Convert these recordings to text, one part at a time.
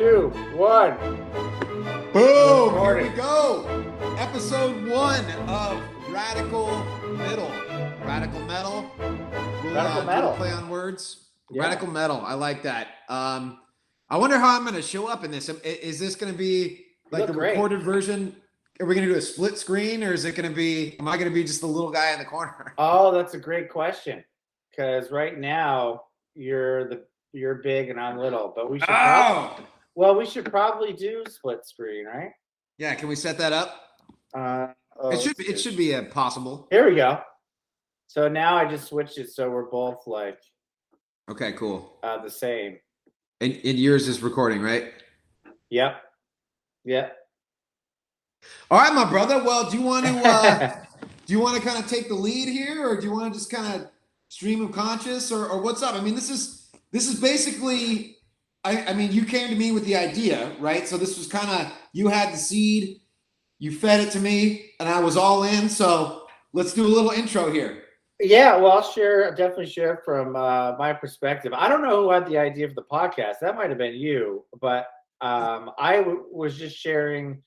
2, 1. Boom! Here we go. Episode 1 of Radical Middle. Radical Metal. Radical Metal. Play on words. Yeah. Radical Metal. I like that. I wonder how I'm going to show up in this. Is this going to be like the recorded version? Are we going to do a split screen, or is it going to be? Am I going to be just the little guy in the corner? Oh, that's a great question. Because right now you're big and I'm little, but we should. We should probably do split screen, right? Yeah. Can we set that up? It should be possible. Here we go. So now I just switched it so we're both like. Okay. Cool. The same. And yours is recording, right? Yep. All right, my brother. Well, do you want to kind of take the lead here, or do you want to just kind of stream of conscious, or what's up? I mean, this is basically. I mean, you came to me with the idea, right? So this was kind of, you had the seed, you fed it to me, and I was all in. So let's do a little intro here. Yeah, well, I'll definitely share from my perspective. I don't know who had the idea for the podcast. That might have been you, but I was just sharing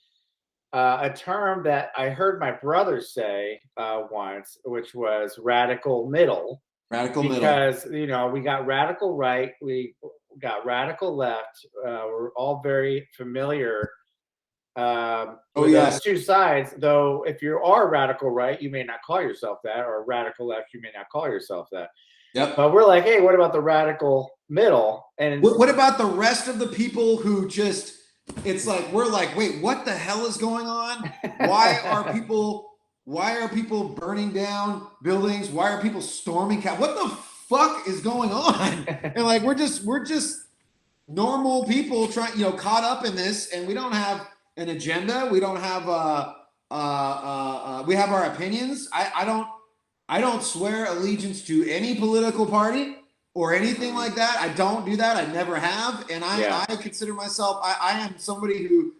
a term that I heard my brother say once, which was radical middle. Because, we got radical right, we got radical left. We're all very familiar with those two sides, though if you are radical right, you may not call yourself that, or radical left, you may not call yourself that. Yep. But we're like, hey, what about the radical middle? And what about the rest of the people who just, it's like, we're like, wait, what the hell is going on? Why are people burning down buildings? Why are people storming? What the fuck is going on? And like, we're just normal people trying, caught up in this, and we don't have an agenda. We don't have we have our opinions. I don't swear allegiance to any political party or anything like that. I don't do that. I never have. And I consider myself, I am somebody who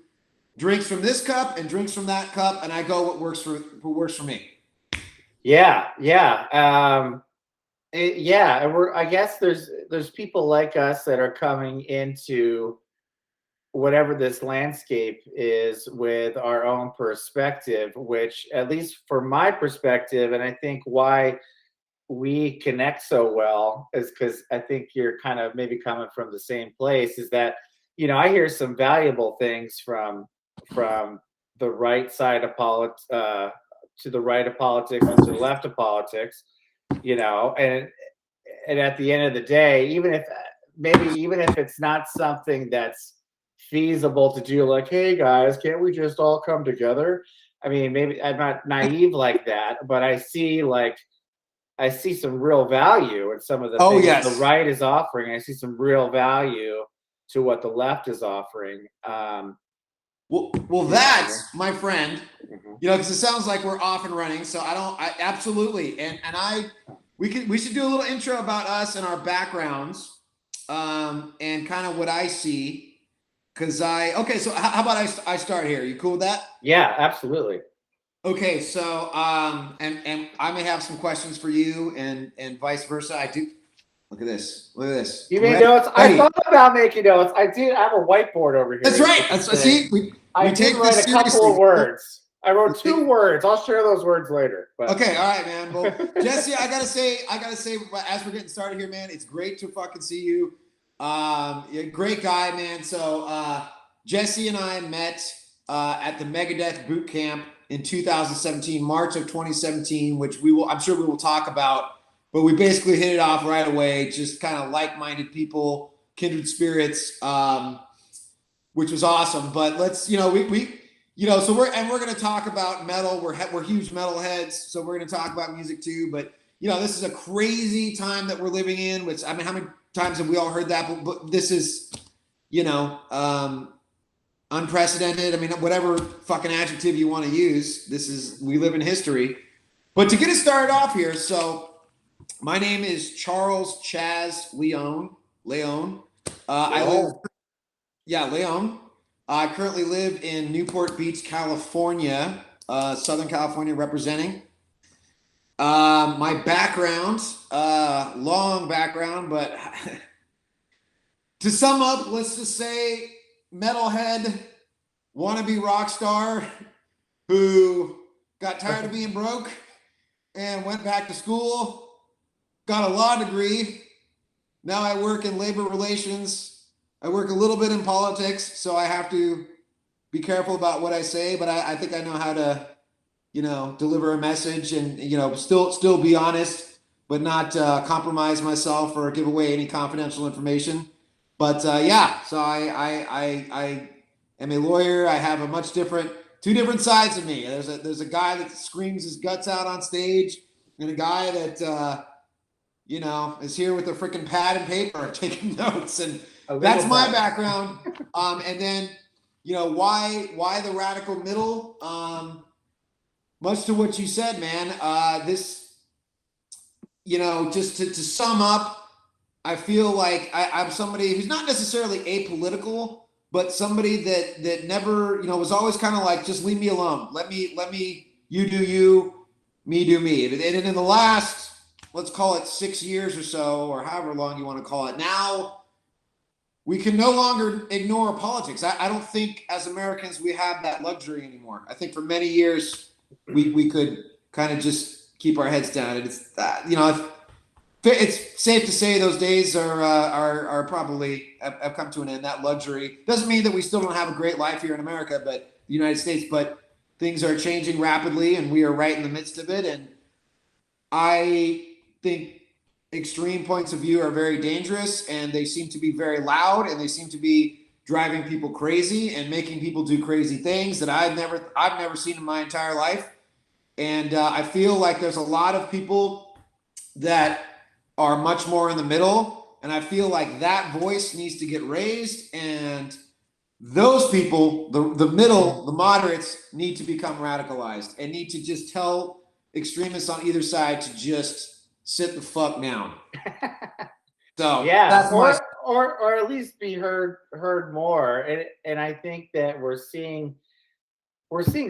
drinks from this cup and drinks from that cup, and I go what works for me. Yeah. I guess there's people like us that are coming into whatever this landscape is with our own perspective, which, at least for my perspective, and I think why we connect so well, is because I think you're kind of maybe coming from the same place, is that, I hear some valuable things from the right side of politics, to the right of politics, and to the left of politics, and at the end of the day, even if it's not something that's feasible to do, like, hey guys, can't we just all come together? I mean, maybe I'm not naive like that, but I see some real value in some of the things the right is offering. I see some real value to what the left is offering. Well, that's my friend, because it sounds like we're off and running. So I absolutely. And we should do a little intro about us and our backgrounds, and kind of what I see. So how about I start here? You cool with that? Yeah, absolutely. Okay. So, and I may have some questions for you, and vice versa. I do. Look at this. You made notes? I thought about making notes. I have a whiteboard over here. That's right. See, I did write a couple of words. I wrote 2 words. I'll share those words later. But. Okay. All right, man. Well, Jesse, I gotta say, as we're getting started here, man, it's great to fucking see you. You're a great guy, man. So, Jesse and I met at the Megadeth Bootcamp in 2017, March of 2017, which I'm sure we will talk about. But we basically hit it off right away, just kind of like-minded people, kindred spirits, which was awesome. But let's, so we're going to talk about metal. We're huge metal heads, so we're going to talk about music too. But this is a crazy time that we're living in. Which, I mean, how many times have we all heard that? But this is, unprecedented. I mean, whatever fucking adjective you want to use. We live in history. But to get us started off here, so. My name is Charles Chaz Leon. Leon. I currently live in Newport Beach, California, Southern California representing. My background, long background, but to sum up, let's just say metalhead wannabe rock star who got tired of being broke and went back to school, got a law degree. Now I work in labor relations. I work a little bit in politics, so I have to be careful about what I say, but I think I know how to, deliver a message and, still be honest, but not compromise myself or give away any confidential information. But so I am a lawyer. I have two different sides of me. There's a guy that screams his guts out on stage, and a guy that is here with a freaking pad and paper taking notes, and that's my background. And then why the radical middle? Much to what you said, man. This, just to sum up, I feel like I'm somebody who's not necessarily apolitical, but somebody that never, was always kind of like, just leave me alone. Let me, you do you, me do me. And in the last, let's call it 6 years or so, or however long you want to call it, now we can no longer ignore politics. I don't think as Americans we have that luxury anymore. I think for many years we could kind of just keep our heads down. And it's it's safe to say those days are probably have come to an end. That luxury doesn't mean that we still don't have a great life here in America, but the United States. But things are changing rapidly, and we are right in the midst of it. And I think extreme points of view are very dangerous, and they seem to be very loud, and they seem to be driving people crazy and making people do crazy things that I've never seen in my entire life. And I feel like there's a lot of people that are much more in the middle, and I feel like that voice needs to get raised, and those people, the middle, the moderates, need to become radicalized and need to just tell extremists on either side to just sit the fuck down. So yeah, that's or at least be heard more. And I think that we're seeing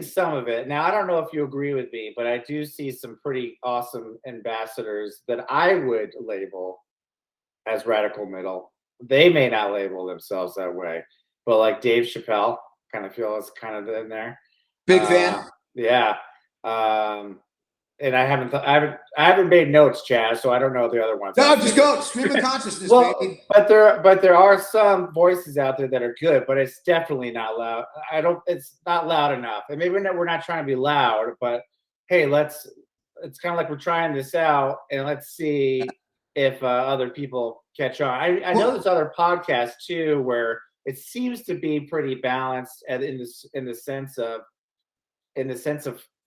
some of it. Now, I don't know if you agree with me, but I do see some pretty awesome ambassadors that I would label as radical middle. They may not label themselves that way, but like Dave Chappelle, kind of feel is kind of in there. big fan. Yeah. And I haven't made notes, Chaz, so I don't know the other ones. No, just go stream of consciousness, baby. But there are some voices out there that are good, but it's definitely not loud. It's not loud enough. And maybe we're not trying to be loud, but hey, it's kind of like we're trying this out, and let's see if other people catch on. I know there's other podcasts too where it seems to be pretty balanced in the sense of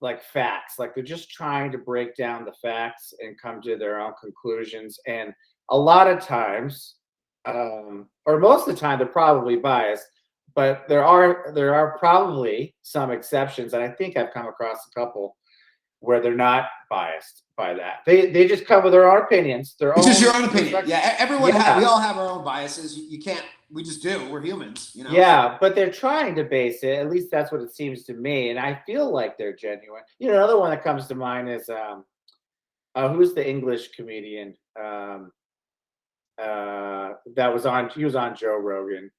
like facts, like they're just trying to break down the facts and come to their own conclusions. And a lot of times, or most of the time, they're probably biased, but there are probably some exceptions. And I think I've come across a couple where they're not biased by that. They just come with their own opinions. It's just your own opinion. Yeah, everyone we all have our own biases. You can't. We just do. We're humans, Yeah, but they're trying to base it. At least that's what it seems to me, and I feel like they're genuine. Another one that comes to mind is who's the English comedian that was on? He was on Joe Rogan.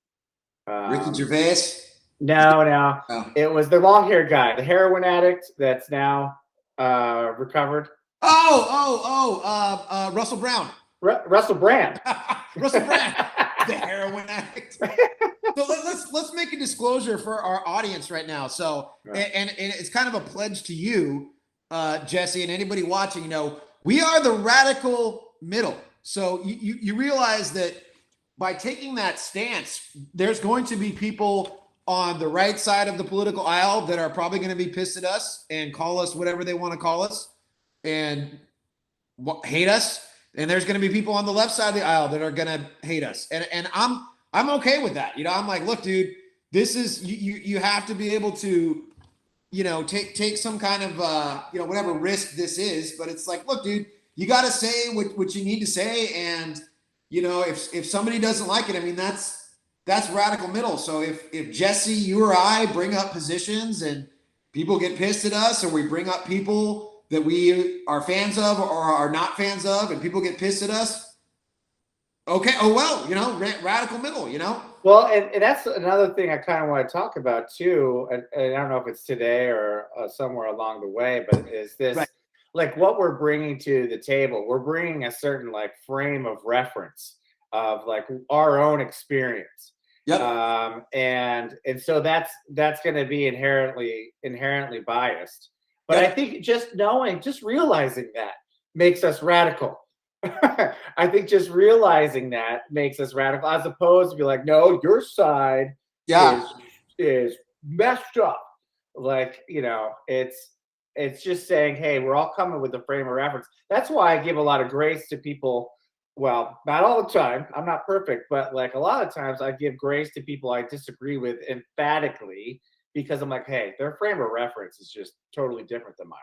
Ricky Gervais. No. Oh. It was the long-haired guy, the heroin addict that's now recovered. Russell Brown. Russell Brand. Russell Brand. The heroin addict. So let's make a disclosure for our audience right now. So and it's kind of a pledge to you, Jesse, and anybody watching. We are the radical middle. So you realize that by taking that stance, there's going to be people on the right side of the political aisle that are probably going to be pissed at us and call us whatever they want to call us and hate us. And there's going to be people on the left side of the aisle that are going to hate us. And I'm okay with that. I'm like, look, dude, this is, you have to be able to, take some kind of, whatever risk this is. But it's like, look, dude, you got to say what you need to say. And, if somebody doesn't like it, I mean, that's radical middle. So if Jesse, you or I bring up positions and people get pissed at us, or we bring up people that we are fans of or are not fans of, and people get pissed at us, okay, oh well, radical middle, Well, and that's another thing I kind of want to talk about too. And I don't know if it's today or somewhere along the way, but is this Right. like what we're bringing to the table? We're bringing a certain like frame of reference of like our own experience. Yep. And so that's going to be inherently biased. But Yep. I think just realizing that makes us radical. I think just realizing that makes us radical, as opposed to be like, no, your side Yeah. is messed up. Like, it's just saying, hey, we're all coming with a frame of reference. That's why I give a lot of grace to people. Well, not all the time. I'm not perfect, but like a lot of times I give grace to people I disagree with emphatically, because I'm like, hey, their frame of reference is just totally different than mine.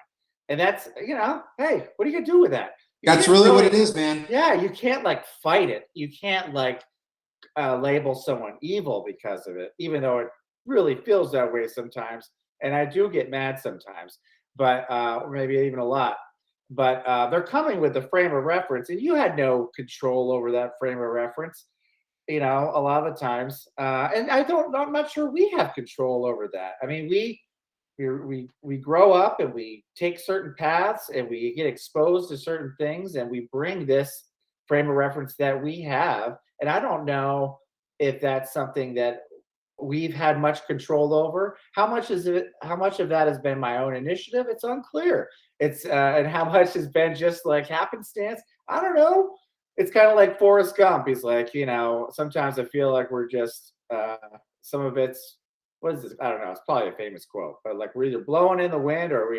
And that's, hey, what are you gonna do with that? That's really what it is, man. Yeah, you can't like fight it. You can't like label someone evil because of it, even though it really feels that way sometimes. And I do get mad sometimes, but or maybe even a lot. But they're coming with the frame of reference, and you had no control over that frame of reference. A lot of the times, and I'm not sure we have control over that. I mean, we grow up and we take certain paths and we get exposed to certain things, and we bring this frame of reference that we have. And I don't know if that's something that we've had much control over. How much of that has been my own initiative? It's unclear. It's and how much has been just like happenstance? I don't know. It's kind of like Forrest Gump. He's like, sometimes I feel like we're just some of it's, what is this? I don't know. It's probably a famous quote, but like we're either blowing in the wind or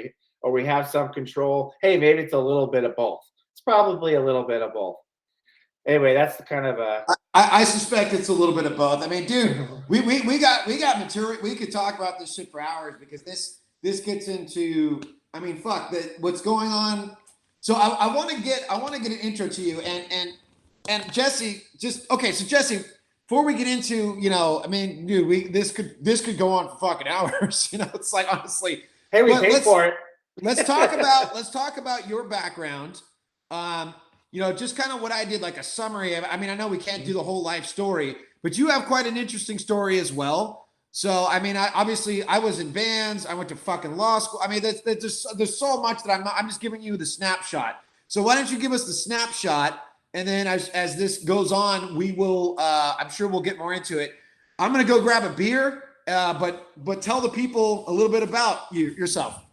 we have some control. Hey, maybe it's a little bit of both. It's probably a little bit of both. Anyway, that's the kind of a. I suspect it's a little bit of both. I mean, dude, we got material. We could talk about this shit for hours, because this gets into. I mean, fuck what's going on. So I want to get an intro to you and Jesse. Just okay. So Jesse, before we get into, I mean, dude, this could go on for fucking hours. It's like, honestly. Hey, we paid for it. Let's talk about your background. Just kind of what I did, like a summary of. I mean, I know we can't do the whole life story, but you have quite an interesting story as well. So, I mean, I was in bands. I went to fucking law school. I mean, there's so much that I'm just giving you the snapshot. So why don't you give us the snapshot, and then as this goes on, we will. I'm sure we'll get more into it. I'm gonna go grab a beer, but tell the people a little bit about yourself.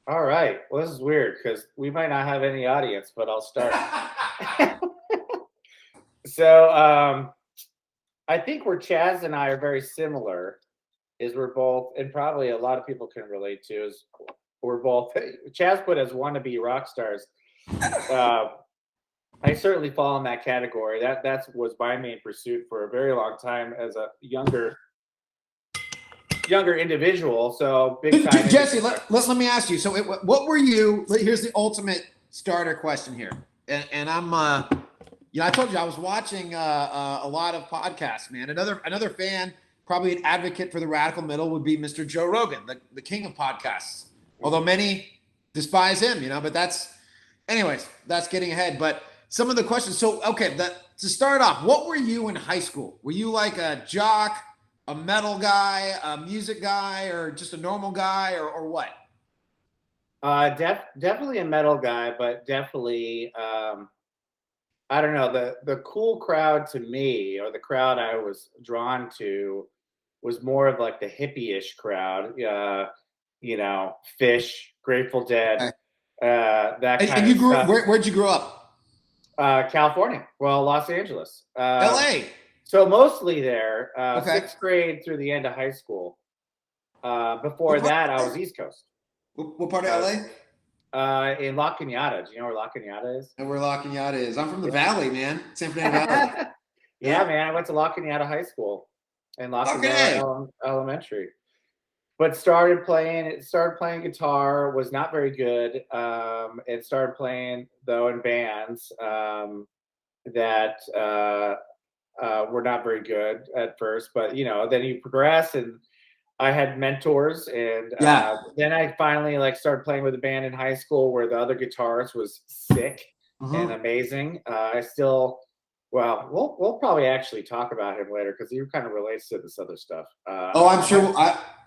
All right. Well, this is weird because we might not have any audience, but I'll start. So, I think where Chaz and I are very similar is we're both, and probably a lot of people can relate to, is we're both, Chaz put as wannabe rock stars. I certainly fall in that category. That was my main pursuit for a very long time as a younger individual. So big time. Jesse, let me ask you. So what were you? Here's the ultimate starter question here, and I'm I told you I was watching a lot of podcasts, man. Another fan, probably an advocate for the radical middle, would be Mr. Joe Rogan, the king of podcasts. Although many despise him, but that's getting ahead. But some of the questions. So okay, to start off, what were you in high school? Were you like a jock, a metal guy, a music guy, or just a normal guy, or what? Definitely a metal guy, but definitely I don't know, the cool crowd to me, or the crowd I was drawn to, was more of like the hippie-ish crowd. Fish, Grateful Dead, that kind and you of grew stuff. Where'd you grow up? California. Well, Los Angeles. LA. So mostly there, Okay. 6th grade through the end of high school. Before that, I was East Coast. What part of LA? In La Cañada. Do you know where La Cañada is? And where La Cañada is. I'm from the Valley, man. San Fernando Valley. Yeah, man. I went to La Cañada High School and La Cañada Elementary. But started playing guitar, was not very good, and started playing, though, in bands that were not very good at first. But, then you progress, and I had mentors, and then I finally started playing with a band in high school where the other guitarist was sick and amazing. I still Well, we'll probably actually talk about him later because he kind of relates to this other stuff. Oh, I'm sure.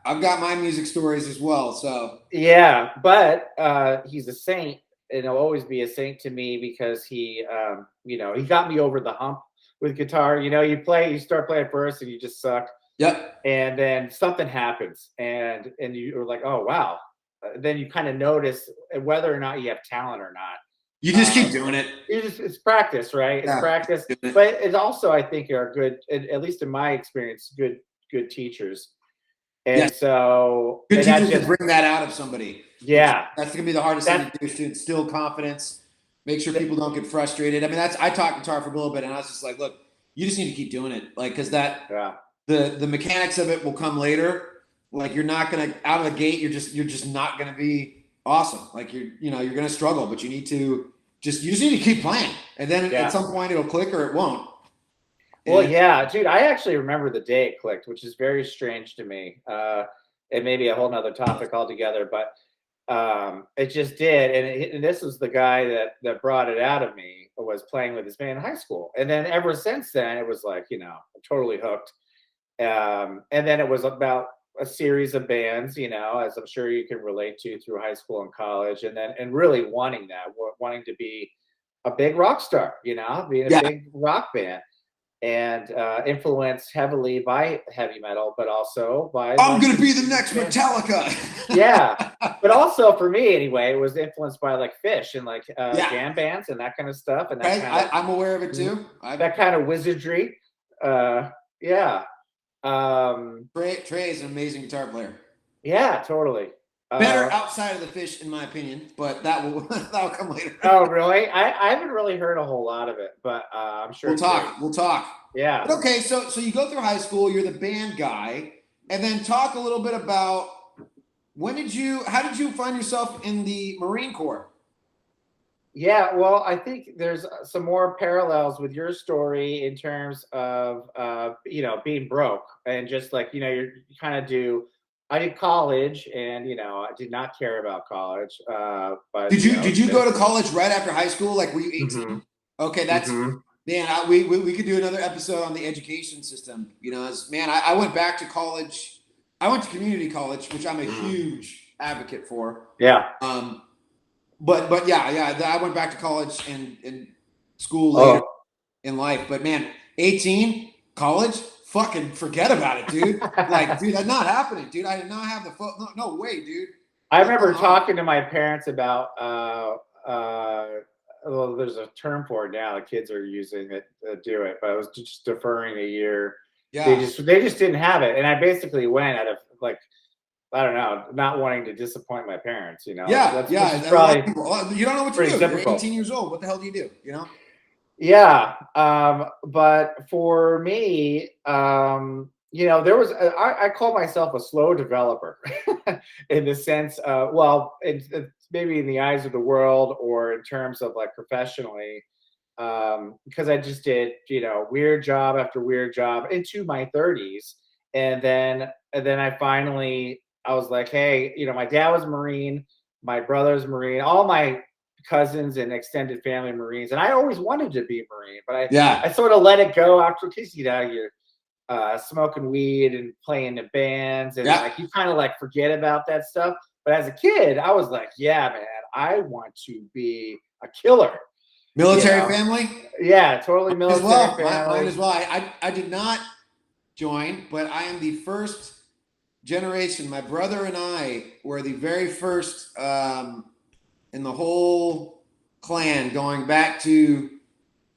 I've got my music stories as well. So yeah, but he's a saint, and he'll always be a saint to me because he, he got me over the hump with guitar. You start playing first, and you just suck. Yep. And then something happens, and you're like, oh wow. Then you kind of notice whether or not you have talent or not. You just keep doing it. It's practice, right? It's practice. But it's also, I think, are good, at least in my experience, good teachers. And so good teachers can bring that out of somebody. Yeah. That's gonna be the hardest thing to do, is to instill confidence, make sure people don't get frustrated. I mean, I taught guitar for a little bit, and I was just like, look, you just need to keep doing it. Like, because the mechanics of it will come later. Like, you're not gonna, out of the gate, you're just not gonna be awesome. Like, you're gonna struggle, but you just need to keep playing, and then at some point it'll click or it won't. Well, yeah, dude, I actually remember the day it clicked, which is very strange to me. It may be a whole nother topic altogether, but it just did. And this was the guy that brought it out of me, was playing with his band in high school. And then ever since then, it was like, totally hooked. And then it was about a series of bands, as I'm sure you can relate to through high school and college, and really wanting to be a big rock star, being a big rock band, and influenced heavily by heavy metal, but also by I'm gonna be the next Metallica. Yeah, but also for me anyway, it was influenced by like Fish and like jam bands and that kind of stuff. And that I'm aware of it too. That kind of wizardry. Yeah. Trey is an amazing guitar player. Yeah, totally. Better outside of the Fish, in my opinion, but that'll come later. Oh, really? I haven't really heard a whole lot of it, but I'm sure we'll talk. Yeah. But okay, so you go through high school, you're the band guy, and then talk a little bit about how did you find yourself in the Marine Corps? Yeah, well, I think there's some more parallels with your story in terms of being broke and just like you kind of do. I did college, and I did not care about college. But did you go to college right after high school? Like, were you 18? Mm-hmm. Okay, that's man. We could do another episode on the education system. I went back to college. I went to community college, which I'm a huge advocate for. Yeah. But yeah, I went back to college and school later in life. But man, 18, college, fucking forget about it, dude. Like, dude, that's not happening, dude. I did not have the no way, dude. I remember talking to my parents about well, there's a term for it now. The kids are using it to do it, but I was just deferring a year. Yeah. They just didn't have it, and I basically went out of like, I don't know, not wanting to disappoint my parents. Yeah. Probably you don't know what to do. You're 18 years old. What the hell do you do? Yeah. But for me, there was I call myself a slow developer in the sense, it's maybe in the eyes of the world or in terms of like professionally, because I just did, weird job after weird job into my 30s. And then I was like, hey, my dad was a Marine, my brother's a Marine, all my cousins and extended family Marines, and I always wanted to be a Marine, but I sort of let it go after, because you're smoking weed and playing in bands, and like you kind of like forget about that stuff. But as a kid, I was like, yeah, man, I want to be a killer. Military family? Yeah, totally military family. Mine as well. I did not join, but I am the first generation. My brother and I were the very first in the whole clan, going back to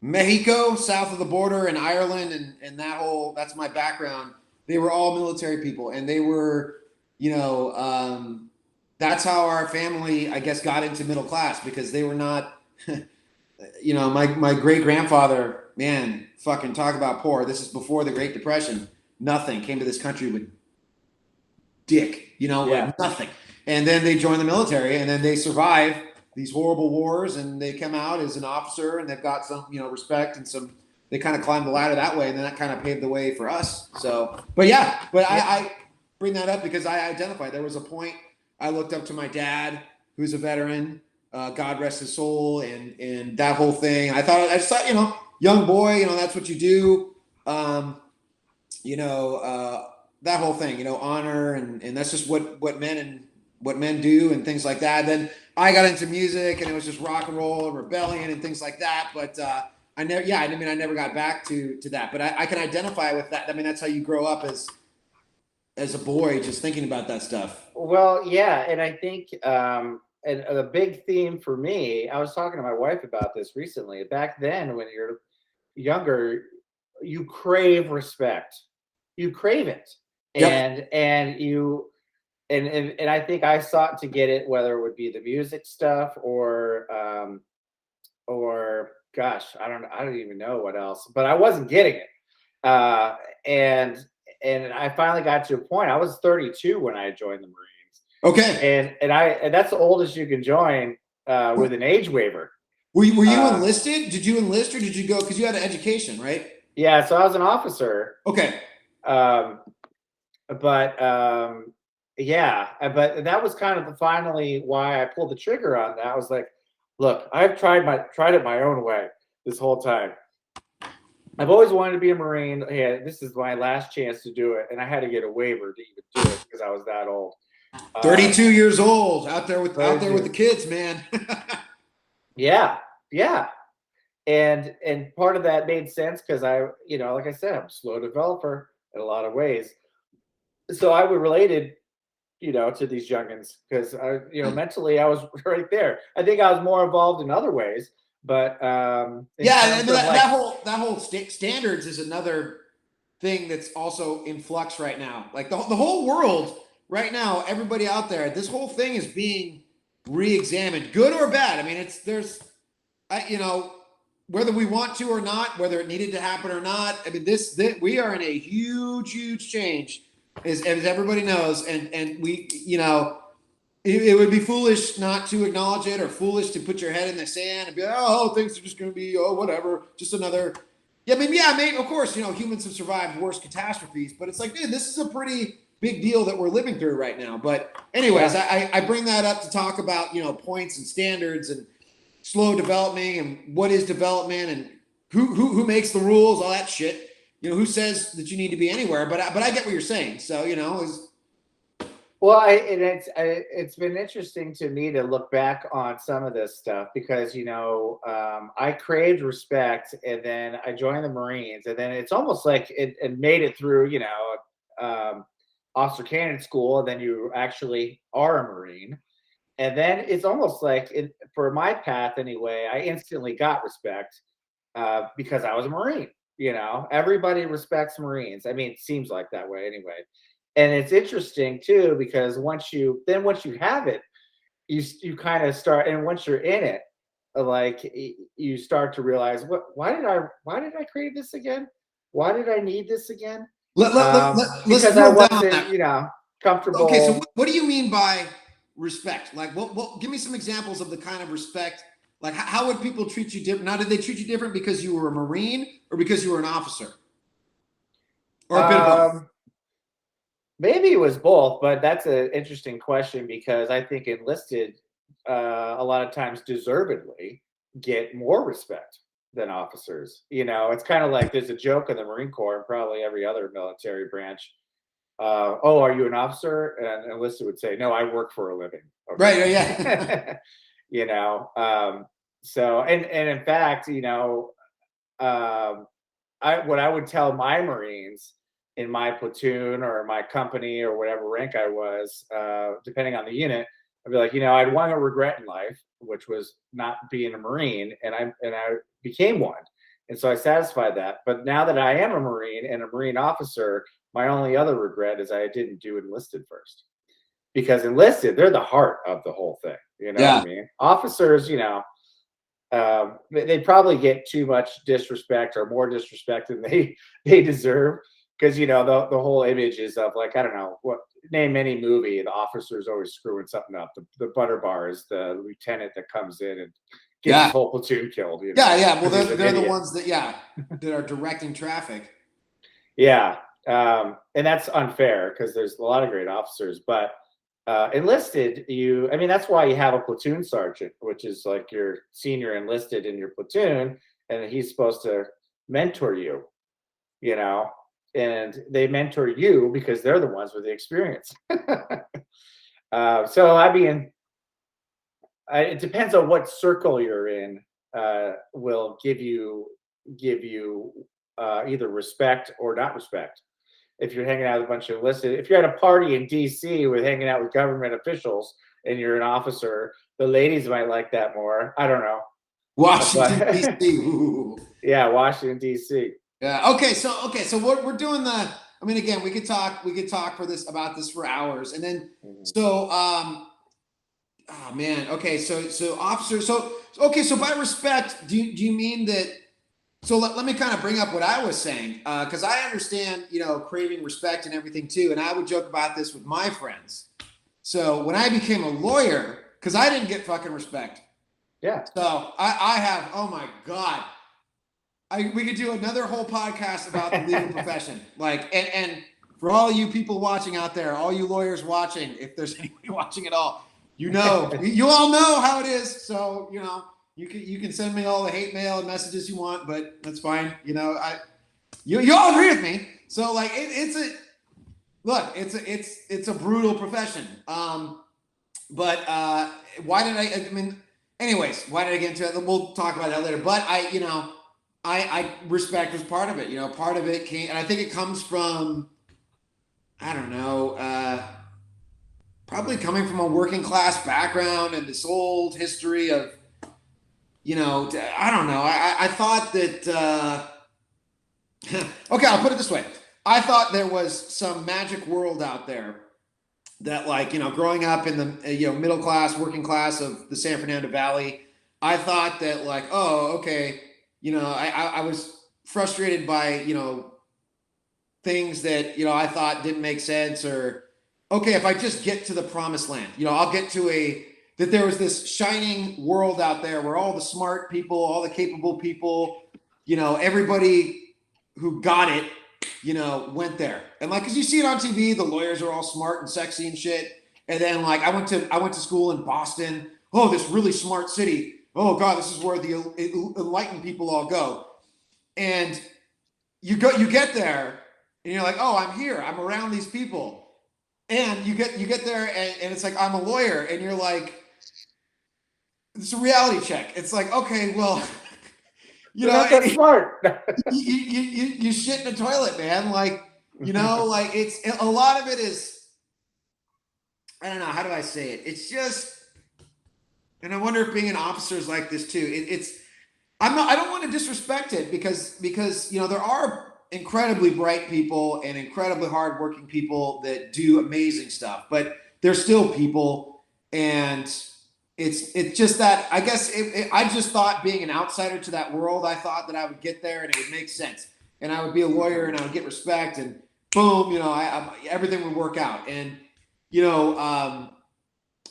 Mexico, south of the border, and Ireland, and that's my background. They were all military people, and they were, that's how our family, I guess, got into middle class, because they were not, my great grandfather, man, fucking talk about poor. This is before the Great Depression. Nothing. Came to this country with dick, like nothing. And then they join the military, and then they survive these horrible wars, and they come out as an officer, and they've got some, respect, and they kind of climbed the ladder that way, and then that kind of paved the way for us. So, I bring that up because I identified. There was a point I looked up to my dad, who's a veteran, God rest his soul, and that whole thing. I just thought, young boy, that's what you do. That whole thing, honor, and that's just what men do and things like that. Then I got into music, and it was just rock and roll and rebellion and things like that. But I never got back to that. But I can identify with that. I mean, that's how you grow up as a boy, just thinking about that stuff. Well, yeah, and I think and a big theme for me, I was talking to my wife about this recently. Back then, when you're younger, you crave respect. You crave it. Yep. And you and I think I sought to get it, whether it would be the music stuff or gosh, I don't even know what else, but I wasn't getting it. Uh, and and I finally got to a point. I was 32 when I joined the Marines, Okay. and that's the oldest you can join with an age waiver. Were you enlisted? Did you enlist or did you go? Because you had an education, right? Yeah, so I was an officer. Okay. Um, but yeah, but that was kind of finally why I pulled the trigger on that. I was like, look, I've tried it my own way this whole time. I've always wanted to be a Marine. Yeah, this is my last chance to do it, and I had to get a waiver to even do it because I was that old. 32 years old, out there with the kids, man. Yeah, yeah, and part of that made sense because like I said, I'm a slow developer in a lot of ways, so I would related, to these youngins because mentally I was right there. I think I was more involved in other ways, but yeah, that whole standards is another thing that's also in flux right now. Like the whole world right now, everybody out there, this whole thing is being re-examined, good or bad. I mean, whether we want to or not, whether it needed to happen or not. I mean, this we are in a huge change, as everybody knows, and we, it would be foolish not to acknowledge it, or foolish to put your head in the sand and be like, oh, things are just going to be, whatever, just another. Yeah, I mean, maybe, of course, humans have survived worse catastrophes, but it's like, dude, this is a pretty big deal that we're living through right now. But anyways, yeah. I bring that up to talk about, points and standards and slow development and what is development and who makes the rules, all that shit. Who says that you need to be anywhere? But I get what you're saying. So, well, it's been interesting to me to look back on some of this stuff because I craved respect, and then I joined the Marines, and then it's almost like it made it through officer candidate school, and then you actually are a Marine, and then it's almost like for my path anyway, I instantly got respect because I was a Marine. Everybody respects Marines. I mean, it seems like that way anyway. And it's interesting too because once you have it, you kind of start, and once you're in it, like you start to realize why did I crave this again? Why did I need this again? Because I wasn't comfortable. Okay, so what do you mean by respect? Like, what? Give me some examples of the kind of respect. Like, how would people treat you different? Now, did they treat you different because you were a Marine or because you were an officer, or a bit of both? Maybe it was both, but that's an interesting question because I think enlisted a lot of times deservedly get more respect than officers. It's kind of like there's a joke in the Marine Corps and probably every other military branch. Oh, are you an officer? And enlisted would say, no, I work for a living. Okay. Right. Yeah. So, and in fact, what I would tell my Marines in my platoon or my company or whatever rank I was, depending on the unit, I'd be like, I had one regret in life, which was not being a Marine, and I became one, and so I satisfied that. But now that I am a Marine and a Marine officer, my only other regret is I didn't do enlisted first, because enlisted, they're the heart of the whole thing. What I mean? Officers, they probably get too much disrespect or more disrespect than they deserve. Because the whole image is of, like, I don't know what, name any movie, the officer's always screwing something up. The butter bar is the lieutenant that comes in and gets his whole platoon killed. Yeah. Well, they're the ones that that are directing traffic. Yeah, and that's unfair because there's a lot of great officers, but enlisted, I mean, that's why you have a platoon sergeant, which is like your senior enlisted in your platoon, and he's supposed to mentor you, and they mentor you because they're the ones with the experience. So I mean, it depends on what circle you're in. Will give you either respect or not respect. If you're hanging out with a bunch of enlisted, if you're at a party in DC with hanging out with government officials and you're an officer, the ladies might like that more. I don't know. Washington D.C. Yeah, Washington D.C. Yeah. Okay. So we're doing the. I mean, again, we could talk about this for hours, and then oh man. Okay. So officer. So by respect, do you mean that? So let me kind of bring up what I was saying, because I understand, craving respect and everything too. And I would joke about this with my friends. So when I became a lawyer, because I didn't get fucking respect. Yeah. So I have, oh my God. We could do another whole podcast about the legal profession. Like, and for all you people watching out there, all you lawyers watching, if there's anybody watching at all, you all know how it is. So, you can send me all the hate mail and messages you want, but that's fine. You all agree with me. So like it's a brutal profession. But why did I mean, anyways, why did I get into it? We'll talk about that later. But I respect was part of it. Part of it came, and I think it comes from, I don't know, probably coming from a working class background and this old history of, I don't know. I thought that, okay, I'll put it this way. I thought there was some magic world out there that, like, growing up in the, middle class, working class of the San Fernando Valley, I thought that, like, oh, okay, I was frustrated by, things that, I thought didn't make sense, or, okay, if I just get to the promised land, I'll get to that there was this shining world out there where all the smart people, all the capable people, everybody who got it, went there. And like, cause you see it on TV, the lawyers are all smart and sexy and shit. And then like, I went to school in Boston. Oh, this really smart city. Oh God, this is where the enlightened people all go. And you get there and you're like, oh, I'm here. I'm around these people. And you get there and it's like, I'm a lawyer. And you're like, it's a reality check. It's like, okay, well, you're not that smart. you shit in a toilet, man. Like, like it's a lot of it is, I don't know, how do I say it? It's just, and I wonder if being an officer is like this too. I don't want to disrespect it because there are incredibly bright people and incredibly hardworking people that do amazing stuff, but they're still people, and it's just that, I guess I just thought, being an outsider to that world, I thought that I would get there and it would make sense, and I would be a lawyer and I would get respect, and boom, everything would work out, and I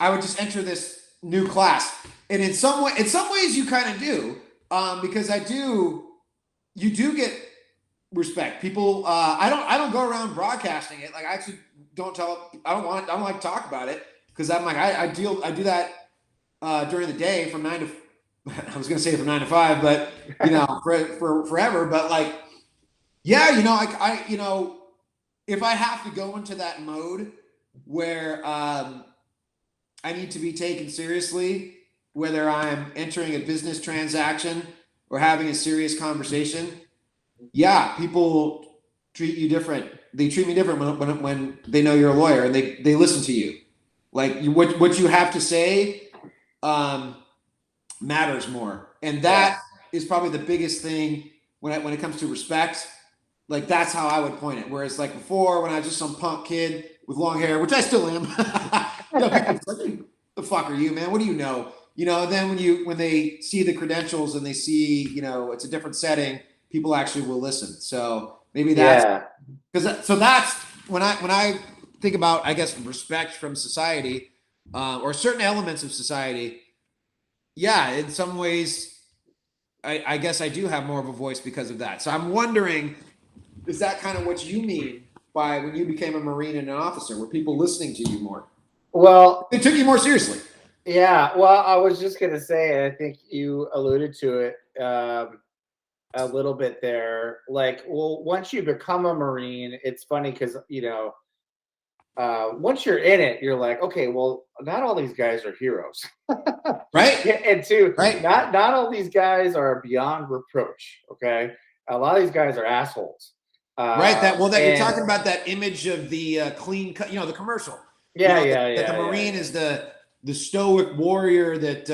would just enter this new class, and in some ways you kind of do, because you do get respect. People, I don't go around broadcasting it. Like, I actually I don't like to talk about it, because I'm like, I do that during the day from 9 to, I was going to say from 9 to 5, but for forever. But like, yeah, I if I have to go into that mode where I need to be taken seriously, whether I'm entering a business transaction or having a serious conversation, yeah, people treat you different. They treat me different when they know you're a lawyer, and they listen to you. Like, what you have to say matters more, and that is probably the biggest thing when it comes to respect. Like, that's how I would point it. Whereas like before, when I was just some punk kid with long hair, which I still am, people like, the fuck are you, man? What do you know? And then when they see the credentials and they see, it's a different setting, people actually will listen. So maybe that's so that's when I think about, I guess, respect from society, or certain elements of society. Yeah, in some ways, I guess I do have more of a voice because of that. So I'm wondering, is that kind of what you mean by when you became a Marine and an officer? Were people listening to you more? Well, They took you more seriously. yeah. Well, I was just gonna say, and I think you alluded to it a little bit there. Like, well, once you become a Marine, it's funny because once you're in it, you're like, okay, well, not all these guys are heroes, Right? and two, Right. not all these guys are beyond reproach. Okay, a lot of these guys are assholes. Right. That you're And talking about that image of the clean cut, the commercial. yeah, That the Marine is the stoic warrior that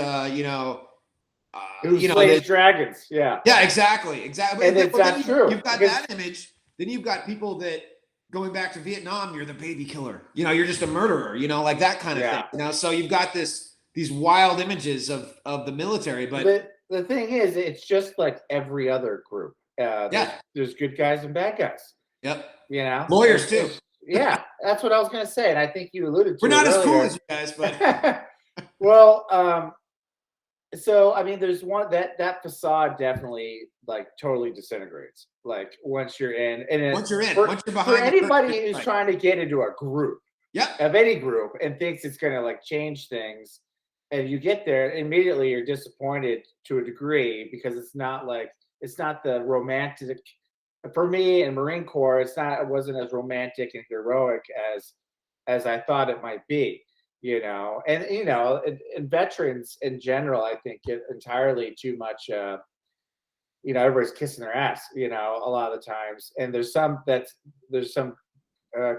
who slays that dragons. Yeah, yeah, exactly. and it's Then not true. you've got Because that image. Then you've got people that going back to Vietnam, you're the baby killer. You're just a murderer. Like that kind of thing. So you've got these wild images of the military. But the thing is, it's just like every other group. There's good guys and bad guys. Yep. Lawyers too. Yeah, that's what I was going to say, and I think you alluded to. We're not as cool as you guys, but well, so I mean, there's one that facade definitely like totally disintegrates. Like once you're in, and once you're behind. For anybody who's trying to get into a group, of any group, and thinks it's going to like change things, and you get there, immediately you're disappointed to a degree because it's not the romantic. For me in Marine Corps, it wasn't as romantic and heroic as I thought it might be. And veterans in general, I think get entirely too much. Everybody's kissing their ass. A lot of the times, and there's some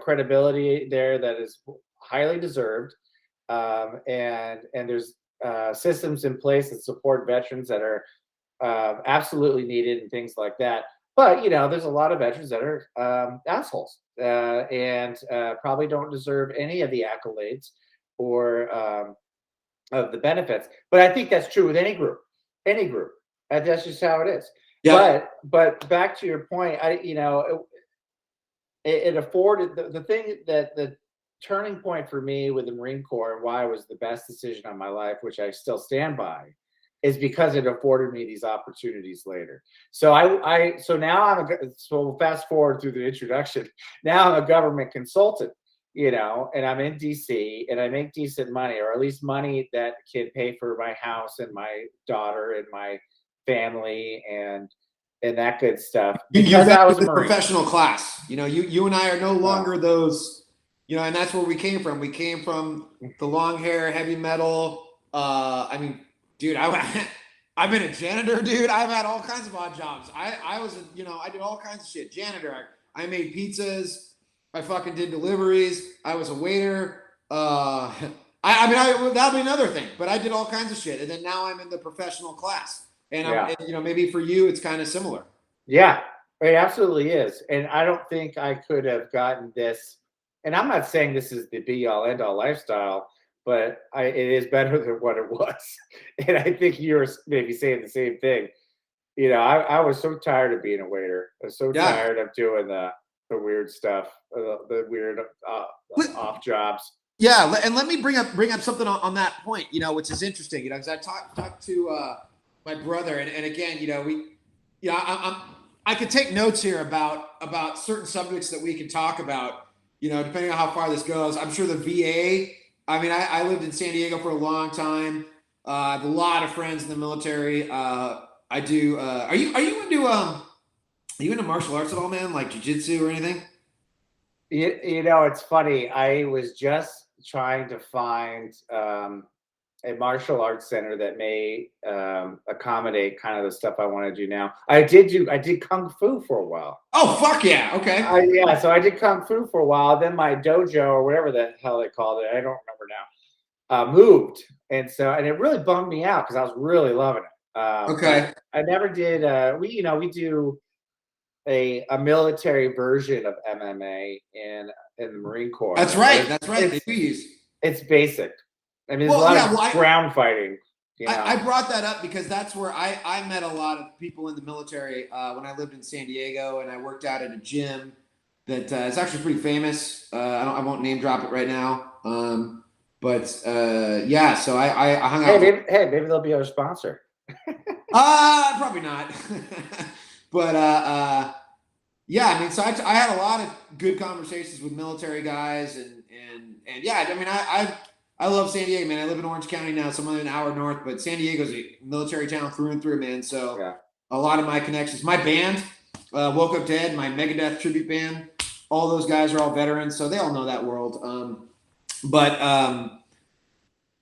credibility there that is highly deserved, and there's systems in place that support veterans that are absolutely needed and things like that. But there's a lot of veterans that are assholes and probably don't deserve any of the accolades or of the benefits. But I think that's true with any group. That's just how it is. Yeah. But back to your point, it afforded the thing that the turning point for me with the Marine Corps and why it was the best decision of my life, which I still stand by, is because it afforded me these opportunities later. So now so fast forward through the introduction. Now I'm a government consultant, and I'm in DC and I make decent money, or at least money that can pay for my house and my daughter and my family and that good stuff. Because I was a professional class. You and I are no longer those, and that's where we came from. We came from the long hair, heavy metal. Dude, I've been a janitor, dude. I've had all kinds of odd jobs. I was, I did all kinds of shit. Janitor. I made pizzas. I fucking did deliveries. I was a waiter. That'll be another thing. But I did all kinds of shit, and then now I'm in the professional class. And maybe for you, it's kind of similar. Yeah, it absolutely is. And I don't think I could have gotten this. And I'm not saying this is the be all end all lifestyle, but it is better than what it was. And I think you're maybe saying the same thing. I was so tired of being a waiter. I was so tired of doing the weird stuff, the weird off jobs. Yeah, and let me bring up something on that point. Which is interesting. Because I talked to my brother, and again, I could take notes here about certain subjects that we can talk about. Depending on how far this goes. I'm sure the VA. I lived in San Diego for a long time. I have a lot of friends in the military. I do. Are you into martial arts at all, man? Like jiu-jitsu or anything? It's funny. I was just trying to find a martial arts center that may accommodate kind of the stuff I want to do now. I did kung fu for a while. Oh, fuck yeah. Okay. So I did kung fu for a while. Then my dojo, or whatever the hell they called it, I don't remember now, moved. And it really bummed me out because I was really loving it. Okay. I never did. We do a military version of MMA in the Marine Corps. That's right. It's basic. There's a lot of ground fighting. I brought that up because that's where I met a lot of people in the military when I lived in San Diego, and I worked out at a gym that is actually pretty famous. I won't name drop it right now. So I hung out. Maybe they'll be our sponsor. Probably not. But so I had a lot of good conversations with military guys, and I love San Diego, man. I live in Orange County now, so I'm an hour north, but San Diego's a military town through and through, man. So Yeah. a lot of my connections. My band, Woke Up Dead, my Megadeth tribute band, all those guys are all veterans, so they all know that world.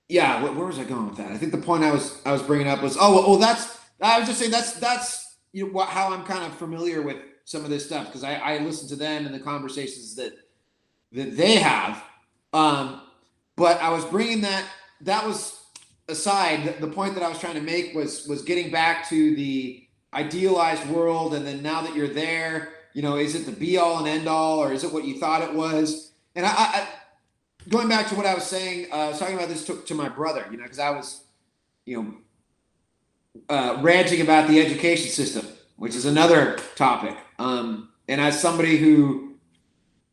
Yeah, where was I going with that? I think the point I was bringing up was that's I was just saying that's how I'm kind of familiar with some of this stuff because I listen to them and the conversations that they have. But I was bringing that was aside. The point that I was trying to make was getting back to the idealized world, and then now that you're there, is it the be all and end all, or is it what you thought it was? And I going back to what I was saying, I was talking about this to my brother, because I was, ranting about the education system, which is another topic. And as somebody who,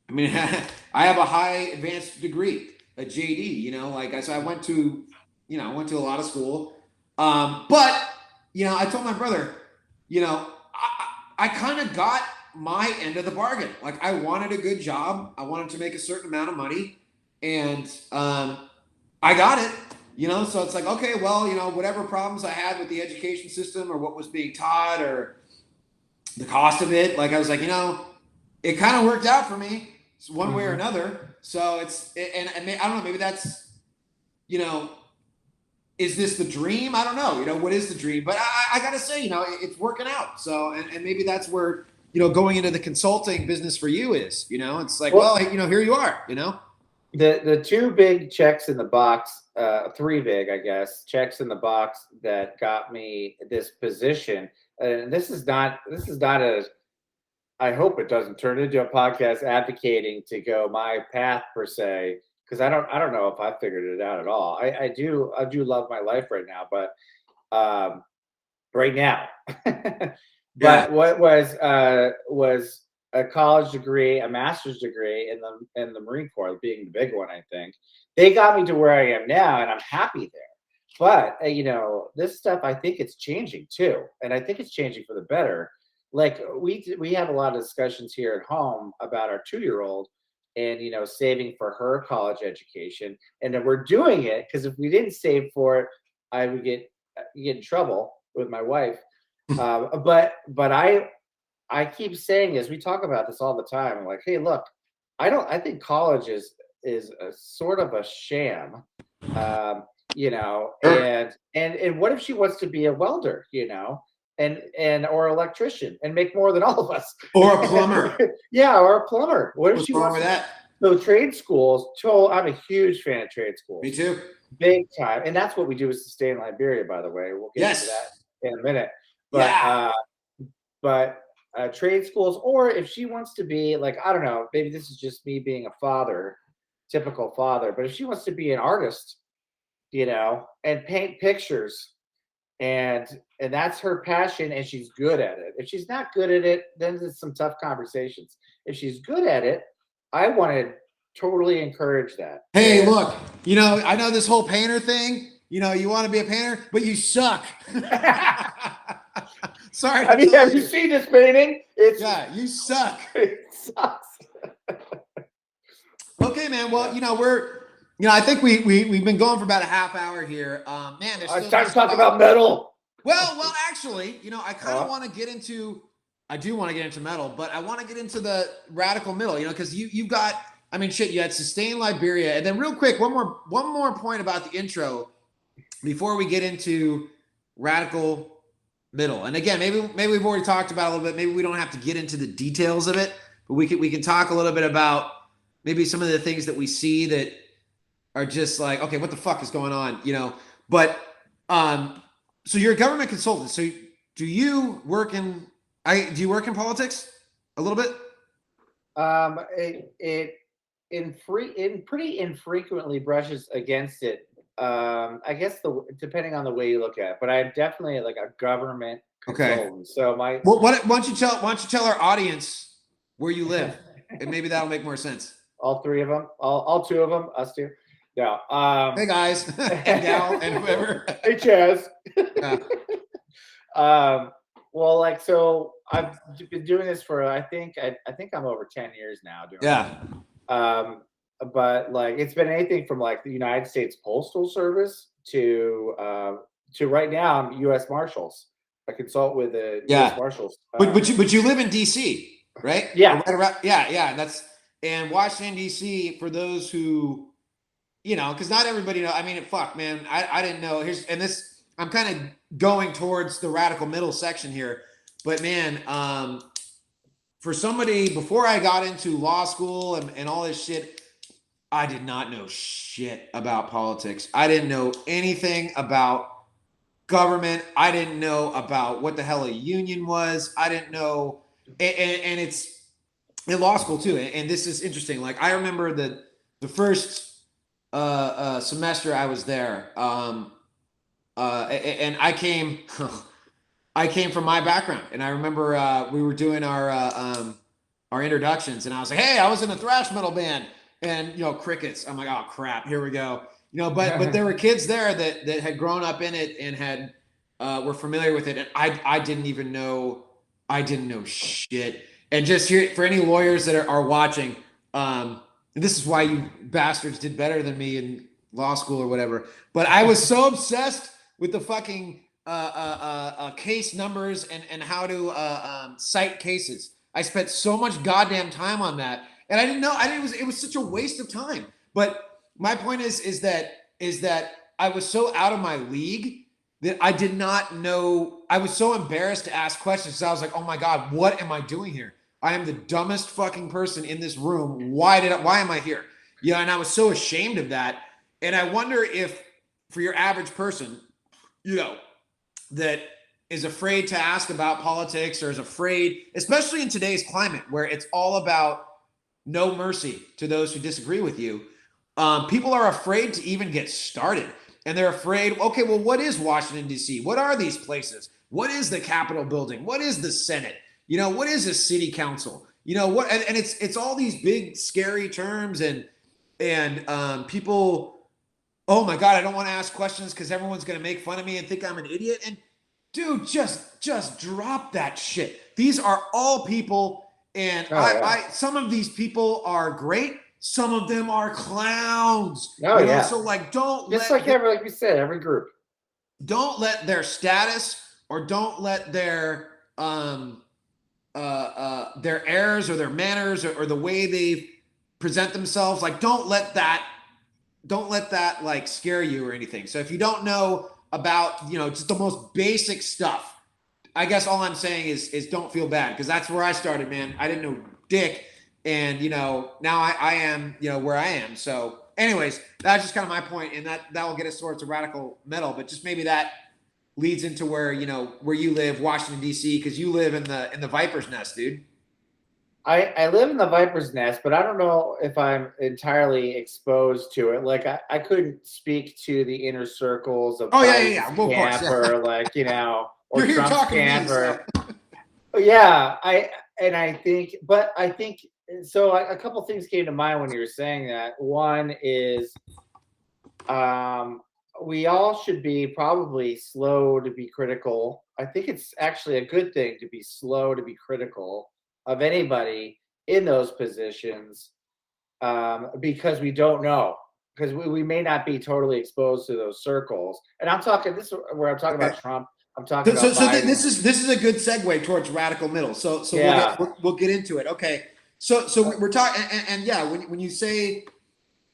I have a high advanced degree, a JD, so I went to a lot of school. But, I told my brother, I kind of got my end of the bargain. Like I wanted a good job. I wanted to make a certain amount of money. And I got it, so it's like, okay, well, whatever problems I had with the education system or what was being taught or the cost of it, like I was like, it kind of worked out for me one way or another. So and I don't know, maybe that's, is this the dream? I don't know, what is the dream? But I got to say, it's working out. So, and maybe that's where, going into the consulting business for you is, it's like, well, here you are, The two big checks in the box, three big, I guess, checks in the box that got me this position. And this is not I hope it doesn't turn into a podcast advocating to go my path per se, because I don't know if I figured it out at all. I do love my life right now, but right now. But what was a college degree, a master's degree in the Marine Corps, being the big one, I think. They got me to where I am now, and I'm happy there. But this stuff, I think it's changing too, and I think it's changing for the better. Like we have a lot of discussions here at home about our 2-year-old, and saving for her college education, and then we're doing it because if we didn't save for it, I would get in trouble with my wife. But I keep saying this. We talk about this all the time. I'm like, hey, look, I think college is a sort of a sham, and what if she wants to be a welder, and or electrician and make more than all of us, or a plumber? Yeah, or a plumber. What if she wrong wants with that? So trade schools. I'm a huge fan of trade schools. Me too. Big time, and that's what we do with Sustain Liberia. By the way, we'll get into that in a minute. But trade schools, or if she wants to be like, I don't know, maybe this is just me being a father, typical father, but if she wants to be an artist, and paint pictures, and that's her passion, and she's good at it. If she's not good at it, then there's some tough conversations. If she's good at it, I want to totally encourage that. Hey, look, I know this whole painter thing, you want to be a painter, but you suck. Sorry. Have you seen this painting? You suck. It sucks. Okay, man. Well, we're, I think we've been going for about a half hour here. Man, there's it's time to talk about metal. Well, actually, I kind of want to get into. I do want to get into metal, but I want to get into the radical middle. Because you've got. I mean, shit. You had Sustain Liberia, and then real quick, one more point about the intro before we get into radical middle. And again, maybe we've already talked about it a little bit. Maybe we don't have to get into the details of it, but we can talk a little bit about maybe some of the things that we see that are just like, okay, what the fuck is going on? But so you're a government consultant. So do you work in politics a little bit? It pretty infrequently brushes against it. I guess depending on the way you look at it, but I'm definitely like a government consultant. Okay. So why don't you tell our audience where you live, and maybe that'll make more sense. All three of them, all two of them, us two. Yeah. Hey guys, and gal, and whoever. Hey Chaz. Yeah. Well, so I've been doing this for I think I'm over 10 years now doing it. but like it's been anything from like the United States Postal Service to right now U.S. Marshals. I consult with the U.S. Yeah. Marshals. But you live in DC, right? Or Yeah. right around, yeah. And Washington DC, for those who, because not everybody know. I mean, fuck, man, I didn't know. I'm kind of going towards the radical middle section here, but man, for somebody before I got into law school and all this shit, I did not know shit about politics. I didn't know anything about government. I didn't know about what the hell a union was. I didn't know, and it's in law school too. And this is interesting. Like I remember the first semester I was there, and I came from my background, and I remember we were doing our introductions, and I was like, "Hey, I was in a thrash metal band," and crickets. I'm like, "Oh crap, here we go." But there were kids there that had grown up in it and had were familiar with it, and I didn't even know. I didn't know shit. And just here for any lawyers that are watching, this is why you bastards did better than me in law school or whatever. But I was so obsessed with the fucking case numbers and how to cite cases. I spent so much goddamn time on that, and I didn't know. It was such a waste of time. But my point is that I was so out of my league that I did not know. I was so embarrassed to ask questions. So I was like, "Oh my god, what am I doing here? I am the dumbest fucking person in this room. Why am I here?" And I was so ashamed of that. And I wonder if, for your average person, that is afraid to ask about politics or is afraid, especially in today's climate where it's all about no mercy to those who disagree with you. People are afraid to even get started. And they're afraid, okay, well, what is Washington, D.C.? What are these places? What is the Capitol building? What is the Senate? What is a city council? What? And it's all these big, scary terms and people, oh my God, I don't want to ask questions because everyone's going to make fun of me and think I'm an idiot. And dude, just drop that shit. These are all people. And some of these people are great. Some of them are clowns. Yeah. So like, like we said, every group. Don't let their status or don't let their errors or their manners or the way they present themselves, like don't let that like scare you or anything. So if you don't know about just the most basic stuff, I guess all I'm saying is don't feel bad, because that's where I started, man. I didn't know dick, and now I am where I am. So anyways, that's just kind of my point, and that will get us towards the radical metal, but just maybe that leads into where where you live, Washington D.C., because you live in the Viper's Nest, dude. I live in the Viper's Nest, but I don't know if I'm entirely exposed to it. Like I couldn't speak to the inner circles of well, of course, or like or you're Trump's talking camp to me, or yeah. I think so. A couple things came to mind when you were saying that. One is, we all should be probably slow to be critical. I think it's actually a good thing to be slow to be critical of anybody in those positions, because we don't know, because we may not be totally exposed to those circles. And I'm talking, this is where I'm talking about Trump. I'm talking about Biden. This is a good segue towards radical middle. So yeah. we'll get into it. Okay. So we're talking, and yeah, when you say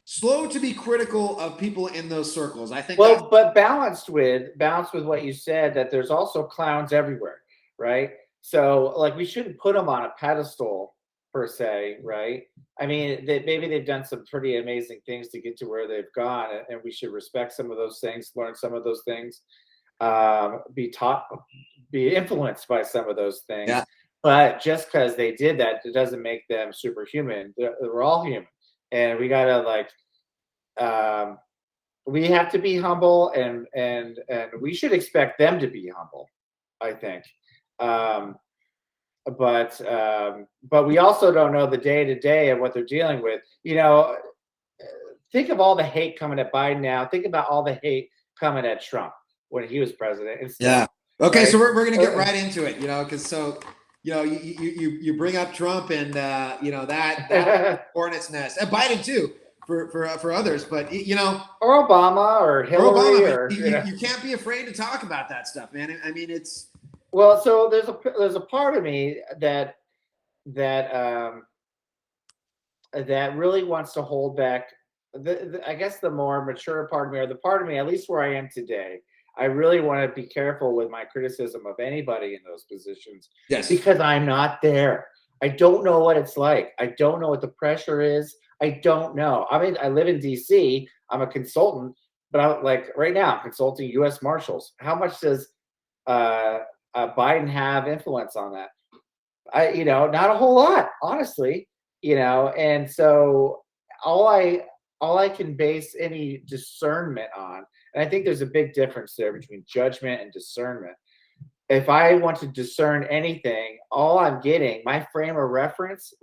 slow to be critical of people in those circles, I think. Well, but balanced with what you said, that there's also clowns everywhere, right? So like we shouldn't put them on a pedestal per se, right? I mean, maybe they've done some pretty amazing things to get to where they've gone, and we should respect some of those things, learn some of those things, be influenced by some of those things. Yeah. But just because they did that, it doesn't make them superhuman. We're all human, and we gotta we have to be humble, and we should expect them to be humble, I think. But we also don't know the day to day of what they're dealing with. Think of all the hate coming at Biden now. Think about all the hate coming at Trump when he was president. Yeah. Okay, right? So we're gonna get right into it, because you bring up Trump and that hornet's nest, and Biden too. for others, but or Obama or Hillary or you can't be afraid to talk about that stuff, man. I mean, it's well. So there's a part of me that that that really wants to hold back. I guess the more mature part of me, or the part of me, at least where I am today, I really want to be careful with my criticism of anybody in those positions. Yes. Because I'm not there. I don't know what it's like. I don't know what the pressure is. I don't know. I mean, I live in DC. I'm a consultant, but I'm like right now, I'm consulting U.S. Marshals. How much does Biden have influence on that? Not a whole lot, honestly. And so all I can base any discernment on, and I think there's a big difference there between judgment and discernment. If I want to discern anything, all I'm getting, my frame of reference,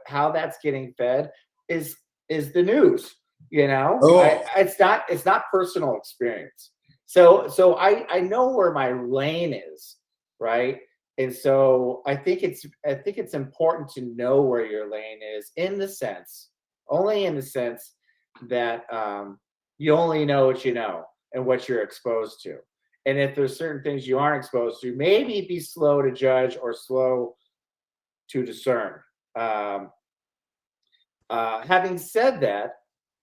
how that's getting fed is the news. Oh. It's not personal experience. So I know where my lane is, right? And so I think it's important to know where your lane is, only in the sense that you only know what you know and what you're exposed to. And if there's certain things you aren't exposed to, maybe be slow to judge or slow to discern. Having said that,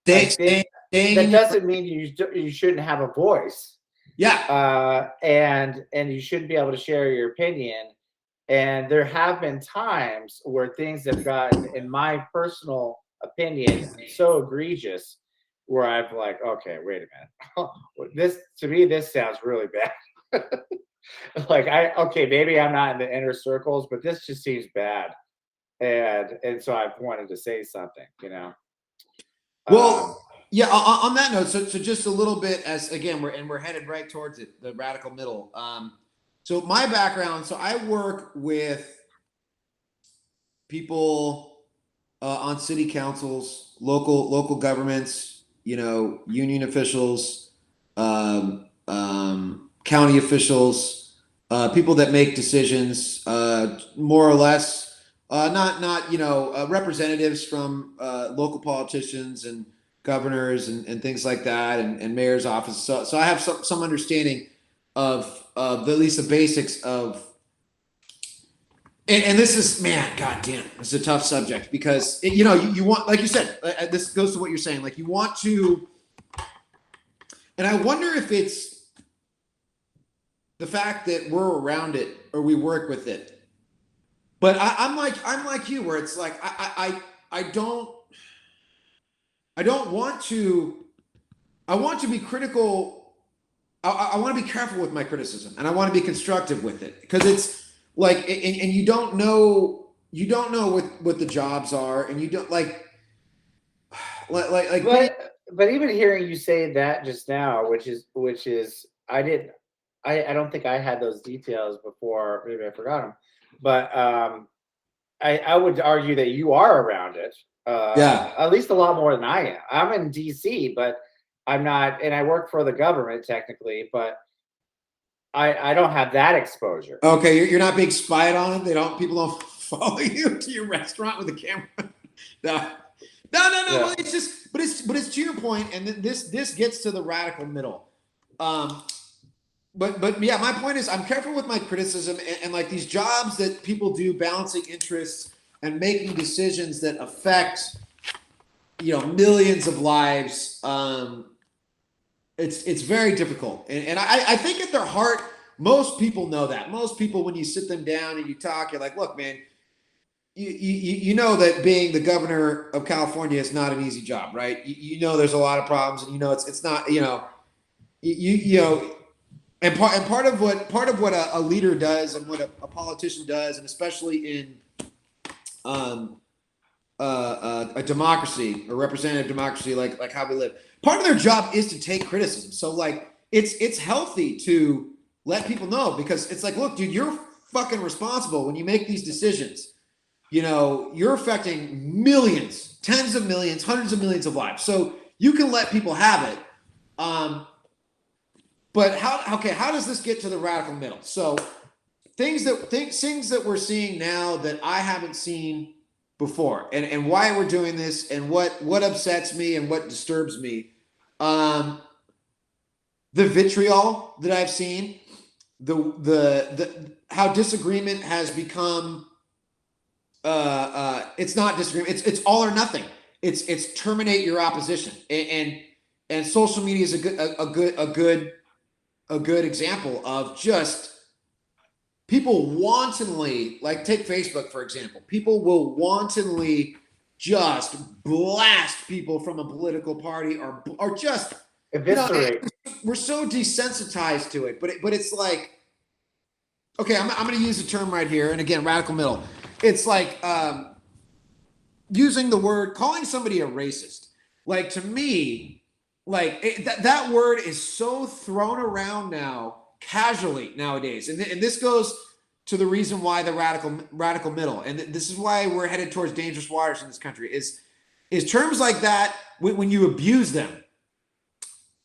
I think that doesn't mean you shouldn't have a voice. Yeah. And you shouldn't be able to share your opinion. And there have been times where things have gotten, in my personal opinion, so egregious where I'm like, okay, wait a minute. This sounds really bad. Maybe I'm not in the inner circles, but this just seems bad. And so I've wanted to say something, Well, yeah, on that note, so just a little bit, as again, we're headed right towards it, the radical middle. So my background, so I work with people on city councils, local governments, union officials, county officials, people that make decisions, more or less, not representatives from local politicians and governors and things like that, and mayor's office. So I have some understanding of at least the basics of. And this is, man, goddamn, it's a tough subject because you want, like you said, this goes to what you're saying, like you want to, and I wonder if it's the fact that we're around it or we work with it. But I'm like you, where it's like I don't want to. I want to be critical. I want to be careful with my criticism, and I want to be constructive with it, because it's like, and you don't know what the jobs are, and you don't like. But even hearing you say that just now, which is I don't think I had those details before. Maybe I forgot them, but I would argue that you are around it. At least a lot more than I am. I'm in DC, but I'm not, and I work for the government technically, but I don't have that exposure. Okay, you're not being spied on. People don't follow you to your restaurant with a camera. No. Yeah. Well, it's just, but it's to your point, and this gets to the radical middle. But yeah, my point is, I'm careful with my criticism, and like these jobs that people do, balancing interests and making decisions that affect millions of lives. It's very difficult, and I think at their heart, most people know that. Most people, when you sit them down and you talk, you're like, look, man, you know that being the governor of California is not an easy job, right? You know there's a lot of problems, and it's not, and part of what a leader does, and what a politician does, and especially in a democracy, a representative democracy, like how we live, part of their job is to take criticism. So like it's healthy to let people know, because it's like, look, dude, you're fucking responsible when you make these decisions. You're affecting millions, tens of millions, hundreds of millions of lives. So you can let people have it. But how does this get to the radical middle? So things that we're seeing now that I haven't seen before, and why we're doing this, and what upsets me and what disturbs me. The vitriol that I've seen, the how disagreement has become. It's not disagreement. It's all or nothing. It's terminate your opposition, and social media is a good example of just people wantonly, like take Facebook for example. People will wantonly just blast people from a political party, or just Eviscerate. we're so desensitized to it. But it's like, okay, I'm going to use the term right here, and again, radical middle. It's like using the word, calling somebody a racist. Like, to me, like that word is so thrown around now casually nowadays, and this goes to the reason why the radical middle, and this is why we're headed towards dangerous waters in this country, is terms like that, when you abuse them,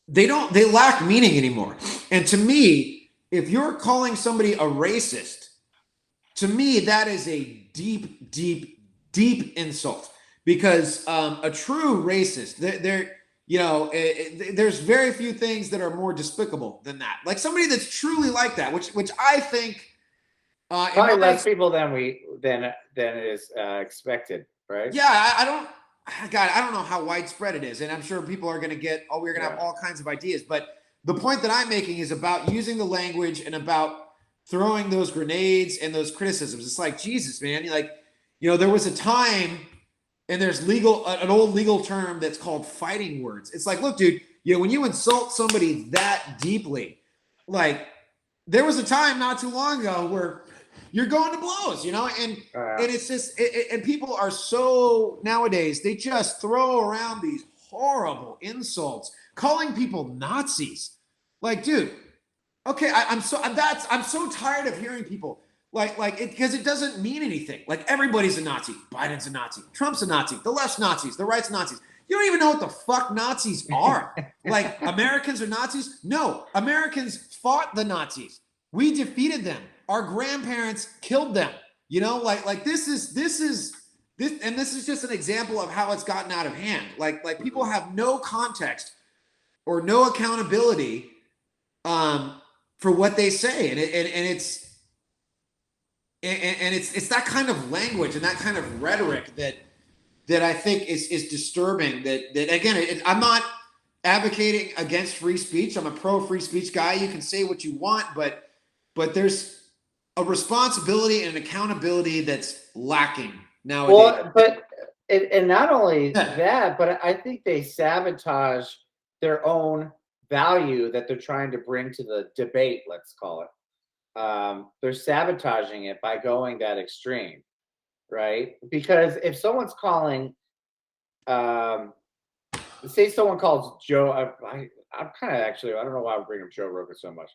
they lack meaning anymore. And to me, if you're calling somebody a racist, to me that is a deep insult, because a true racist, there's very few things that are more despicable than that. Like somebody that's truly like that, which I think probably less people than is expected, right? Yeah, I don't know how widespread it is, and I'm sure people are going to we're going to have all kinds of ideas. But the point that I'm making is about using the language and about throwing those grenades and those criticisms. It's like, Jesus, man, there was a time, and there's an old legal term that's called fighting words. It's like, look, dude, when you insult somebody that deeply, like there was a time not too long ago where you're going to blows, and it's just, and people are so, nowadays, they just throw around these horrible insults, calling people Nazis. Like, dude, okay, I'm so tired of hearing people like it, because it doesn't mean anything. Like, everybody's a Nazi. Biden's a Nazi. Trump's a Nazi. The left's Nazis. The right's Nazis. You don't even know what the fuck Nazis are. Like, Americans are Nazis? No, Americans fought the Nazis. We defeated them. Our grandparents killed them. This is just an example of how it's gotten out of hand. Like people have no context or no accountability for what they say, and it's that kind of language and that kind of rhetoric that I think is disturbing. That again, I'm not advocating against free speech. I'm a pro free speech guy. You can say what you want, but there's a responsibility and an accountability that's lacking nowadays. Well, but and not only that, but I think they sabotage their own value that they're trying to bring to the debate. Let's call it. They're sabotaging it by going that extreme, right? Because if someone's calling, say someone calls Joe, I'm kind of actually, I don't know why I'm bringing up Joe Rogan so much.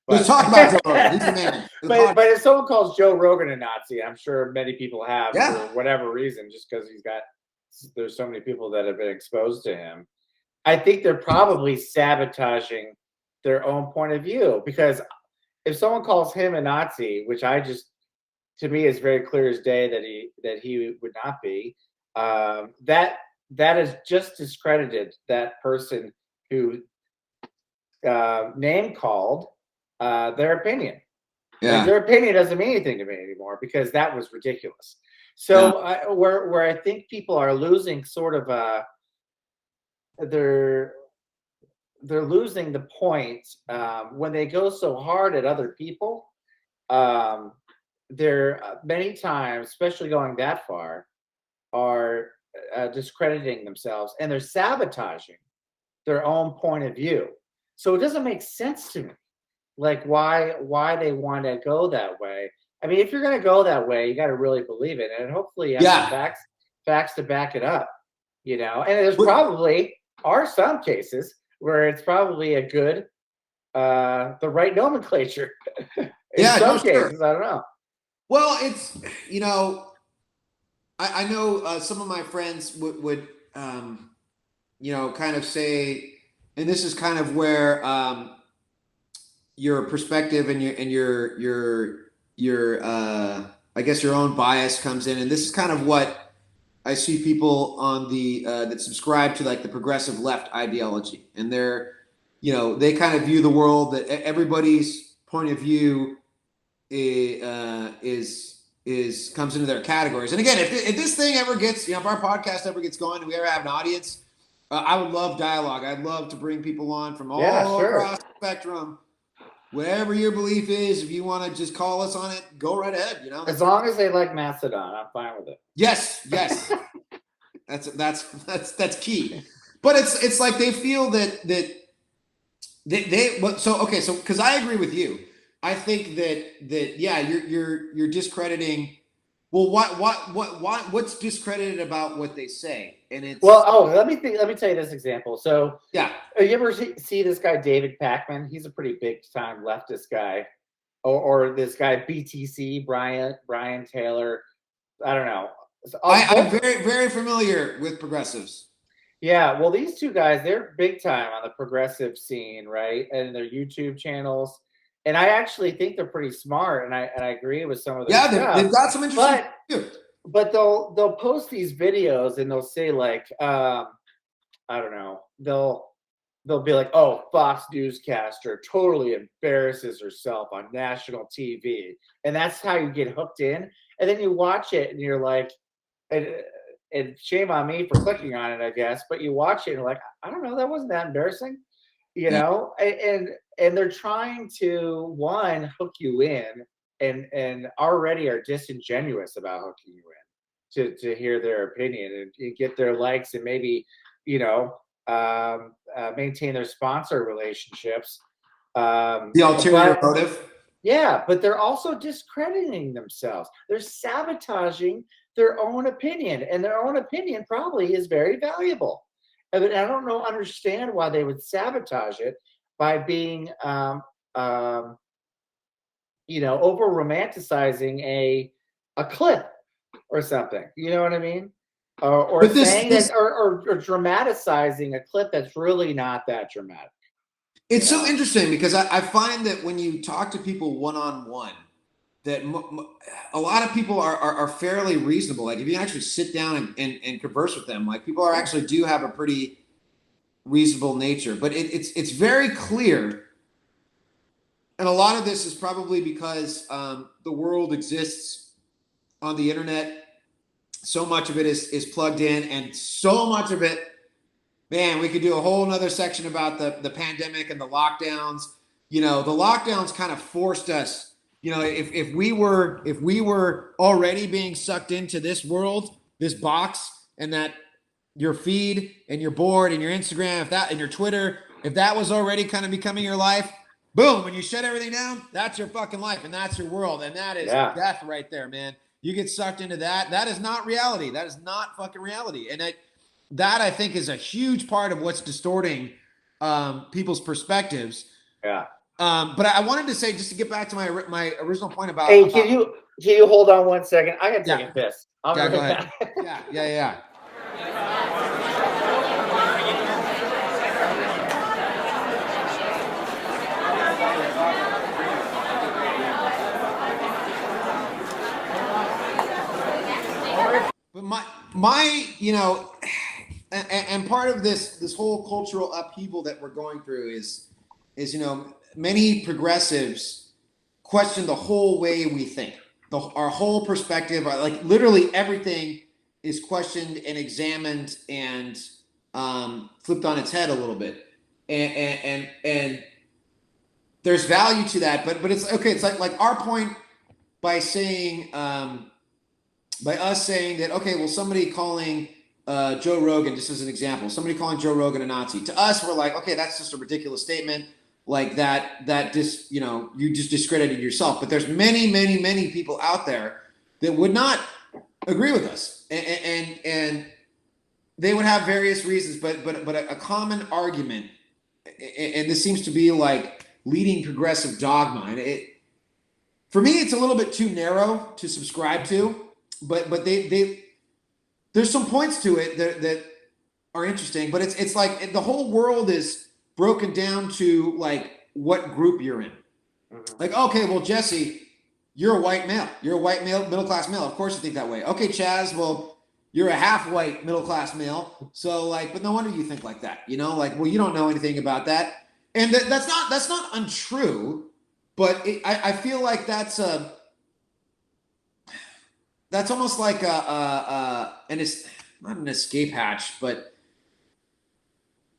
But, let's talk about Joe Rogan. He's the man. But if someone calls Joe Rogan a Nazi, I'm sure many people have for whatever reason, just because there's so many people that have been exposed to him. I think they're probably sabotaging their own point of view, because if someone calls him a Nazi, which to me is very clear as day that he would not be, that has just discredited that person who name called their opinion. Yeah. Their opinion doesn't mean anything to me anymore, because that was ridiculous. So where I think people are losing sort of they're losing the point when they go so hard at other people. They're many times, especially going that far, are discrediting themselves, and they're sabotaging their own point of view. So it doesn't make sense to me, like why they want to go that way. I mean, if you're going to go that way, you got to really believe it, and hopefully you have some facts to back it up. And there's probably are some cases where it's probably a good, the right nomenclature. In some cases, I don't know. Well, it's, I know some of my friends would kind of say, and this is kind of where your perspective and your I guess your own bias comes in, and this is kind of what I see people on the that subscribe to like the progressive left ideology, and they're, you know, they kind of view the world that everybody's point of view is comes into their categories. And again, if this thing ever gets, you know, if our podcast ever gets going and we ever have an audience, I would love dialogue. I'd love to bring people on from all across the spectrum. Whatever your belief is, if you want to just call us on it, go right ahead. You know, as long as they like Mastodon, I'm fine with it. Yes. that's key. But it's like they feel that they so because I agree with you. I think that yeah, you're discrediting. Well, what's discredited about what they say? And it's let me tell you this example. So yeah, you ever see this guy David Pakman? He's a pretty big time leftist guy, or this guy BTC Brian Taylor. I don't know. I'm very very familiar with progressives. Yeah, well, these two guys, they're big time on the progressive scene, right? And their YouTube channels. And I actually think they're pretty smart, and I agree with some of their stuff. They've got some interesting. But they'll post these videos and they'll say like, I don't know, they'll be like, oh, Fox newscaster totally embarrasses herself on national TV, and that's how you get hooked in. And then you watch it and you're like, and shame on me for clicking on it, I guess. But you watch it and you're like, I don't know, that wasn't that embarrassing, you know. And they're trying to hook you in, and already are disingenuous about hooking you in to hear their opinion and get their likes and maybe, you know, maintain their sponsor relationships. The ulterior motive. Yeah, but they're also discrediting themselves. They're sabotaging their own opinion, and their own opinion probably is very valuable. I mean, I don't understand why they would sabotage it by being, you know, over romanticizing a clip or something. You know what I mean? Or saying that, or dramatizing a clip that's really not that dramatic. It's so interesting because I find that when you talk to people one-on-one, that a lot of people are fairly reasonable. Like if you actually sit down and converse with them, like people actually do have a pretty reasonable nature. But it's very clear, and a lot of this is probably because the world exists on the internet. So much of it is plugged in, and so much of it, man, we could do a whole nother section about the pandemic and the lockdowns. You know, the lockdowns kind of forced us. You know, if we were already being sucked into this world, this box, and that your feed and your board and your Instagram, and your Twitter, if that was already kind of becoming your life, boom, when you shut everything down, that's your fucking life and that's your world. And that is death right there, man. You get sucked into that. That is not reality. That is not fucking reality. And that I think is a huge part of what's distorting people's perspectives. Yeah. But I wanted to say, just to get back to my original point about. Hey, can you hold on 1 second? I gotta take a piss. Go ahead. Yeah. But my you know, and part of this whole cultural upheaval that we're going through is you know, many progressives question the whole way we think, our whole perspective, like literally everything is questioned and examined and flipped on its head a little bit, and there's value to that, but it's okay. It's like our point by saying by us saying that, okay, well, somebody calling Joe Rogan, just as an example, somebody calling Joe Rogan a Nazi, to us, we're like, okay, that's just a ridiculous statement. Like you know, you just discredited yourself. But there's many people out there that would not agree with us, and they would have various reasons. But a common argument, and this seems to be like leading progressive dogma, and for me, it's a little bit too narrow to subscribe to. But there's some points to it that are interesting. But it's like the whole world is broken down to like what group you're in. Mm-hmm. Like, okay, well, Jesse, you're a white male. You're a white male, middle-class male. Of course you think that way. Okay, Chaz, well, you're a half white middle class male. So like, but no wonder you think like that, you know, like, well, you don't know anything about that. And that's not untrue, but I feel like that's almost like it's not an escape hatch, but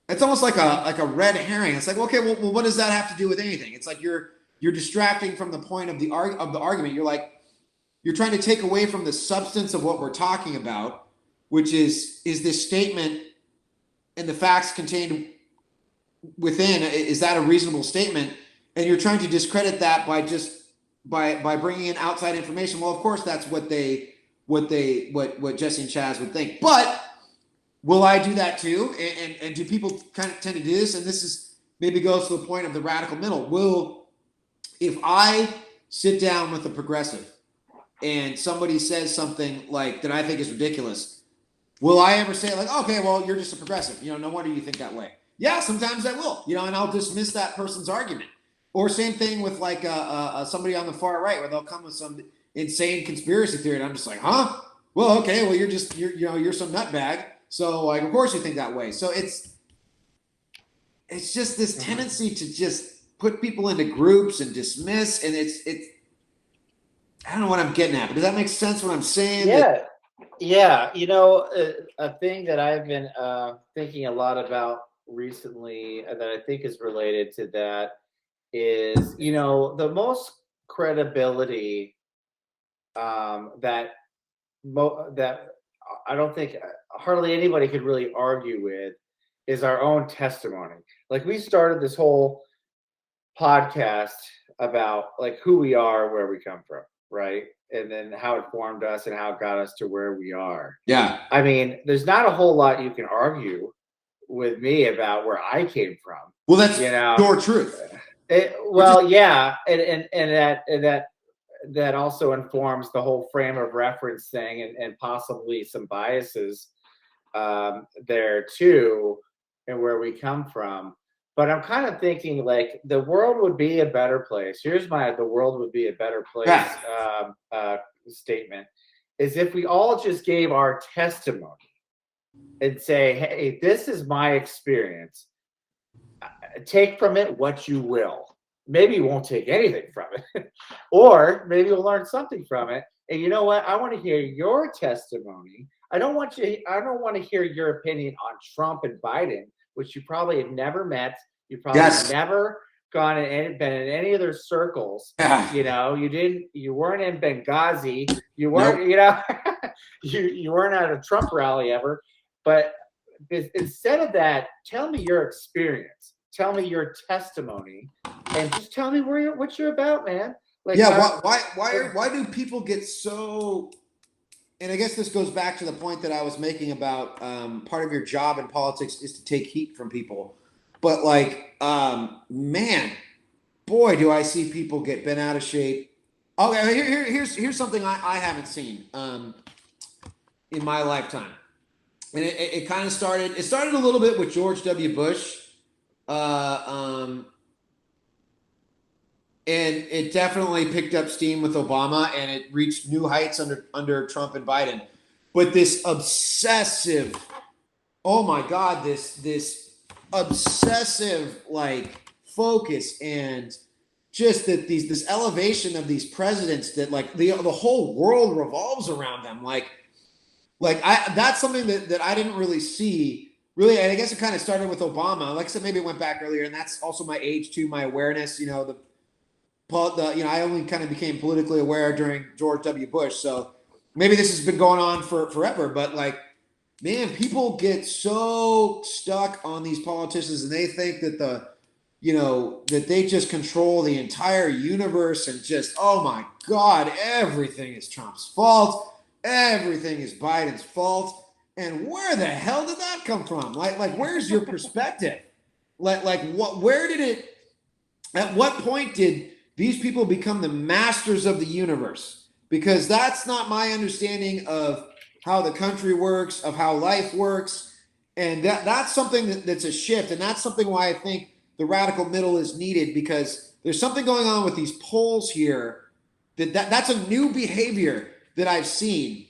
it's almost like a red herring. It's like, okay, well, what does that have to do with anything? It's like you're distracting from the point of the argument. You're trying to take away from the substance of what we're talking about, which is this statement and the facts contained within. Is that a reasonable statement? And you're trying to discredit that by bringing in outside information. Well, of course, that's what Jesse and Chaz would think. But will I do that too? And do people kind of tend to do this? And this is maybe goes to the point of the radical middle. If I sit down with a progressive and somebody says something like that I think is ridiculous, will I ever say like, okay, well, you're just a progressive, you know, no wonder you think that way? Yeah, sometimes I will, you know, and I'll dismiss that person's argument. Or same thing with like somebody on the far right, where they'll come with some insane conspiracy theory, and I'm just like, huh? Well, okay, well, you're some nutbag, so like, of course you think that way. So it's just this tendency to just put people into groups and dismiss, and it's I don't know what I'm getting at, but does that make sense what I'm saying? Yeah. Yeah. You know, a thing that I've been thinking a lot about recently that I think is related to that is, you know, the most credibility that I don't think hardly anybody could really argue with is our own testimony. Like, we started this whole podcast about like who we are, where we come from, right? And then how it formed us and how it got us to where we are. Yeah. I mean, there's not a whole lot you can argue with me about where I came from. Well, that's your truth. Yeah, and that also informs the whole frame of reference thing, and possibly some biases there too, and where we come from. But I'm kind of thinking like the world would be a better place. Here's the world would be a better place statement, is if we all just gave our testimony and say, hey, this is my experience. Take from it what you will. Maybe you won't take anything from it, or maybe you'll learn something from it. And you know what? I want to hear your testimony. I don't want to hear your opinion on Trump and Biden, which you probably have never met. You probably never been in any of their circles. Yeah. You know, you weren't in Benghazi. You weren't, you know, you weren't at a Trump rally ever. But instead of that, tell me your experience. Tell me your testimony, and just tell me what you're about, man. Like, why do people get so? And I guess this goes back to the point that I was making about part of your job in politics is to take heat from people. But like, man, boy, do I see people get bent out of shape. Okay, here's something I haven't seen in my lifetime, and it kind of started. It started a little bit with George W. Bush. And it definitely picked up steam with Obama, and it reached new heights under Trump and Biden. But this obsessive, oh my God, this obsessive like focus, and just that this elevation of these presidents that like the whole world revolves around them. That's something that I didn't really see. Really, and I guess it kind of started with Obama. Like I said, maybe it went back earlier, and that's also my age too, my awareness. You know, I only kind of became politically aware during George W. Bush, so maybe this has been going on for forever. But like, man, people get so stuck on these politicians, and they think that that they just control the entire universe, and just, oh my God, everything is Trump's fault, everything is Biden's fault. And where the hell did that come from? Like where's your perspective? Where did it, at what point did these people become the masters of the universe? Because that's not my understanding of how the country works, of how life works. And that's something that's a shift. And that's something why I think the radical middle is needed, because there's something going on with these polls here that's a new behavior that I've seen.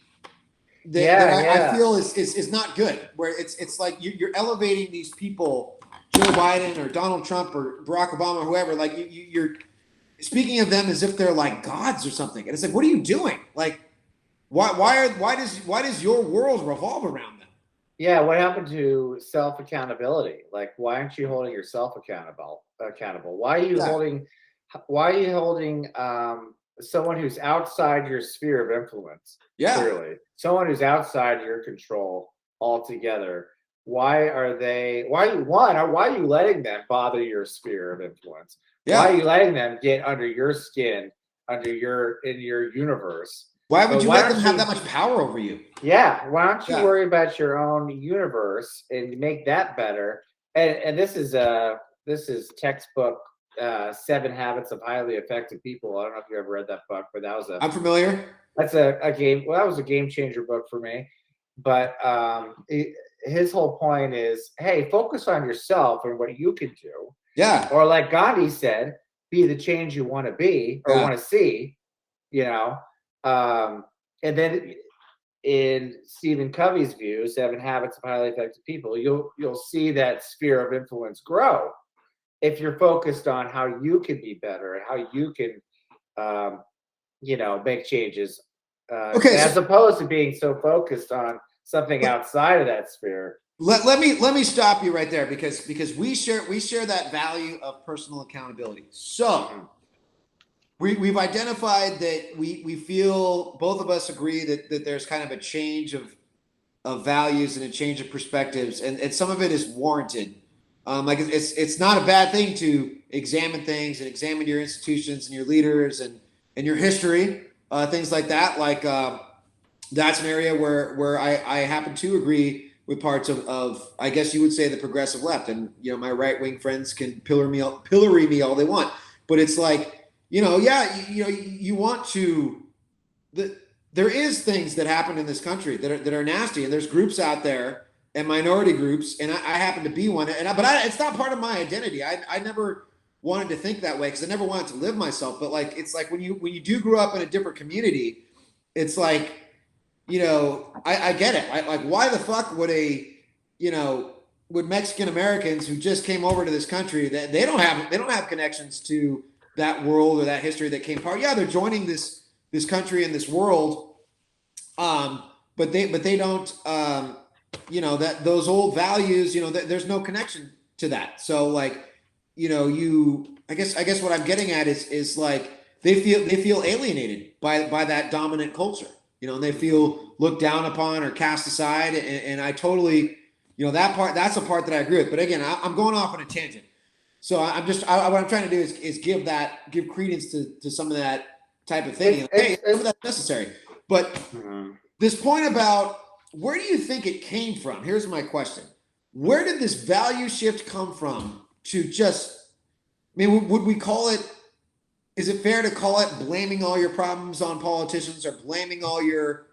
I feel is not good. Where it's like you're elevating these people, Joe Biden or Donald Trump or Barack Obama or whoever. Like you're speaking of them as if they're like gods or something. And it's like, what are you doing? Like, why does your world revolve around them? Yeah, what happened to self accountability? Like, why aren't you holding yourself accountable? Why are you holding? Why are you holding someone who's outside your sphere of influence? Yeah, Clearly, someone who's outside your control altogether. Why are they? Why are you letting them bother your sphere of influence? yeah. Why are you letting them get under your skin, in your universe? Why would you let them have that much power over you? Yeah, why don't you worry about your own universe and make that better? And this is textbook 7 Habits of Highly Effective People. I don't know if you ever read that book, but I'm familiar. That's a game. Well, that was a game changer book for me. But his whole point is, hey, focus on yourself and what you can do. Yeah. Or like Gandhi said, be the change you want to be or want to see. You know. And then in Stephen Covey's view, 7 Habits of Highly Effective People, you'll see that sphere of influence grow if you're focused on how you can be better and how you can, make changes, as opposed to being so focused on something outside of that sphere. Let me stop you right there because we share that value of personal accountability. So we've identified that we feel, both of us agree that there's kind of a change of values and a change of perspectives, and some of it is warranted. Like it's not a bad thing to examine things and examine your institutions and your leaders and your history, things like that. Like that's an area where I happen to agree with parts of I guess you would say the progressive left, and my right wing friends can pillory me all they want, but it's like, you want to. There is things that happen in this country that are nasty, and there's groups out there and minority groups, and I happen to be one. It's not part of my identity. I never wanted to think that way because I never wanted to live myself. But like, it's like when you do grow up in a different community, it's like, I get it. Like, why the fuck would would Mexican Americans who just came over to this country, that they don't have connections to that world or that history that came part. Yeah, they're joining this country and this world, but they don't, that those old values, there's no connection to that. So like, I guess what I'm getting at is like they feel alienated by that dominant culture, and they feel looked down upon or cast aside, and I totally, that's a part that I agree with. But again, I'm going off on a tangent. So what I'm trying to do is give credence to some of that type of thing. Some of that's necessary. But this point about where do you think it came from? Here's my question. Where did this value shift come from to just, I mean, would we call it, is it fair to call it blaming all your problems on politicians or blaming all your,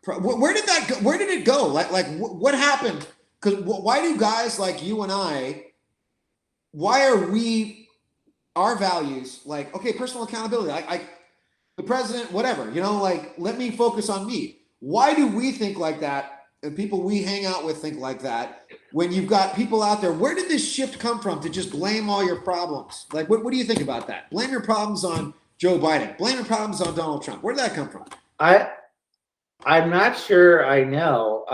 where did that go? Where did it go? Like what happened? Because why do guys like you and I, why are we, our values, like, okay, personal accountability, like the president, whatever, like, let me focus on me. Why do we think like that? And people we hang out with think like that. When you've got people out there, where did this shift come from to just blame all your problems? Like, what do you think about that? Blame your problems on Joe Biden. Blame your problems on Donald Trump. Where did that come from? I'm not sure I know.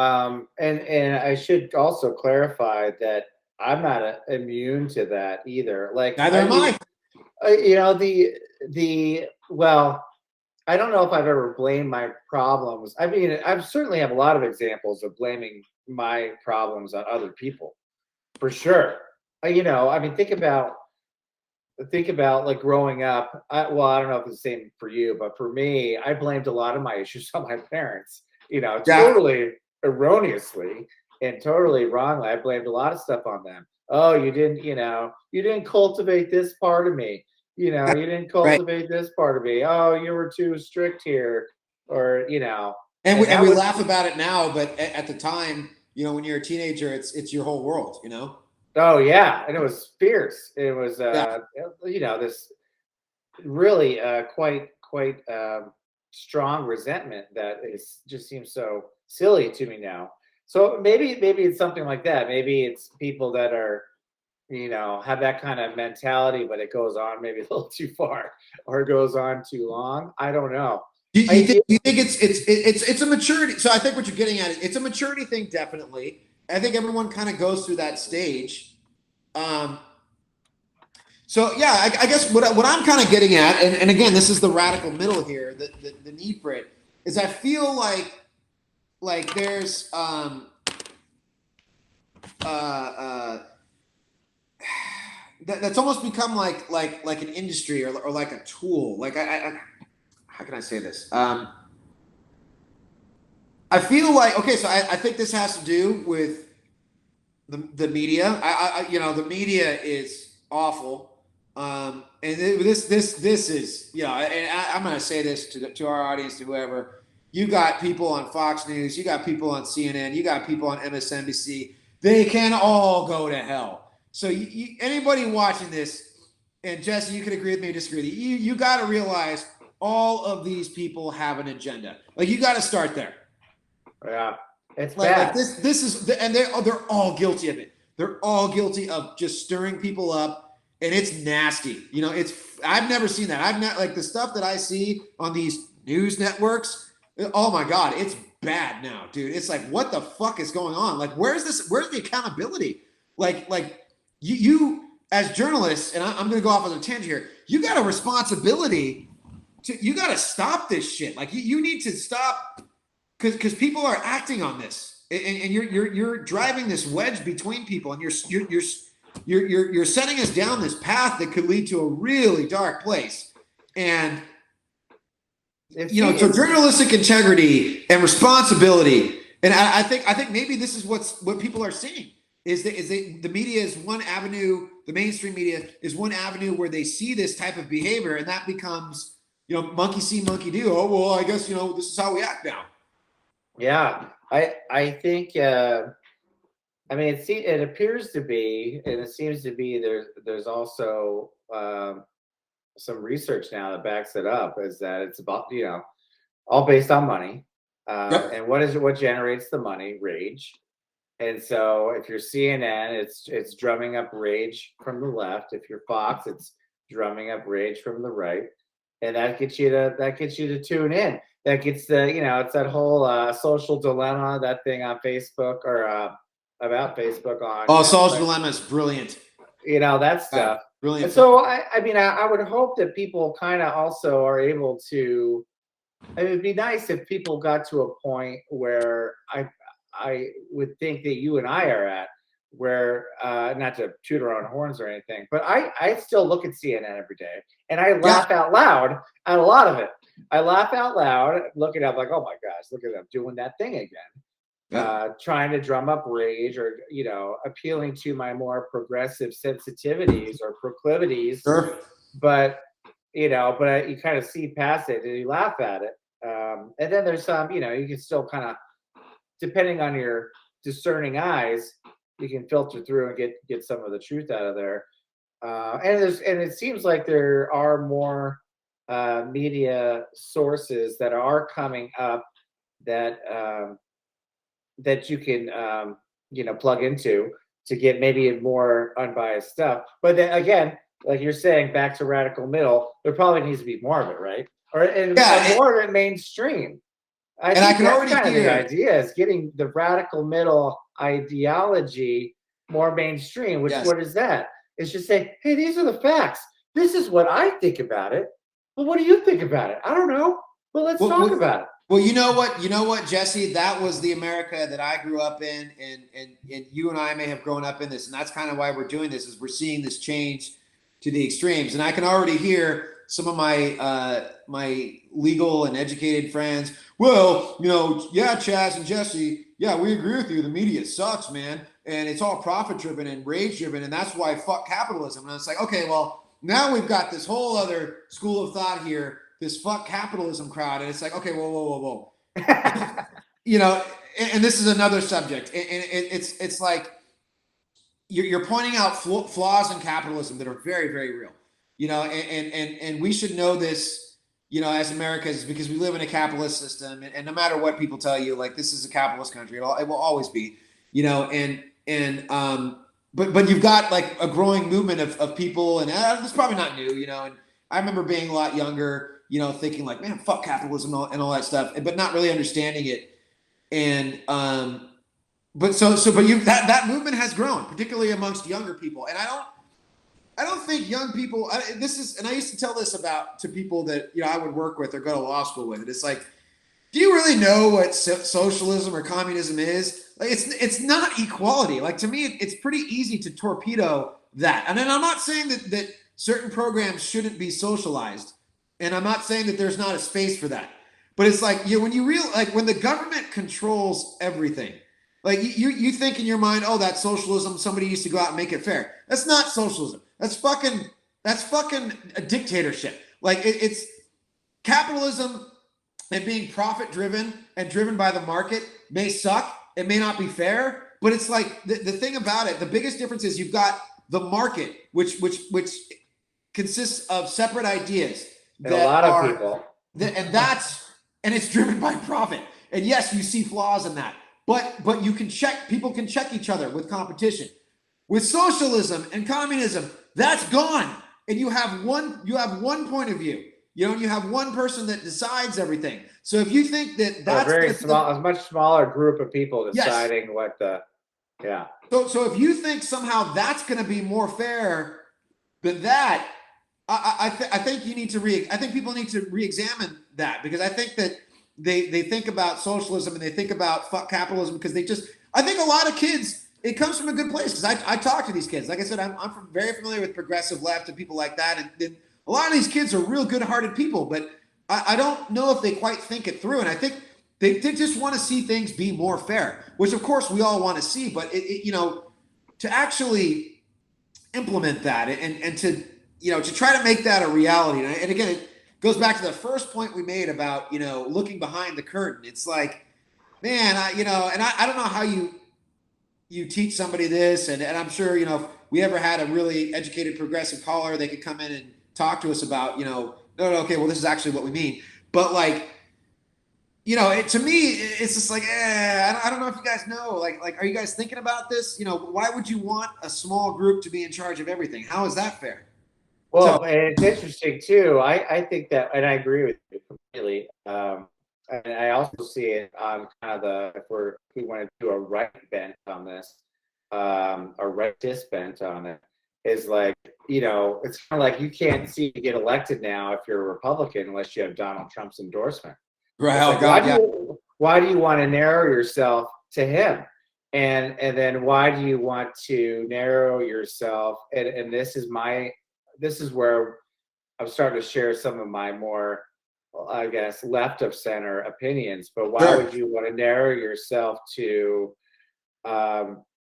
And I should also clarify that I'm not immune to that either. Like, neither am I. Well, I don't know if I've ever blamed my problems. I mean, I certainly have a lot of examples of blaming my problems on other people, for sure. I mean, think about like growing up. I don't know if it's the same for you, but for me, I blamed a lot of my issues on my parents. Totally erroneously and totally wrongly. I blamed a lot of stuff on them. Oh, you didn't cultivate this part of me. You didn't cultivate this part of me. Oh, you were too strict here, or And we laugh about it now, but at the time, when you're a teenager, it's your whole world. Oh yeah, and it was fierce. It was this really quite strong resentment that just seems so silly to me now. So maybe it's something like that. Maybe it's people that are, have that kind of mentality, but it goes on maybe a little too far or it goes on too long. I don't know. You think it's a maturity? So I think what you're getting at is it's a maturity thing, definitely. I think everyone kind of goes through that stage. So yeah, I guess what I'm kind of getting at, and again, this is the radical middle here, the need for it, is I feel like there's that's almost become like an industry or like a tool. Like I how can I say this? I feel like, okay, so I think this has to do with the media. The media is awful. And this is, and I'm going to say this to our audience, to whoever. You got people on Fox News, you got people on CNN, you got people on MSNBC. They can all go to hell. So anybody watching this, and Jesse, you could agree with me or disagree with me, you got to realize all of these people have an agenda. Like, you got to start there. Yeah, it's bad. Like this is, and they're all guilty of it. They're all guilty of just stirring people up, and it's nasty. I've never seen that. I've not, like, the stuff that I see on these news networks. Oh my God, it's bad now, dude. It's like, what the fuck is going on? Like, where's the accountability? Like you as journalists, and I'm going to go off on a tangent here. You got a responsibility you got to stop this shit. Like, you need to stop, because people are acting on this, and you're driving this wedge between people, and you're setting us down this path that could lead to a really dark place. And so journalistic integrity and responsibility, and I think maybe this is what people are seeing is the media is one avenue. The mainstream media is one avenue where they see this type of behavior, and that becomes, monkey see, monkey do. Oh, well, I guess, this is how we act now. Yeah, I think, it appears to be, and it seems to be, there's also some research now that backs it up, is that it's about, all based on money. Yep. And what generates the money? Rage. And so if you're CNN, it's drumming up rage from the left. If you're Fox, it's drumming up rage from the right. And that gets you to tune in. That gets it's that whole social dilemma, that thing on Facebook, or about Facebook on. Oh, social dilemma is brilliant. That stuff. Brilliant. And so I would hope that people kind of also are able to. It'd be nice if people got to a point where I would think that you and I are at, where, not to toot our own horns or anything, but I still look at CNN every day, and I laugh out loud at a lot of it. I laugh out loud, looking up like, oh my gosh, look at them doing that thing again, trying to drum up rage, or appealing to my more progressive sensitivities or proclivities. Sure. But you kind of see past it and you laugh at it. And then there's some, you can still kind of, depending on your discerning eyes, you can filter through and get some of the truth out of there. And it seems like there are more media sources that are coming up that you can plug into to get maybe more unbiased stuff. But then again, like you're saying, back to radical middle, there probably needs to be more of it, right? More of it mainstream. I can already hear the idea is getting the radical middle ideology more mainstream. What is that? It's just saying, hey, these are the facts. This is what I think about it. Well, what do you think about it? I don't know. Well, let's talk about it. Well, you know what, Jesse? That was the America that I grew up in, and you and I may have grown up in this, and that's kind of why we're doing this, is we're seeing this change to the extremes. And I can already hear some of my my legal and educated friends. Well, Chaz and Jesse, we agree with you. The media sucks, man, and it's all profit driven and rage driven, and that's why fuck capitalism. And it's like, okay, well, now we've got this whole other school of thought here, this fuck capitalism crowd, and it's like, okay, whoa. And this is another subject, and it's like you're pointing out flaws in capitalism that are very, very real, and we should know this, as America, is because we live in a capitalist system, and no matter what people tell you, like, this is a capitalist country. It will always be, but you've got like a growing movement of people, and it's probably not new, and I remember being a lot younger, thinking like, man, fuck capitalism and all that stuff, but not really understanding it. And but that movement has grown, particularly amongst younger people, and I don't think young people. And I used to tell this to people that I would work with or go to law school with. It's like, do you really know what socialism or communism is? Like, it's not equality. Like, to me, it's pretty easy to torpedo that. And then I'm not saying that certain programs shouldn't be socialized, and I'm not saying that there's not a space for that. But it's like, when when the government controls everything, like you think in your mind, oh, that's socialism. Somebody used to go out and make it fair. That's not socialism. That's fucking a dictatorship. Like, it's capitalism, and being profit driven and driven by the market may suck. It may not be fair, but it's like the thing about it. The biggest difference is you've got the market, which consists of separate ideas and a lot of people, and it's driven by profit. And yes, you see flaws in that, but people can check each other with competition. With socialism and communism, that's gone, and you have one point of view. You have one person that decides everything. So if you think that's a much smaller group of people deciding what the, yeah. So if you think somehow that's going to be more fair than that, I think people need to re-examine that, because I think that they think about socialism and they think about fuck capitalism because I think a lot of kids, it comes from a good place, because I talk to these kids. Like I said, I'm very familiar with progressive left and people like that, and a lot of these kids are real good-hearted people, but I don't know if they quite think it through. And I think they just want to see things be more fair, which of course we all want to see. But to actually implement that and to try to make that a reality. And again, it goes back to the first point we made about looking behind the curtain. It's like, man, I don't know how you teach somebody this, and I'm sure if we ever had a really educated progressive caller, they could come in and talk to us about, okay, well, this is actually what we mean. But like, to me, it's just like, I don't know if you guys know, like, are you guys thinking about this? Why would you want a small group to be in charge of everything? How is that fair? Well, and it's interesting too. I think that, and I agree with you completely. And I also see it on kind of if we want to do a right bent on this, a rightist bent on it, is like, it's kind of like you can't see to get elected now if you're a Republican unless you have Donald Trump's endorsement. Right. Like, why do you want to narrow yourself to him? And then why do you want to narrow yourself? And this is where I'm starting to share some of my more, I guess, left of center opinions. But why would you want to narrow yourself to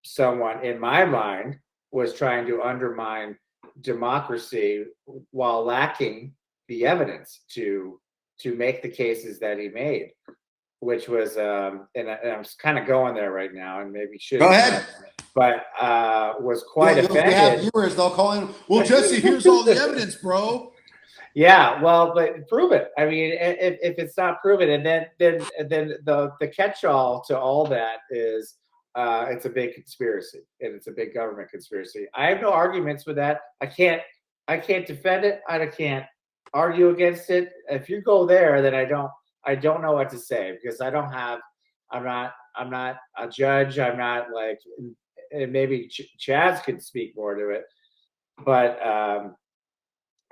someone, in my mind, was trying to undermine democracy while lacking the evidence to make the cases that he made, which was and I'm kind of going there right now, and maybe should go ahead, but was quite offended. Have viewers, they'll call in, well, Jesse, here's all the evidence, bro. Yeah, well, but prove it. I mean, if it's not proven, and then the catch-all to all that is it's a big conspiracy, and it's a big government conspiracy. I have no arguments with that. I can't defend it. I can't argue against it. If you go there, then I don't know what to say, because I'm not a judge. I'm not like, and maybe Chaz could speak more to it, but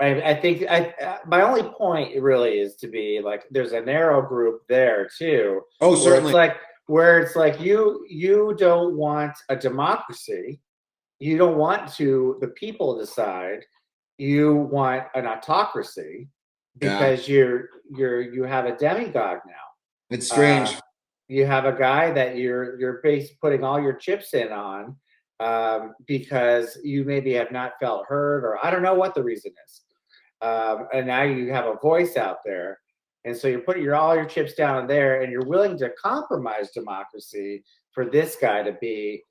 I think my only point really is to be like, there's a narrow group there too. Oh, certainly. Where it's like you don't want a democracy. You don't want the people decide. You want an autocracy, because you have a demagogue now. It's strange. You have a guy that you're putting all your chips in on, because you maybe have not felt heard, or I don't know what the reason is. And now you have a voice out there, and so you're putting all your chips down there, and you're willing to compromise democracy for this guy to be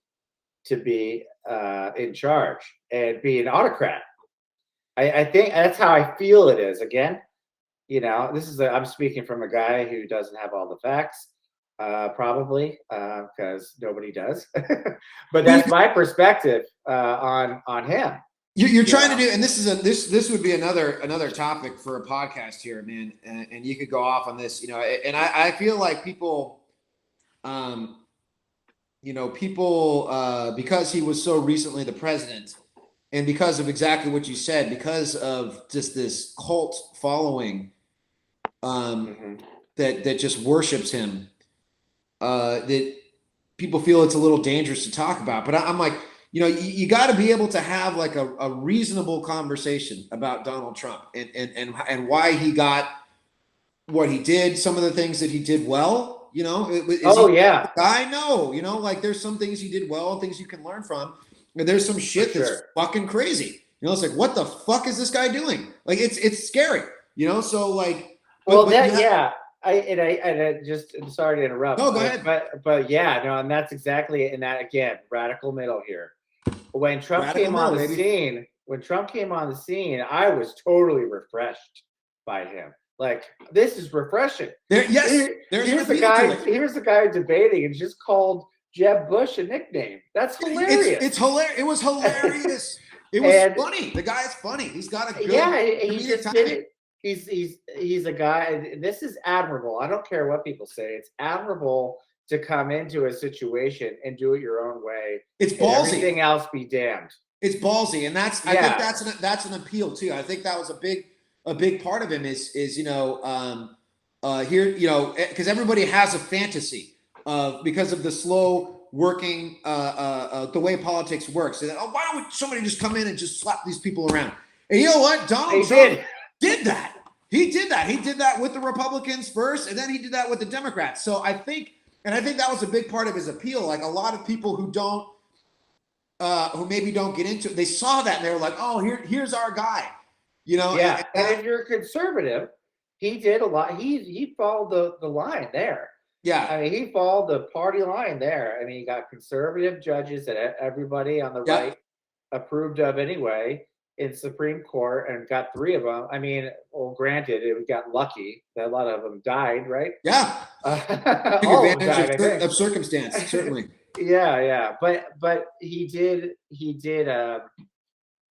in charge and be an autocrat. I think that's how I feel it is. Again, You know, I'm speaking from a guy who doesn't have all the facts, probably, because nobody does. But that's my perspective on him. You're trying to do, and this would be another topic for a podcast here, man. And you could go off on this, you know. And I feel like people, because he was so recently the president, and because of exactly what you said, because of just this cult following, that just worships him, that people feel it's a little dangerous to talk about. But I'm like, you know, you got to be able to have like a reasonable conversation about Donald Trump and why he got what he did, some of the things that he did well, you know. I know, you know, like there's some things he did well and things you can learn from. And there's some shit that's fucking crazy. You know, it's like, what the fuck is this guy doing? Like, it's scary, you know? So like, I'm sorry to interrupt. No, go ahead. But yeah, no, and that's exactly it. And that, again, radical middle here. When Trump came on the scene, I was totally refreshed by him. Like, this is refreshing. Here's the guy debating and just called Jeb Bush a nickname. That's hilarious. It's hilarious. It was hilarious. It was funny. The guy is funny. He's got a good he just did it. He's a guy. This is admirable. I don't care what people say. It's admirable to come into a situation and do it your own way. It's ballsy. Everything else be damned. It's ballsy, and I think that's an appeal too. I think that was a big part of him is here, you know, because everybody has a fantasy because of the slow working the way politics works. And why don't somebody just come in and just slap these people around? And you know what? Donald Trump did that. He did that. He did that with the Republicans first, and then he did that with the Democrats. So I think that was a big part of his appeal. Like a lot of people who maybe don't get into it, they saw that and they were like, oh, here's our guy. You know? Yeah. And if you're a conservative, he did a lot. He followed the line there. Yeah. I mean, he followed the party line there. I mean, he got conservative judges that everybody on the right approved of anyway in Supreme Court, and got 3 of them. I mean, well, granted, we got lucky that a lot of them died, right? Yeah. All advantage of circumstance, certainly. Yeah. But he did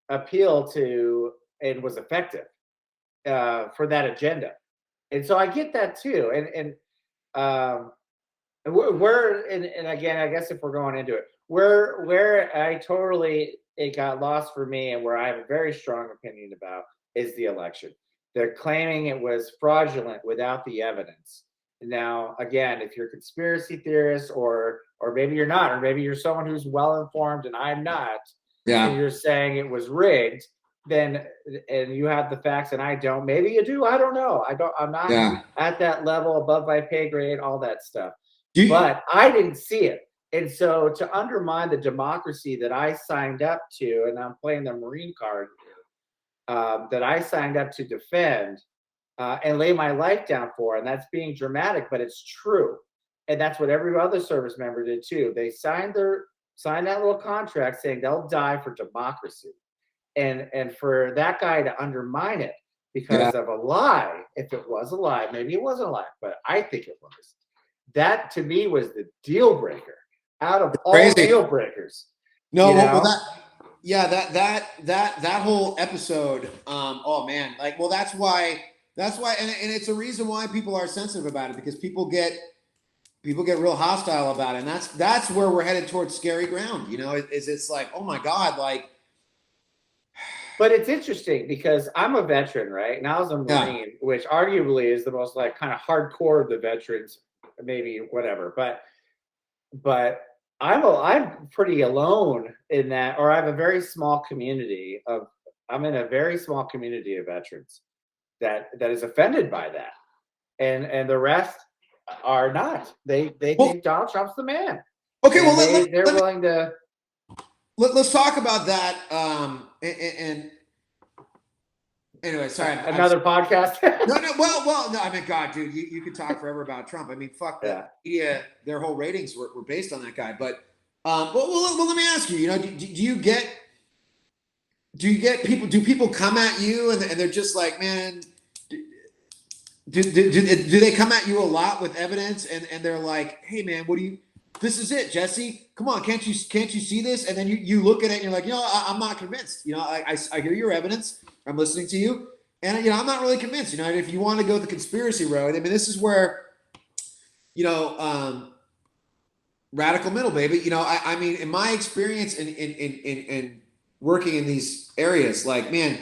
appeal to and was effective for that agenda. And so I get that too. And again, I guess if we're going into it, it got lost for me, and where I have a very strong opinion about is the election. They're claiming it was fraudulent without the evidence. Now, again, if you're a conspiracy theorist, or maybe you're not, or maybe you're someone who's well informed and I'm not, and you're saying it was rigged, then and you have the facts and I don't. Maybe you do. I don't know. I'm not at that level, above my pay grade, all that stuff. But I didn't see it. And so to undermine the democracy that I signed up to, and I'm playing the Marine card here, that I signed up to defend and lay my life down for, and that's being dramatic, but it's true. And that's what every other service member did too. They signed that little contract saying they'll die for democracy. And for that guy to undermine it because of a lie, if it was a lie, maybe it wasn't a lie, but I think it was. That to me was the deal breaker out of all deal breakers. No, that whole episode. Oh man, like, well, that's why, and it's a reason why people are sensitive about it, because people get real hostile about it, and that's where we're headed towards scary ground. You know, it's like, oh my God, like. But it's interesting because I'm a veteran, right? And I was a Marine, which arguably is the most like kind of hardcore of the veterans, maybe whatever. But I'm pretty alone in that, or I have a very small community I'm in a very small community of veterans that is offended by that, and the rest are not. They think Donald Trump's the man. Okay, well, they're willing to. Let's talk about that. And anyway, sorry. Another podcast. No. Well, no. I mean, God, dude, you could talk forever about Trump. I mean, fuck that. Yeah, their whole ratings were based on that guy. But well, let me ask you. You know, do you get people? Do people come at you and they're just like, man? do they come at you a lot with evidence and they're like, hey man, this is it, Jesse. Come on, can't you see this? And then you look at it and you're like, I'm not convinced. I hear your evidence. I'm listening to you. And I'm not really convinced. If you want to go the conspiracy road, I mean, this is where, radical middle, baby. I mean, in my experience in working in these areas, like, man,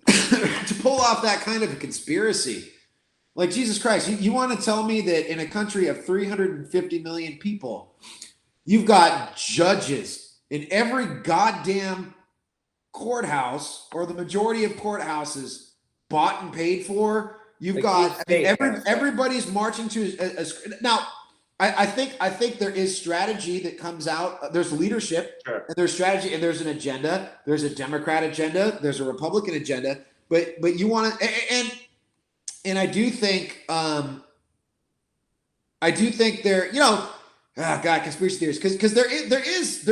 to pull off that kind of a conspiracy, like, Jesus Christ, you want to tell me that in a country of 350 million people, you've got judges in every goddamn courthouse, or the majority of courthouses, bought and paid for? You've got, I mean, everybody's marching to now. I think there is strategy that comes out. There's leadership, Sure. And there's strategy, and there's an agenda. There's a Democrat agenda. There's a Republican agenda. But you want to, and I do think there, God, conspiracy theories, because there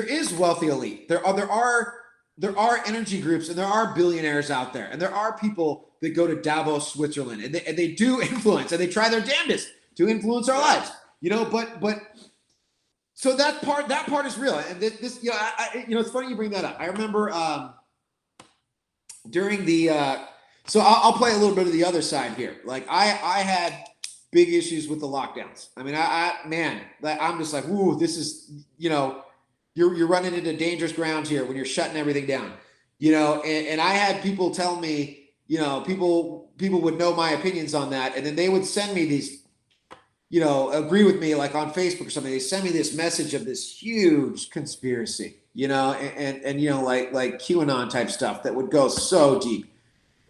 is wealthy elite. There are energy groups, and there are billionaires out there, and there are people that go to Davos, Switzerland, and they do influence, and they try their damnedest to influence our lives. But so that part is real, and this it's funny you bring that up. I remember during the so I'll play a little bit of the other side here. Like, I had big issues with the lockdowns. I mean, I'm just like, ooh, this is, you're running into dangerous grounds here when you're shutting everything down. And I had people tell me, people would know my opinions on that, and then they would send me these, agree with me, like on Facebook or something. They send me this message of this huge conspiracy, and like QAnon type stuff that would go so deep.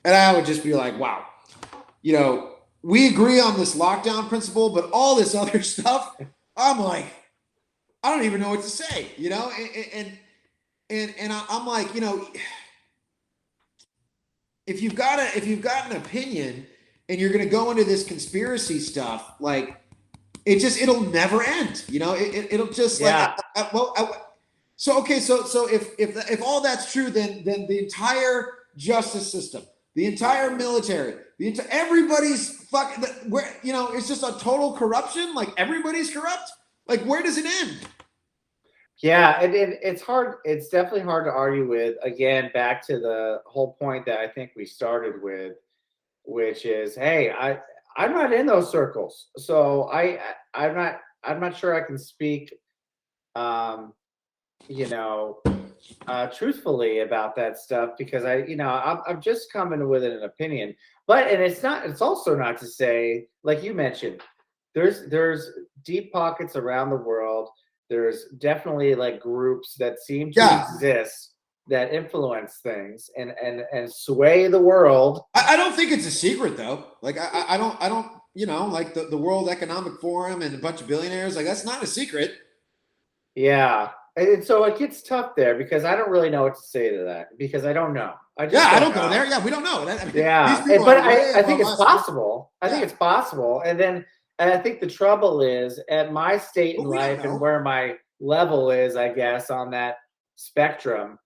And I would just be like, wow, we agree on this lockdown principle, but all this other stuff, I'm like, I don't even know what to say, and I'm like, if you've got an opinion and you're going to go into this conspiracy stuff, like, it'll never end, it'll just, yeah. So if all that's true, then the entire justice system, the entire military, everybody's fucking, where, it's just a total corruption. Like, everybody's corrupt. Like, where does it end? Yeah, it's hard. It's definitely hard to argue with. Again, back to the whole point that I think we started with, which is, hey, I'm not in those circles, so I'm not sure I can speak, truthfully about that stuff, because I'm just coming with an opinion. And it's also not to say, like you mentioned, there's deep pockets around the world. There's definitely, like, groups that seem to exist that influence things and sway the world. I don't think it's a secret, though. Like, I don't, like the World Economic Forum and a bunch of billionaires, like, that's not a secret. Yeah. And so it gets tough there, because I don't really know what to say to that, because I don't know. I don't go there. Yeah, we don't know. I think it's possible. I think it's possible. And I think the trouble is, at my state in life and where my level is, I guess, on that spectrum,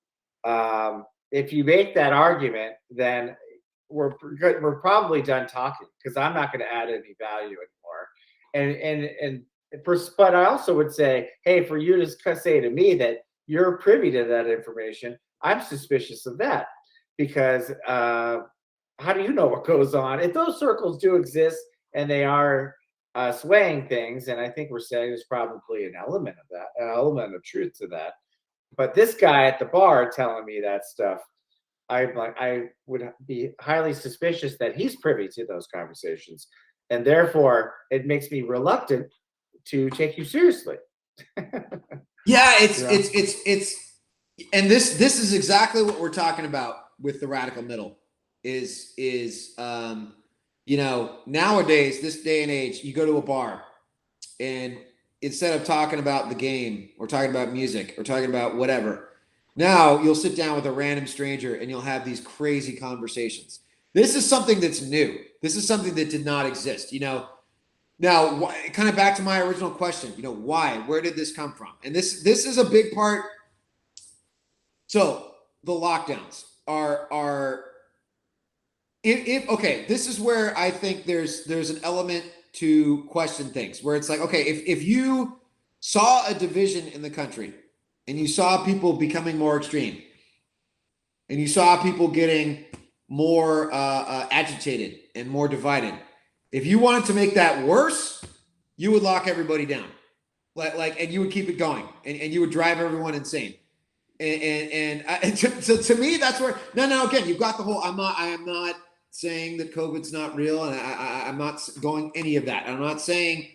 if you make that argument, then we're probably done talking, because I'm not going to add any value anymore. But I also would say, hey, for you to say to me that you're privy to that information, I'm suspicious of that, because how do you know what goes on? If those circles do exist and they are swaying things, and I think we're saying there's probably an element of that, an element of truth to that. But this guy at the bar telling me that stuff, I would be highly suspicious that he's privy to those conversations, and therefore it makes me reluctant to take you seriously. It's and this is exactly what we're talking about with the radical middle. Nowadays, this day and age, you go to a bar, and instead of talking about the game or talking about music or talking about whatever, now you'll sit down with a random stranger and you'll have these crazy conversations. This is something that's new. This is something that did not exist. Now, kind of back to my original question, why? Where did this come from? And this is a big part. So the lockdowns are if okay, this is where I think there's an element to question things where it's like, okay, if you saw a division in the country and you saw people becoming more extreme and you saw people getting more agitated and more divided, if you wanted to make that worse, you would lock everybody down, and you would keep it going, and you would drive everyone insane. To me, that's where no. Again, you've got the whole. I am not saying that COVID's not real, and I'm not going any of that. I'm not saying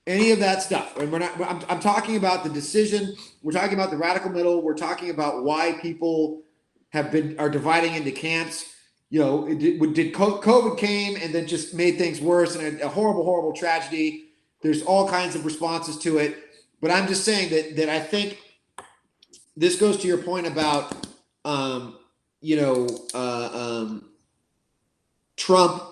any of that stuff. And we're not. I'm talking about the decision. We're talking about the radical middle. We're talking about why people are dividing into camps. You know, did COVID came and then just made things worse, and a horrible tragedy. There's all kinds of responses to it, but I'm just saying that I think this goes to your point about Trump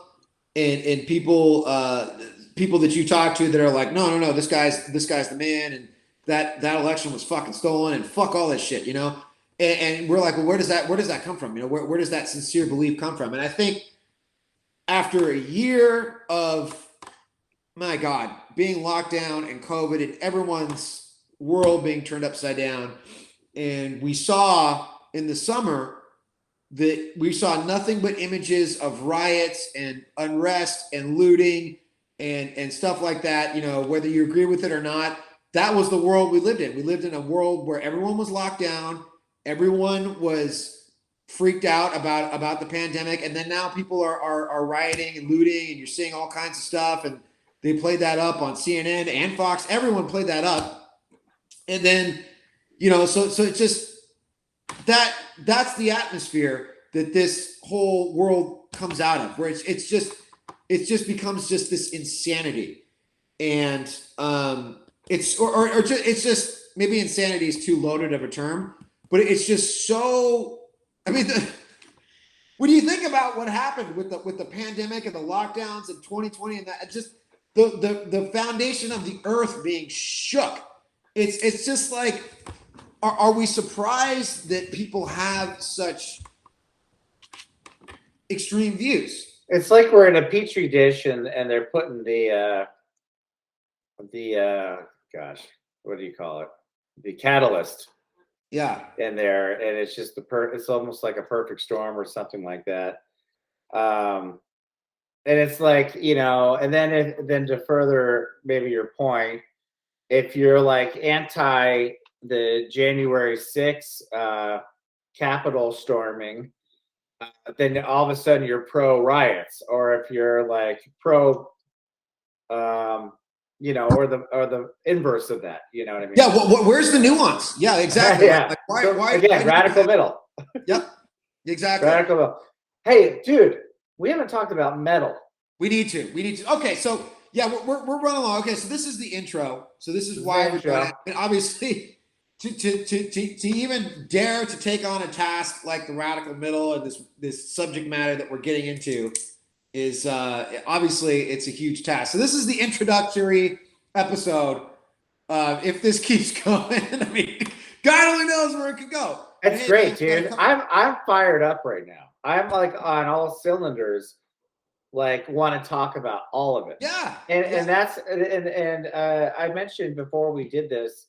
and people that you talk to that are like, no, this guy's the man, and that election was fucking stolen, and fuck all this shit, you know. And we're like, well, where does that come from? You know, where does that sincere belief come from? And I think after a year of, my God, being locked down and COVID and everyone's world being turned upside down, and we saw in the summer that we saw nothing but images of riots and unrest and looting and stuff like that, you know, whether you agree with it or not, that was the world we lived in. We lived in a world where everyone was locked down. Everyone was freaked out about the pandemic, and then now people are rioting and looting, and you're seeing all kinds of stuff, and they played that up on CNN and Fox. Everyone played that up, and then, you know, so it's just that's the atmosphere that this whole world comes out of, where it just becomes just this insanity, and it's just maybe insanity is too loaded of a term. But it's just so. I mean, when you think about what happened with the pandemic and the lockdowns in 2020, and that just the foundation of the earth being shook, it's just like, are we surprised that people have such extreme views? It's like we're in a petri dish, and they're putting the gosh, what do you call it? The catalyst. Yeah. In there, and it's just it's almost like a perfect storm or something like that. And it's like, you know, and then to further maybe your point, if you're like anti the January 6th Capitol storming, then all of a sudden you're pro riots, or if you're like pro you know, or the inverse of that. You know what I mean? Yeah. Where's the nuance? Yeah, exactly. Yeah. Like, why? So, why? Again, radical middle. Yep. Exactly. Radical middle. Hey, dude, we haven't talked about metal. We need to. Okay, so yeah, we're running along. Okay, so this is the intro. So this is why we're doing it. And obviously, to even dare to take on a task like the radical middle and this subject matter that we're getting into is obviously it's a huge task. So this is the introductory episode. If this keeps going, I mean, God only knows where it could go. It's great, dude. I'm fired up right now. I'm like on all cylinders, like want to talk about all of it. Yeah. And that's I mentioned before we did this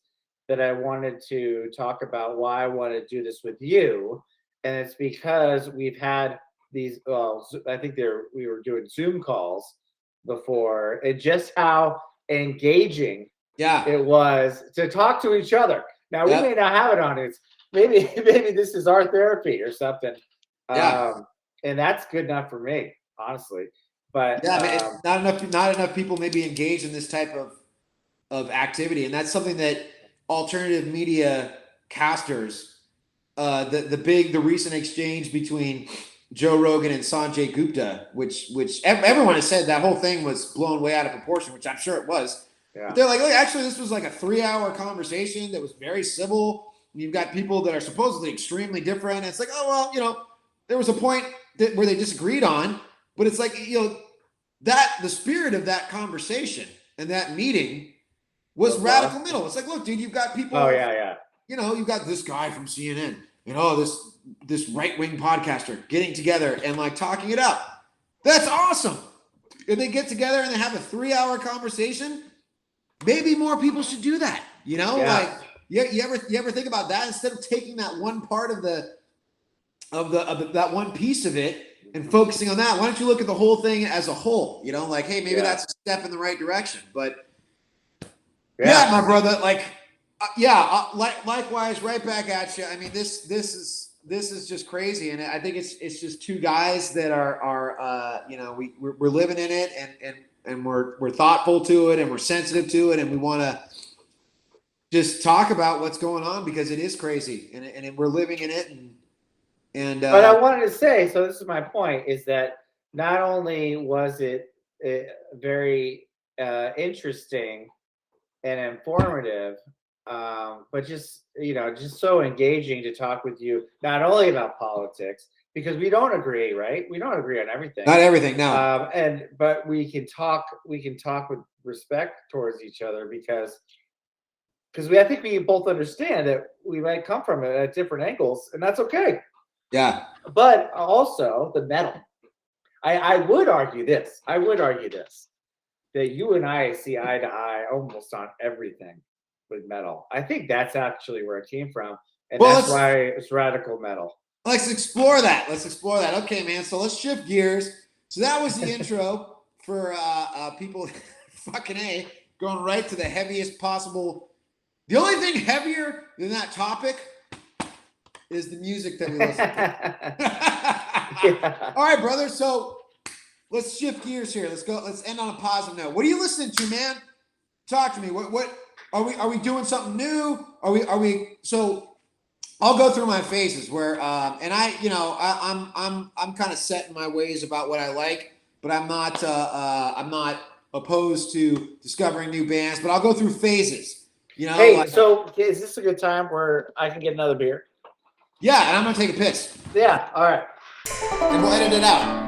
that I wanted to talk about why I want to do this with you, and it's because we've had these. Well, I think we were doing Zoom calls before, and just how engaging it was to talk to each other. Now we may not have it on it. Maybe this is our therapy or something. And that's good enough for me, honestly. But not enough people maybe engaged in this type of activity, and that's something that alternative media casters, the recent exchange between Joe Rogan and Sanjay Gupta, which everyone has said that whole thing was blown way out of proportion, which I'm sure it was. Yeah. But they're like, look, actually, this was like a 3-hour conversation that was very civil. You've got people that are supposedly extremely different. And it's like, oh, well, you know, there was a point where they disagreed on, but it's like, you know, that the spirit of that conversation and that meeting was radical middle. It's like, look, dude, you've got people. Oh, yeah. You know, you've got this guy from CNN, you know, this right-wing podcaster getting together and like talking it up. That's awesome. If they get together and they have a 3-hour conversation, maybe more people should do that. You know, like you ever think about that? Instead of taking that one part of that one piece of it and focusing on that, why don't you look at the whole thing as a whole? You know, like, hey, maybe that's a step in the right direction. But yeah, my brother, like, likewise, right back at you. I mean, this is just crazy, and I think it's just two guys that are you know, we're living in it, and we're thoughtful to it, and we're sensitive to it, and we want to just talk about what's going on because it is crazy, and we're living in it, and but I wanted to say, so this is my point, is that not only was it very interesting and informative, but just, you know, just so engaging to talk with you, not only about politics, because we don't agree, right? We don't agree on everything. Not everything, no. But we can talk with respect towards each other because I think we both understand that we might come from it at different angles, and that's okay. Yeah. But also the metal. I would argue this. That you and I see eye to eye almost on everything with metal. I think that's actually where it came from. And that's why it's radical metal. Let's explore that. Okay, man. So let's shift gears. So that was the intro for people fucking A, going right to the heaviest possible. The only thing heavier than that topic is the music that we listen to. Yeah. All right, brother. So let's shift gears here. Let's go. Let's end on a positive note. What are you listening to, man? Talk to me. What are we doing something new? Are we? So I'll go through my phases where, and I'm kind of set in my ways about what I like, but I'm not opposed to discovering new bands. But I'll go through phases. You know. Hey, so is this a good time where I can get another beer? Yeah, and I'm gonna take a piss. Yeah. All right. And we'll edit it out.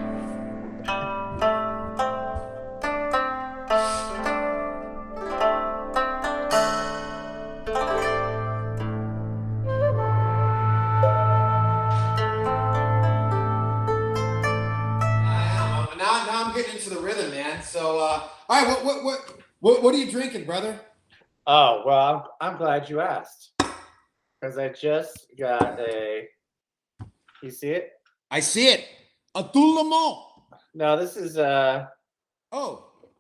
Now I'm getting into the rhythm, man. So, all right, what are you drinking, brother? Oh, well, I'm glad you asked. Because I just got a. You see it? I see it. A tout le monde. No, this is a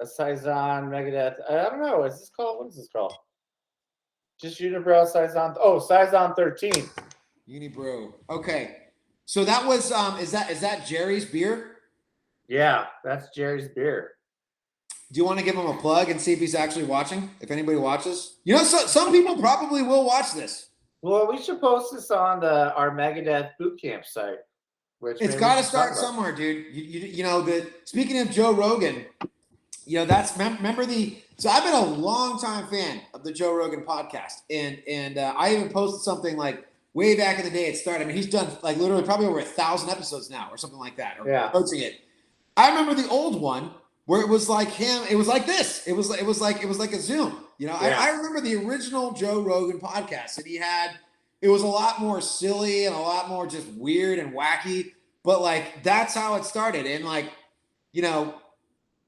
Saison Megadeth. I don't know. What is this called? Just Unibroue Saison. Oh, Saison 13. Unibroue. Okay. So that was is that Jerry's beer? Yeah, that's Jerry's beer. Do you want to give him a plug and see if he's actually watching? If anybody watches, you know, some people probably will watch this. Well, we should post this on our Megadeth Bootcamp site. Which it's got to start somewhere, dude. You know, speaking of Joe Rogan, you know, so I've been a long time fan of the Joe Rogan podcast, and I even posted something like way back in the day it started. I mean, he's done like literally probably over 1,000 episodes now or something like that, or approaching it. I remember the old one where it was like him. It was like this. It was like a Zoom. You know, I remember the original Joe Rogan podcast, and it was a lot more silly and a lot more just weird and wacky. But like that's how it started, and like, you know,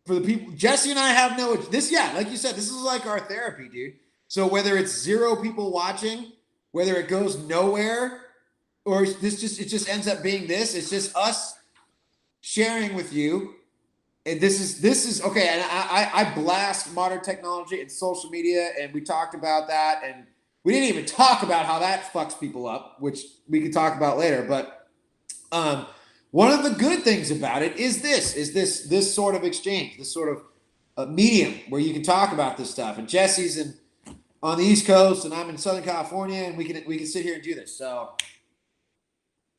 for the people, Jesse and I have like you said, this is like our therapy, dude. So whether it's 0 people watching, whether it goes nowhere, or it just ends up being this, it's just us sharing with you. And this is okay. And I blast modern technology and social media, and we talked about that, and we didn't even talk about how that fucks people up, which we could talk about later. But one of the good things about it is this sort of exchange, this sort of medium where you can talk about this stuff. And Jesse's on the East Coast, and I'm in Southern California, and we can sit here and do this. So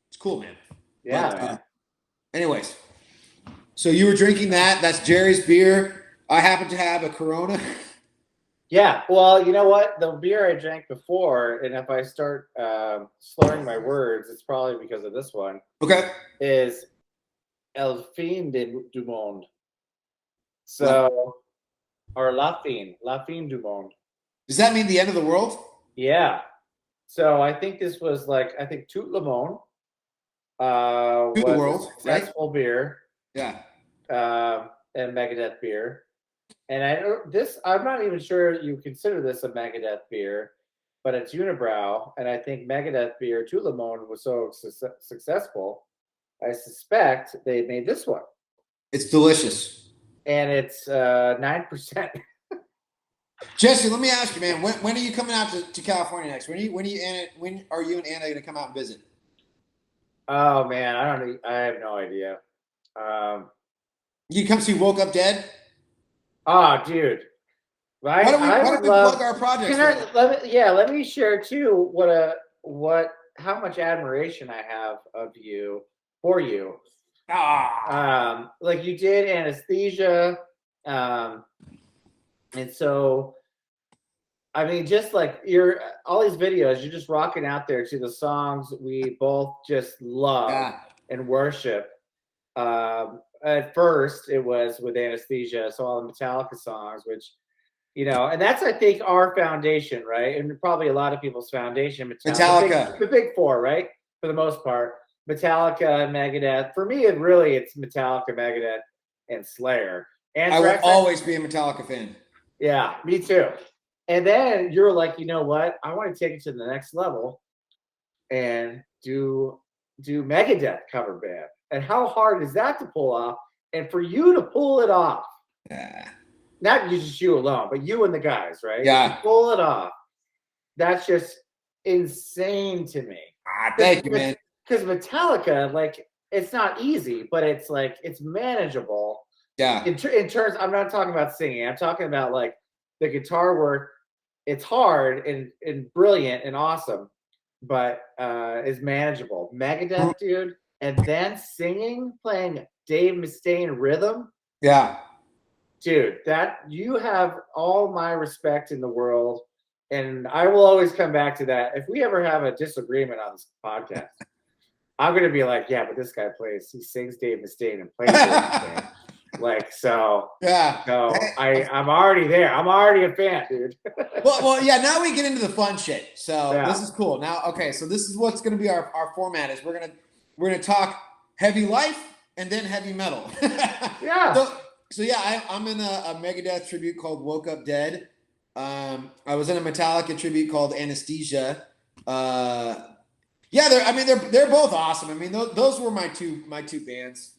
it's cool, man. Yeah. But, anyways, so you were drinking that. That's Jerry's beer. I happen to have a Corona. Yeah. Well, you know what? The beer I drank before, and if I start slurring my words, it's probably because of this one. Okay. Is El Fin du Monde. So, or La Fin du Monde. Does that mean the end of the world? Yeah. So I think this was Tout le Monde. Tout the world, successful beer. Yeah. and Megadeth Beer. And I'm not even sure you consider this a Megadeth beer, but it's Unibroue. And I think Megadeth Beer Tout Le Monde was so successful, I suspect they made this one. It's delicious. And it's 9%. Jesse, let me ask you, man. When are you coming out to California next? When are you and Anna going to come out and visit? Oh man, I have no idea. You come see Woke Up Dead? Oh, dude. Why don't we plug our projects? Let me share too how much admiration I have for you. Like you did Anesthesia, and so I mean, just like all these videos, you're just rocking out there to the songs we both just love and worship. At first, it was with Anesthesia, so all the Metallica songs, which, and that's, I think, our foundation, right? And probably a lot of people's foundation. Metallica. The big four, right? For the most part. Metallica and Megadeth. For me, it's Metallica, Megadeth, and Slayer. I will always be a Metallica fan. Yeah, me too. And then you're like, you know what? I want to take it to the next level and do Megadeth cover band. And how hard is that to pull off? And for you to pull it off, not just you alone, but you and the guys, right? Yeah. To pull it off. That's just insane to me. Thank you, man. Because Metallica, like, it's not easy, but it's like it's manageable. Yeah. In terms, I'm not talking about singing. I'm talking about like the guitar work. It's hard and brilliant and awesome, but is manageable. Megadeth, dude, and then playing Dave Mustaine rhythm. Yeah. Dude, that you have all my respect in the world, and I will always come back to that. If we ever have a disagreement on this podcast, I'm gonna be like, yeah, but this guy he sings Dave Mustaine and plays Dave Mustaine. Like, so yeah. So I'm already there. I'm already a fan, dude. well, yeah. Now we get into the fun shit. So This is cool. Now, okay. So this is what's going to be our format. Is we're gonna talk heavy life and then heavy metal. Yeah. So yeah, I'm in a Megadeth tribute called Woke Up Dead. I was in a Metallica tribute called Anesthesia. Yeah, they're both awesome. I mean, those were my two bands.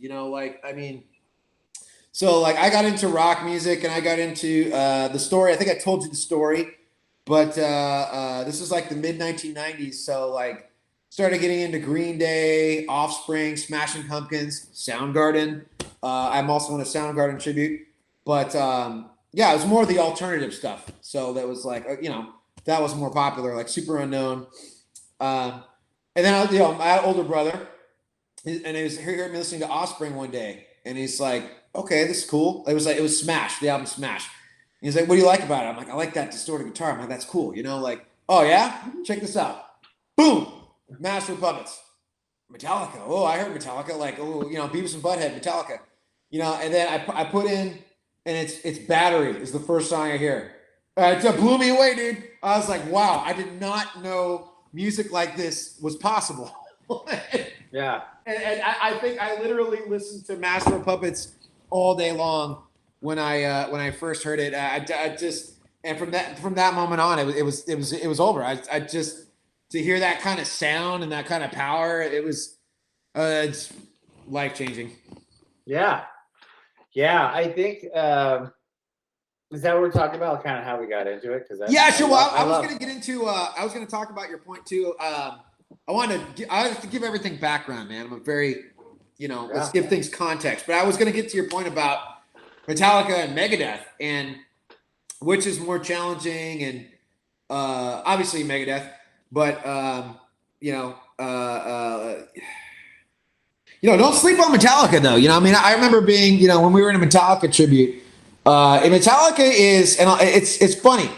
So like I got into rock music and I got into the story. I think I told you the story, but this is like the mid 1990s. So like started getting into Green Day, Offspring, Smashing Pumpkins, Soundgarden. I'm also in a Soundgarden tribute, but yeah, it was more of the alternative stuff. So that was like that was more popular, like Super Unknown. And then my older brother, and he was hearing me listening to Offspring one day, and he's like, okay, this is cool. It was Smash, the album Smash. And he's like, what do you like about it? I'm like, I like that distorted guitar. I'm like, that's cool. Like, oh yeah? Check this out. Boom! Master of Puppets. Metallica. Oh, I heard Metallica. Like, oh, Beavis and Butthead, Metallica. And then I put in, and it's Battery is the first song I hear. It blew me away, dude. I was like, wow, I did not know music like this was possible. Yeah. And I think I literally listened to Master of Puppets all day long when I first heard it. I just, and from that moment on, it was over. I just, to hear that kind of sound and that kind of power, it's life-changing. Yeah. I think is that what we're talking about? Kind of how we got into it? Yeah, sure. Well, I was going to get into. I was going to talk about your point too. I have to give everything background, man. I'm a very, let's give things context. But I was going to get to your point about Metallica and Megadeth, and which is more challenging, and obviously Megadeth, but don't sleep on Metallica though. I remember being, when we were in a Metallica tribute. And Metallica is, and it's funny,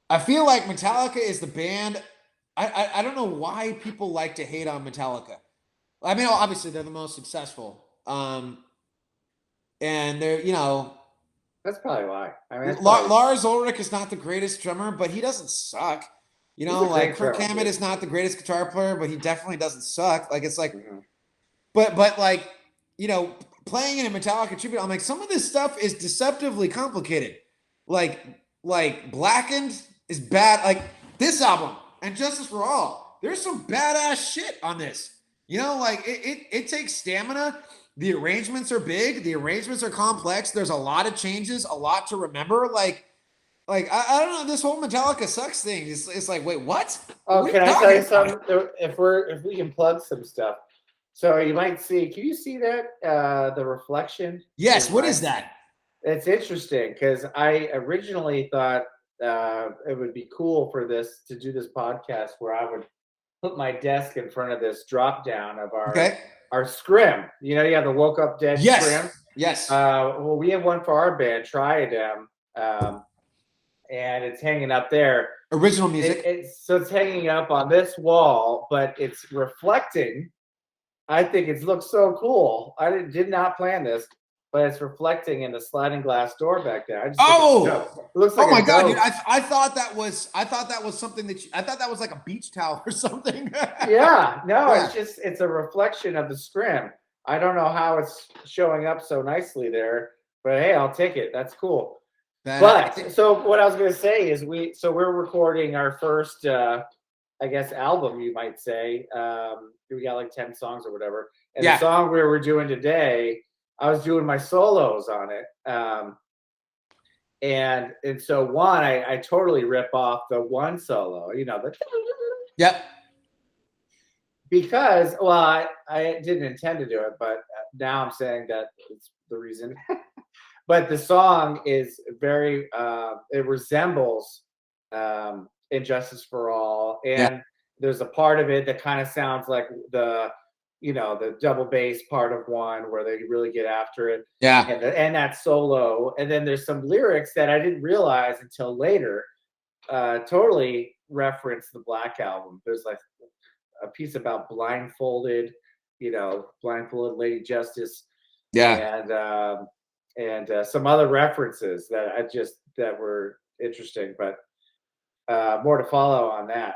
I feel like Metallica is the band. I don't know why people like to hate on Metallica. I mean, obviously they're the most successful. And they're, that's probably why. I mean, Lars Ulrich is not the greatest drummer, but he doesn't suck. Like Kirk Hammett is not the greatest guitar player, but he definitely doesn't suck. Like, it's like, but like, playing in a Metallica tribute, I'm like, some of this stuff is deceptively complicated. Like Blackened is bad. Like this album and Justice for All, there's some badass shit on this. You know, like it takes stamina. The arrangements are big. The arrangements are complex. There's a lot of changes, a lot to remember. Like I don't know, this whole Metallica sucks thing. It's like, wait, what? Oh, What can are you I tell you talking something? If we can plug some stuff. So you might see, can you see that? The reflection? Yes, what is that? It's interesting because I originally thought it would be cool for this to do this podcast where I would put my desk in front of this drop down of our scrim. You know, you have the Woke Up Dead scrim. Yes. Well, we have one for our band, Triadem, and it's hanging up there. Original music. So it's hanging up on this wall, but it's reflecting. I think it looks so cool. I did not plan this, but it's reflecting in the sliding glass door back there. It looks like my god, dude! I thought that was something I thought that was like a beach towel or something. Yeah, no, it's a reflection of the scrim. I don't know how it's showing up so nicely there, but hey, I'll take it. That's cool. But so what I was going to say is we're recording our first, I guess, album, you might say. We got like 10 songs or whatever. And the song we were doing today, I was doing my solos on it. And so one, I totally rip off the one solo, you know, because, well, I didn't intend to do it, but now I'm saying that it's the reason. But the song is very, it resembles Injustice for All. And there's a part of it that kind of sounds like the double bass part of one where they really get after it. Yeah. And that solo. And then there's some lyrics that I didn't realize until later, totally reference the Black Album. There's like a piece about blindfolded Lady Justice. Yeah. And some other references that were interesting, but more to follow on that.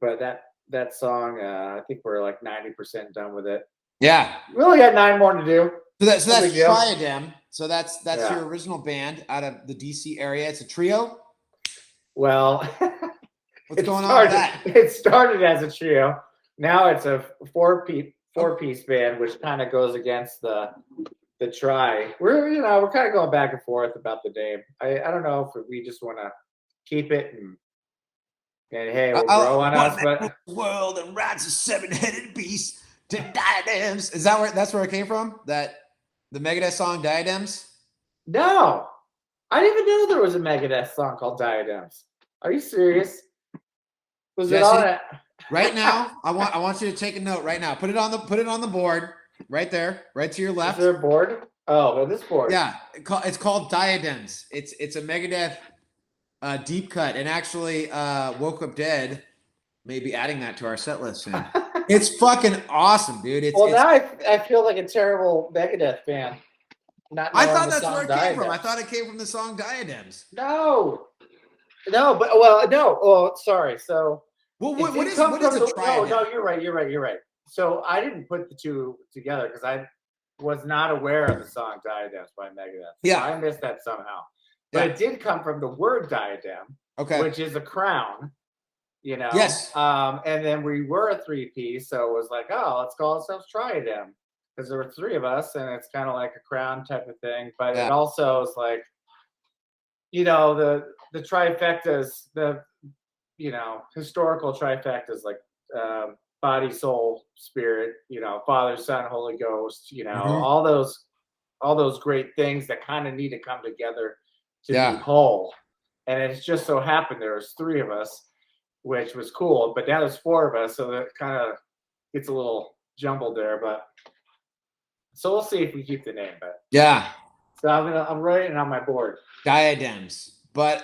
But that song, I think we're like 90% done with it. Yeah, we only got 9 more to do. So that's Triadem. So that's your original band out of the DC area. It's a trio. Well, what's going on with that? It started as a trio. Now it's a four-piece band, which kind of goes against the try. We're kind of going back and forth about the name. I don't know if we just want to keep it and hey, we'll grow on us. But world and rides a 7-headed beast to diadems. Is that's where it came from? That the Megadeth song Diadems? No, I didn't even know there was a Megadeth song called Diadems. Are you serious? Was Jesse, it on it? Right now, I want you to take a note right now. Put it on the board. Right there, right to your left. Is there a board? Oh, this board. Yeah, it's called Diadems. It's a Megadeth deep cut, and actually, Woke Up Dead may be adding that to our set list soon. It's fucking awesome, dude. Now I feel like a terrible Megadeth fan. I thought that's where it came from. I thought it came from the song Diadems. No, but no. Oh, sorry. So, what is a triadem? No, you're right. So I didn't put the two together because I was not aware of the song Diadems by Megadeth. Yeah. So I missed that somehow. But it did come from the word diadem, which is a crown, you know. Yes. And then we were a 3-piece, so it was like, oh, let's call ourselves Triadem because there were 3 of us, and it's kind of like a crown type of thing. But it also is like, the trifectas, the historical trifectas, like body, soul, spirit, Father, Son, Holy Ghost, all those great things that kind of need to come together to be whole. And it's just so happened there was 3 of us, which was cool. But now there's 4 of us, so that kind of gets a little jumbled there. But so we'll see if we keep the name. But so I'm writing on my board. Diadems. But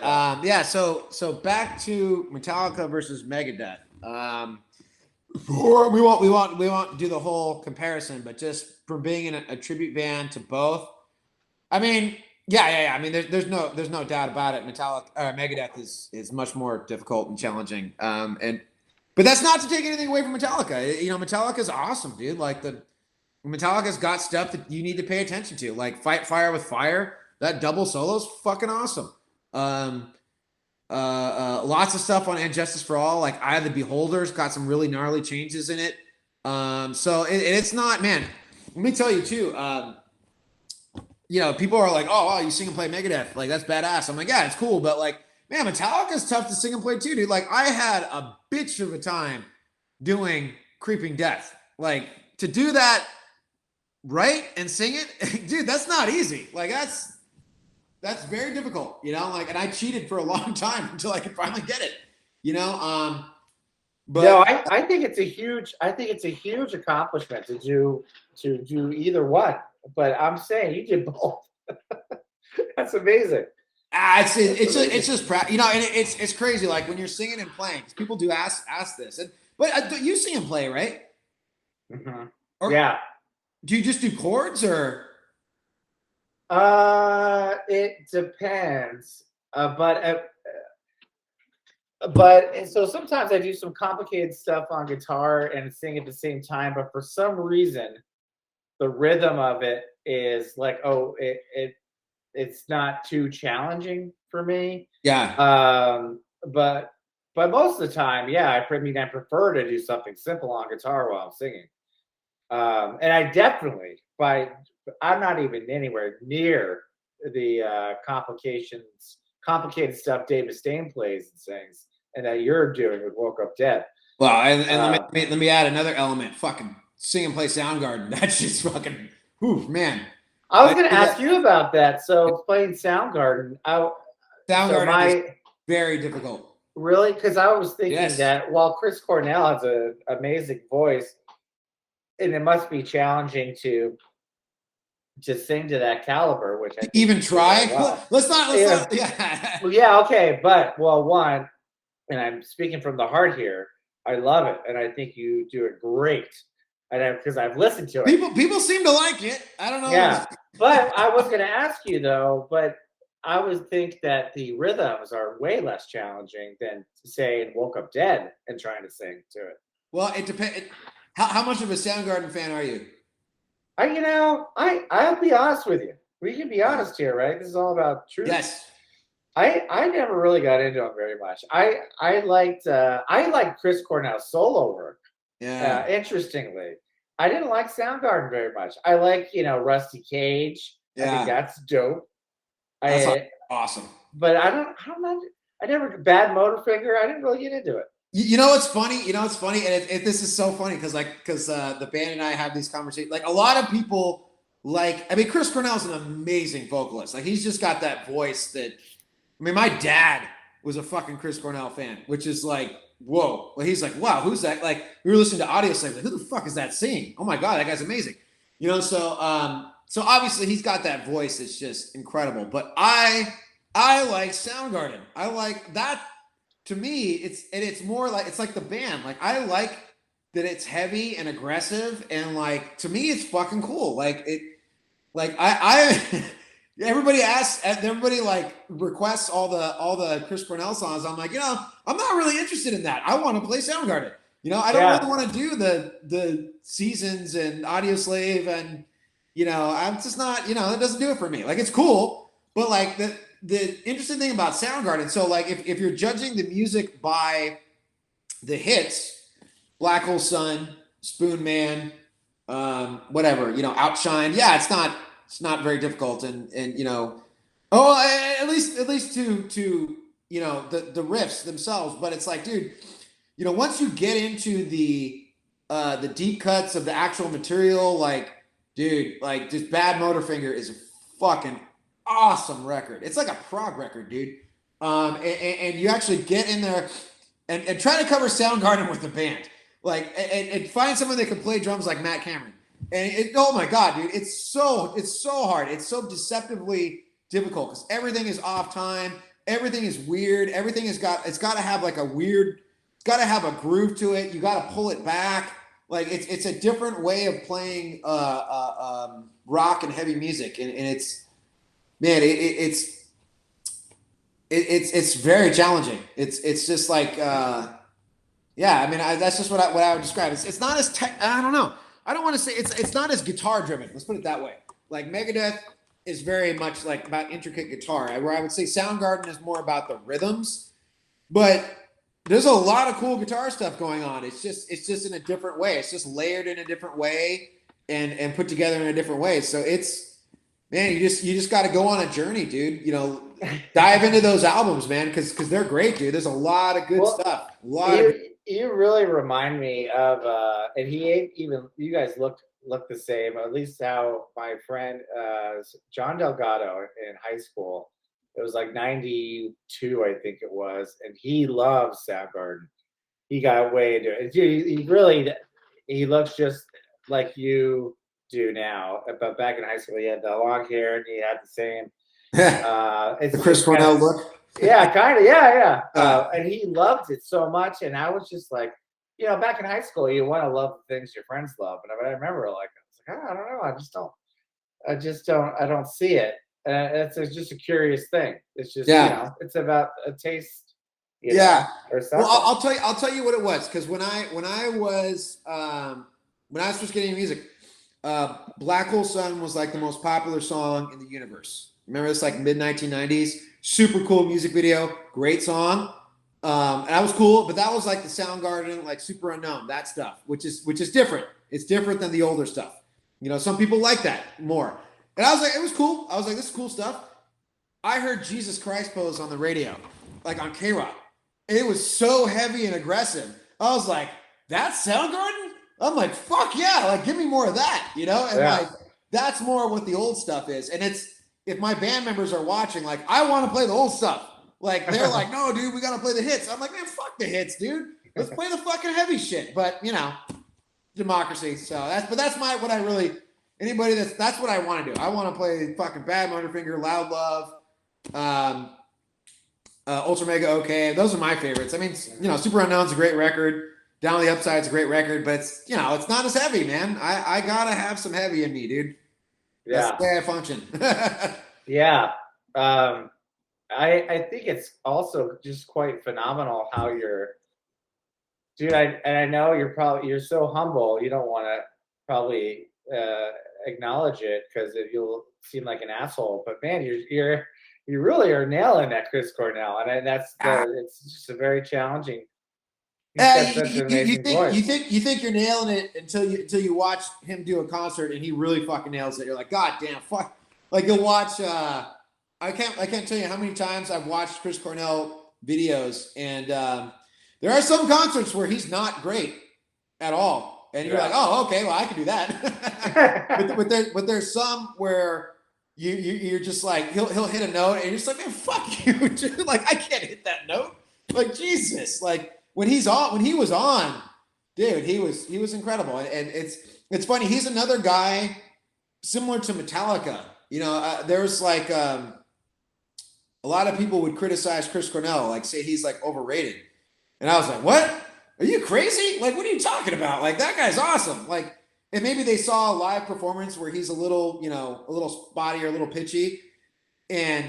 so back to Metallica versus Megadeth. We won't do the whole comparison, but just from being in a tribute band to both. I mean, I mean, there's no doubt about it. Megadeth is much more difficult and challenging. But that's not to take anything away from Metallica. Metallica is awesome, dude. Like Metallica's got stuff that you need to pay attention to, like Fight Fire with Fire. That double solo's fucking awesome. Lots of stuff on And Justice for All, like Eye of the Beholder's got some really gnarly changes in it. So it's not, man. Let me tell you too. People are like, "Oh, wow, you sing and play Megadeth, like that's badass." I'm like, "Yeah, it's cool," but like, man, Metallica's tough to sing and play too, dude. Like, I had a bitch of a time doing Creeping Death. Like, to do that right and sing it, dude, that's not easy. Like, that's very difficult, like, and I cheated for a long time until I could finally get it, but no, I think it's a huge accomplishment to do either one, but I'm saying you did both. That's amazing. it's just and it's crazy, like when you're singing and playing, people do ask this, but you sing and play, right? Mm-hmm. Or, yeah. Do you just do chords or? It depends. But so sometimes I do some complicated stuff on guitar and sing at the same time. But for some reason, the rhythm of it is like, it's not too challenging for me. Yeah. But most of the time, yeah, I prefer to do something simple on guitar while I'm singing. And I definitely, I'm not even anywhere near the complicated stuff Dave Mustaine plays and sings, and that you're doing with Woke Up Dead. Well, and let me add another element. Fucking sing and play Soundgarden. That shit's fucking, man. I was going to ask you about that. So playing Soundgarden, is very difficult. Really? Because I was thinking that while Chris Cornell has an amazing voice, and it must be challenging to sing to that caliber, which I even try. Well. Let's not. Yeah. Well, yeah. Okay. But one, and I'm speaking from the heart here, I love it, and I think you do it great. And because I've listened to it, people seem to like it. I don't know. Yeah. But I was going to ask you though, but I would think that the rhythms are way less challenging than say Woke Up Dead and trying to sing to it. Well, it depends. How much of a Soundgarden fan are you? I'll be honest with you. We can be honest here, right? This is all about truth. Yes. I never really got into them very much. I liked Chris Cornell's solo work. Yeah. Interestingly, I didn't like Soundgarden very much. I like Rusty Cage. Yeah. I think that's dope. That's awesome. But I never Bad Motorfinger. I didn't really get into it. You know what's funny? And this is so funny because the band and I have these conversations. Like, a lot of people Chris Cornell's an amazing vocalist. Like, he's just got that voice that, my dad was a fucking Chris Cornell fan, which is like, whoa. Well, he's like, wow, who's that? Like, we were listening to audio slave, like, who the fuck is that singing? Oh my God, that guy's amazing. So obviously he's got that voice that's just incredible. But I like Soundgarden. I like that. To me, it's more like, it's like the band. Like, I like that it's heavy and aggressive, and like, to me, it's fucking cool. Like, everybody like requests all the Chris Cornell songs. I'm like, I'm not really interested in that. I want to play Soundgarden. I don't really want to do the Seasons and Audio Slave, and I'm just not, it doesn't do it for me. Like, it's cool, but like the interesting thing about Soundgarden, so like if you're judging the music by the hits, Black Hole Sun, Spoon Man, whatever, Outshine, it's not very difficult, and at least to the riffs themselves. But it's like, dude, once you get into the deep cuts of the actual material, like, dude, like, just Bad Motorfinger is a fucking awesome record. It's like a prog record, dude. And you actually get in there and try to cover Soundgarden with the band, like, and find someone that can play drums like Matt Cameron. And oh my God, dude, it's so hard. It's so deceptively difficult because everything is off time. Everything is weird. It's got to have like it's got to have a groove to it. You got to pull it back. Like, it's a different way of playing rock and heavy music, and it's, man, it's very challenging. It's just like, that's just what I would describe. It's not as I don't know. I don't want to say it's not as guitar driven. Let's put it that way. Like Megadeth is very much like about intricate guitar, where I would say Soundgarden is more about the rhythms, but there's a lot of cool guitar stuff going on. It's just in a different way. It's just layered in a different way and put together in a different way. So it's, man, you just got to go on a journey, dude. You know, dive into those albums, man, because they're great, dude. There's a lot of good stuff. You really remind me of, and he ain't even. You guys look the same. At least how my friend John Delgado in high school. It was like 92, I think it was, and he loves Soundgarden. He got way into it. He looks just like you do now. But back in high school, he had the long hair and he had the same. It's the Chris Cornell look. Yeah, kind of. Yeah. And he loved it so much, and I was just like, back in high school, you want to love the things your friends love, but I remember like I was like, I don't know, I don't see it. It's just a curious thing. It's just it's about a taste. Or something. Well, I'll tell you what it was, because when I was first getting into music, Black Hole Sun was like the most popular song in the universe. Remember this, like mid 1990s, super cool music video, great song, and that was cool. But that was like the Soundgarden, like Super Unknown, that stuff, which is different. It's different than the older stuff. Some people like that more. And I was like, it was cool. I was like, this is cool stuff. I heard Jesus Christ Pose on the radio, like on K-Rock. It was so heavy and aggressive. I was like, that's Soundgarden? I'm like, fuck yeah. Like, give me more of that, And like, that's more what the old stuff is. And it's, if my band members are watching, like, I want to play the old stuff. Like, they're like, no, dude, we got to play the hits. I'm like, man, fuck the hits, dude. Let's play the fucking heavy shit. But, democracy. So that's what I really... Anybody that's what I want to do. I want to play fucking Bad Motorfinger, Loud Love, Ultra Mega OK. Those are my favorites. I mean, Super Unknown's a great record. Down on the Upside's a great record, but it's not as heavy, man. I gotta have some heavy in me, dude. That's the way I function. Yeah. I think it's also just quite phenomenal how you're, dude. I know you're so humble. You don't want to probably acknowledge it because you'll seem like an asshole. But man, you really are nailing that Chris Cornell, and it's just a very challenging. You think you're nailing it until you watch him do a concert and he really fucking nails it. You're like, God damn, fuck. Like you'll watch. I can't tell you how many times I've watched Chris Cornell videos, and there are some concerts where he's not great at all. And you're like, oh, okay, well, I can do that. but there's some where you're just like, he'll hit a note, and you're just like, man, fuck you, dude. Like, I can't hit that note. Like, Jesus. Like, when he was on, dude, he was incredible. And it's funny. He's another guy similar to Metallica. There's like a lot of people would criticize Chris Cornell, like say he's like overrated. And I was like, what? Are you crazy? Like, what are you talking about? Like, that guy's awesome. Like, and maybe they saw a live performance where he's a little spotty or a little pitchy. And,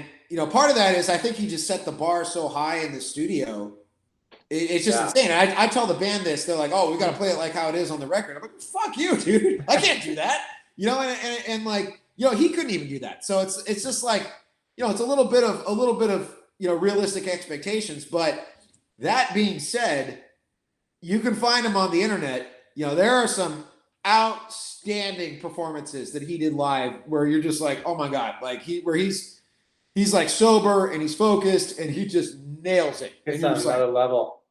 part of that is I think he just set the bar so high in the studio. It's just insane. I tell the band this. They're like, oh, we got to play it like how it is on the record. I'm like, fuck you, dude. I can't do that. And like, he couldn't even do that. So it's just like, it's a little bit of realistic expectations. But that being said, you can find him on the internet. There are some outstanding performances that he did live where you're just like, oh my God, like he's like sober and he's focused and he just nails it. It's on another level.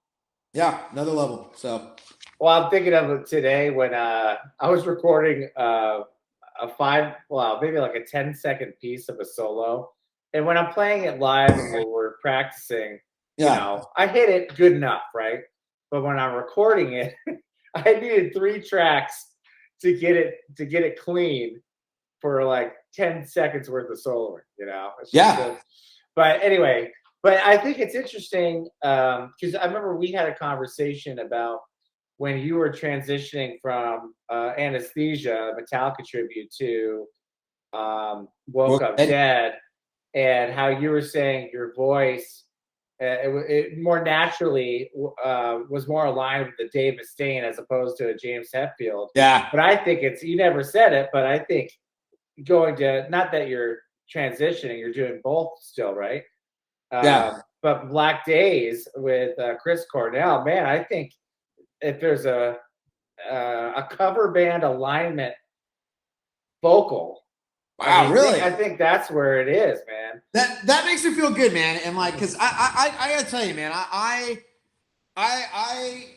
Yeah, another level. So, well, I'm thinking of it today when I was recording maybe like a 10-second piece of a solo, and when I'm playing it live and we're practicing, I hit it good enough, right? But when I'm recording it, I needed 3 tracks to get it clean for like 10 seconds worth of soloing, But anyway, I think it's interesting because I remember we had a conversation about when you were transitioning from Anesthesia, Metallica tribute, to Woke Up Dead, and how you were saying your voice it more naturally was more aligned with the Dave Mustaine as opposed to a James Hetfield. Yeah. But I think you never said it, but I think going to, not that you're transitioning, you're doing both still, right? Yeah. But Black Days with Chris Cornell, man, I think if there's a cover band alignment vocal, Wow, really? I think that's where it is, man. That makes me feel good, man. And like, cause I gotta tell you, man, I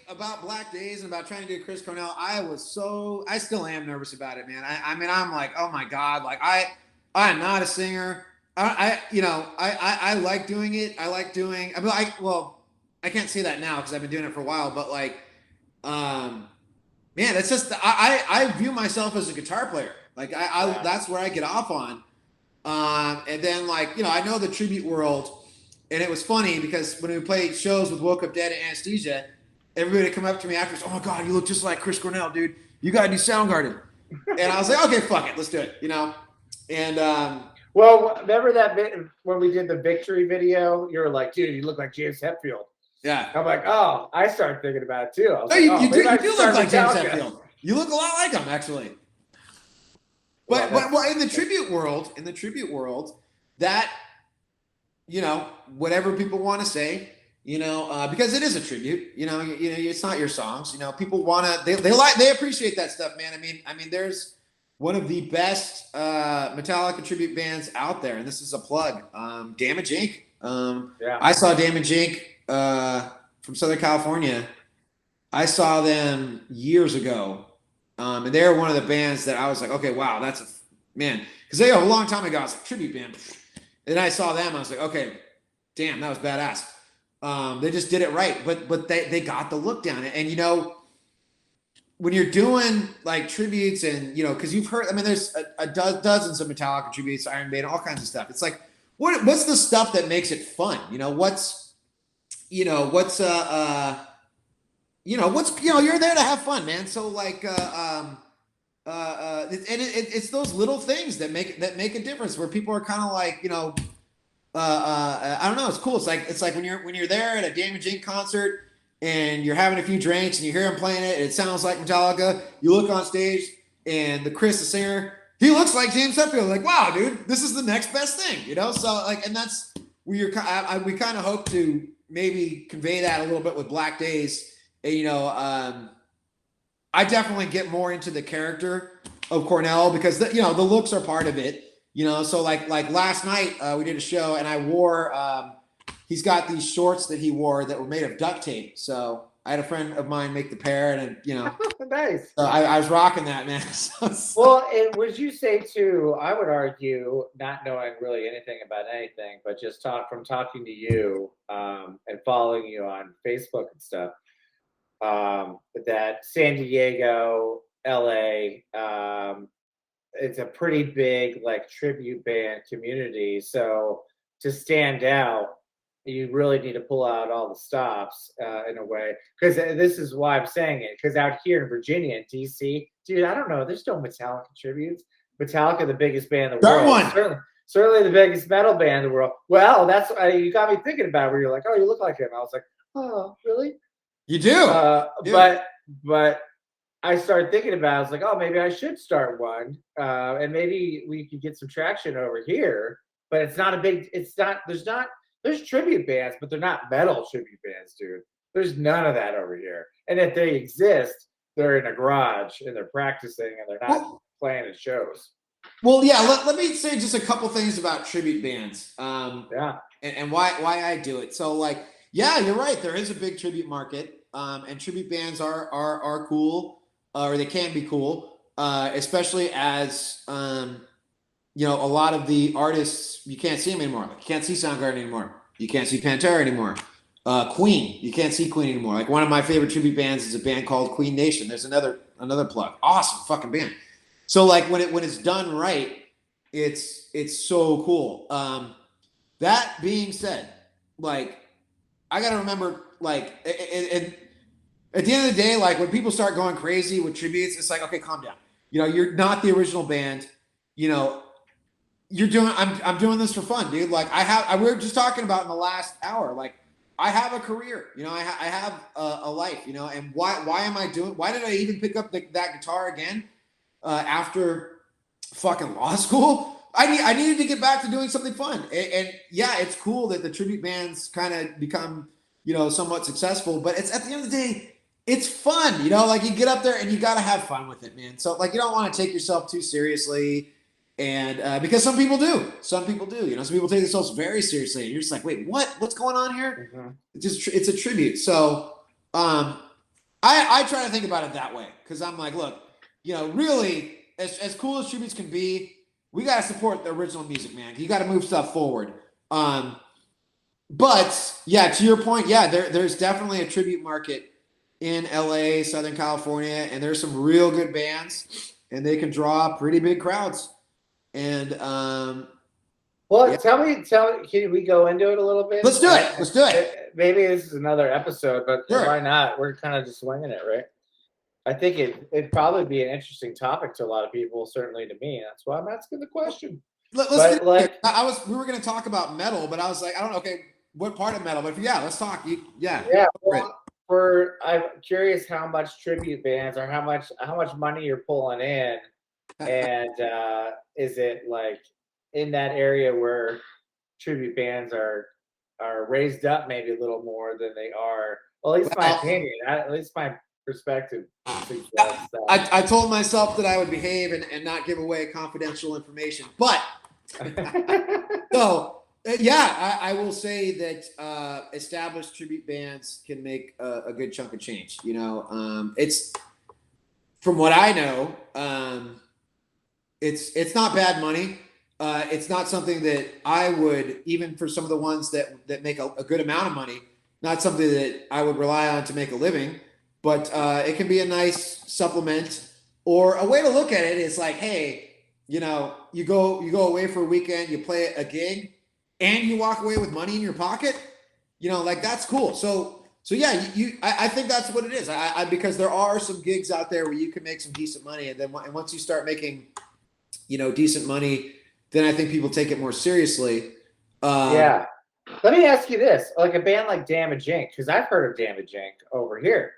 about Black Days and about trying to do Chris Cornell, I still am nervous about it, man. I mean, I'm like, oh my God, like I'm not a singer. I like doing it. I like doing, I can't say that now because I've been doing it for a while, but like, man, it's just, I view myself as a guitar player. Like that's where I get off on. And then like, I know the tribute world, and it was funny because when we played shows with Woke Up Dead and Anesthesia, everybody would come up to me afterwards, oh my God, you look just like Chris Cornell, dude. You got to do Soundgarden. And I was like, okay, fuck it. Let's do it, And, well, remember that bit when we did the Victory video? You were like, dude, you look like James Hetfield. Yeah. I'm like, oh, I started thinking about it too. I was no, like, you do look like James Metallica. Hetfield. You look a lot like him, actually. But in the tribute world, that, whatever people want to say, because it is a tribute, it's not your songs, people want to, they appreciate that stuff, man. I mean, there's one of the best Metallica tribute bands out there, and this is a plug, Damage Inc. I saw Damage Inc. From Southern California. I saw them years ago. And they're one of the bands that I was like, okay, wow, that's man. Because a long time ago, I was like, tribute band. And I saw them, I was like, okay, damn, that was badass. They just did it right. But they got the look down. And, when you're doing like tributes and, because you've heard, there's dozens of Metallica tributes, Iron Maiden, all kinds of stuff. It's like, what's the stuff that makes it fun? You're there to have fun, man. So like, it's those little things that make a difference where people are kind of like, I don't know. It's cool. It's like when you're there at a Damage Inc. concert and you're having a few drinks and you hear him playing it and it sounds like Metallica. You look on stage and the singer, he looks like James Hetfield. Like, wow, dude, this is the next best thing, So like, and that's where we kind of hope to maybe convey that a little bit with Black Days. I definitely get more into the character of Cornell because the looks are part of it, so like last night we did a show and I wore, he's got these shorts that he wore that were made of duct tape. So I had a friend of mine make the pair and nice. So I was rocking that, man. Well, would you say too, I would argue, not knowing really anything about anything, but just from talking to you and following you on Facebook and stuff, that San Diego, LA, it's a pretty big like tribute band community. So to stand out, you really need to pull out all the stops in a way. Because this is why I'm saying it. Because out here in Virginia and DC, dude, I don't know. There's no Metallica tributes. Metallica, the biggest band in the world. Certainly the biggest metal band in the world. Well, that's you got me thinking about it, where you're like, oh, you look like him. I was like, oh, really? You do. But I started thinking about it. I was like, oh, maybe I should start one. And maybe we could get some traction over here. But there's tribute bands, but they're not metal tribute bands, dude. There's none of that over here. And if they exist, they're in a garage and they're practicing and they're not playing at shows. Well, yeah, let me say just a couple things about tribute bands. And why I do it. So like, yeah, you're right. There is a big tribute market. And tribute bands are cool, or they can be cool, especially as a lot of the artists, you can't see them anymore. Like, you can't see Soundgarden anymore. You can't see Pantera anymore. Queen, you can't see Queen anymore. Like one of my favorite tribute bands is a band called Queen Nation. There's another plug. Awesome fucking band. So like when it's done right, it's so cool. That being said, like I gotta remember, like at the end of the day, like when people start going crazy with tributes, it's like, okay, calm down. You're not the original band. I'm doing this for fun, dude. Like we were just talking about in the last hour, like I have a career, you know, I have a life, you know, and why did I even pick up that guitar again after fucking law school? I needed to get back to doing something fun. And yeah, it's cool that the tribute bands kind of become, you know, somewhat successful, but it's at the end of the day, it's fun, you know, like you get up there and you got to have fun with it, man. So like, you don't want to take yourself too seriously. And because some people do, you know, some people take themselves very seriously and you're just like, wait, what's going on here? Mm-hmm. It's a tribute. So, I try to think about it that way. Cause I'm like, look, you know, really as cool as tributes can be, we got to support the original music, man. You got to move stuff forward. But yeah, to your point, yeah, there's definitely a tribute market in LA, Southern California, and there's some real good bands and they can draw pretty big crowds. And well, yeah. tell me, can we go into it a little bit? Let's do it. Maybe this is another episode, but sure. Why not? We're kind of just winging it, right? I think it'd probably be an interesting topic to a lot of people, certainly to me. That's why I'm asking the question. We were going to talk about metal, but I was like, I don't know. Okay, what part of metal? But let's talk. Yeah. Well, I'm curious how much tribute bands or how much money you're pulling in, and is it like in that area where tribute bands are raised up maybe a little more than they are? Well, at least my opinion, at least my perspective. I told myself that I would behave and not give away confidential information, but so yeah, I will say that established tribute bands can make a good chunk of change. You know, it's from what I know, it's not bad money. It's not something that I would, even for some of the ones that make a good amount of money, not something that I would rely on to make a living. But it can be a nice supplement, or a way to look at it is like, hey, you know, you go away for a weekend, you play a gig, and you walk away with money in your pocket. You know, like that's cool. So yeah, I think that's what it is. Because there are some gigs out there where you can make some decent money, and then once you start making, you know, decent money, then I think people take it more seriously. Yeah. Let me ask you this: like a band like Damage Inc., because I've heard of Damage Inc. over here.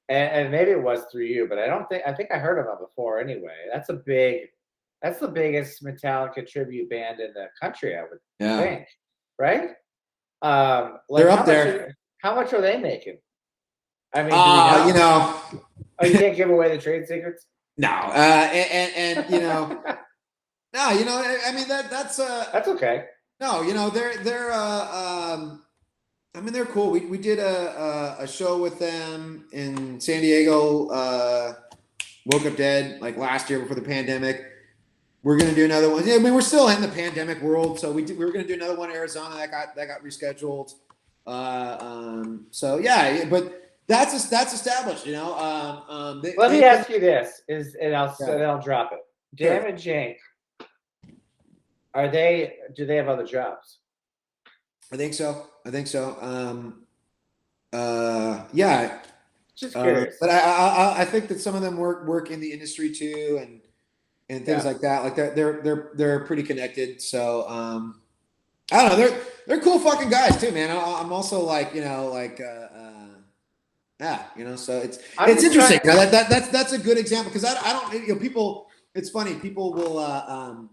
And maybe it was through you, but I think I heard of them before anyway. That's the biggest Metallica tribute band in the country, I would think. Right? They're up there. How much are they making? I mean, you know. Oh, you can't give away the trade secrets? No. And you know, no, you know, I mean that's okay. No, you know, they're I mean, they're cool. We did a show with them in San Diego, Woke Up Dead, like last year before the pandemic. We're going to do another one. Yeah, I mean, we're still in the pandemic world. So we were going to do another one in Arizona that got rescheduled. So yeah, but that's established, you know. Let me ask you this, and I'll drop it. Damage Inc. Do they have other jobs? I think so. Yeah. Just curious. But I think that some of them work in the industry too, and things like that. Like they're pretty connected. So I don't know. They're cool fucking guys too, man. I'm also like, you know, like yeah, you know. So it's interesting. You know, that's a good example, because I don't, you know, people. It's funny. People will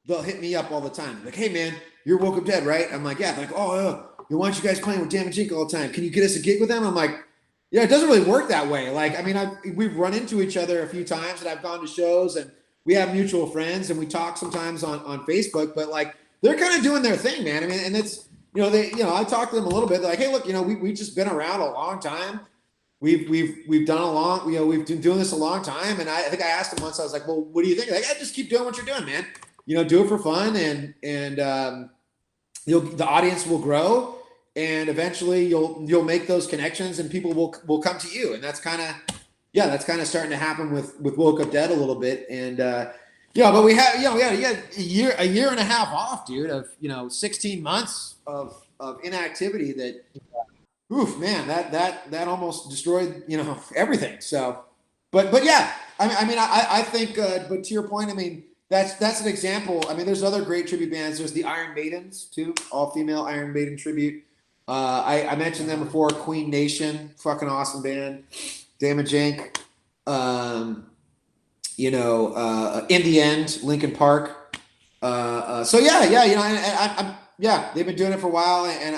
they'll hit me up all the time. Like, hey man, you're Woke Up Dead, right? I'm like, yeah. They're like, oh, why aren't you guys playing with Damage Inc. all the time? Can you get us a gig with them? I'm like, yeah, it doesn't really work that way. Like, I mean, we've run into each other a few times, and I've gone to shows, and we have mutual friends, and we talk sometimes on Facebook. But like, they're kind of doing their thing, man. I mean, and it's, you know, I talk to them a little bit. They're like, hey, look, you know, we've just been around a long time. We've done a long, you know, we've been doing this a long time. And I think I asked them once, I was like, well, what do you think? Like, yeah, just keep doing what you're doing, man. You know, do it for fun, and the audience will grow, and eventually you'll make those connections, and people will come to you. And that's kind of starting to happen with Woke Up Dead a little bit. And but we had a year and a half off, dude, of, you know, 16 months of inactivity that, oof, man, that almost destroyed, you know, everything. So, but yeah, I mean, I think, but to your point, I mean, that's an example. I mean, there's other great tribute bands. There's the Iron Maidens too, all female Iron Maiden tribute. I mentioned them before. Queen Nation, fucking awesome band. Damage Inc. In the End, Linkin Park. So yeah, yeah, they've been doing it for a while, and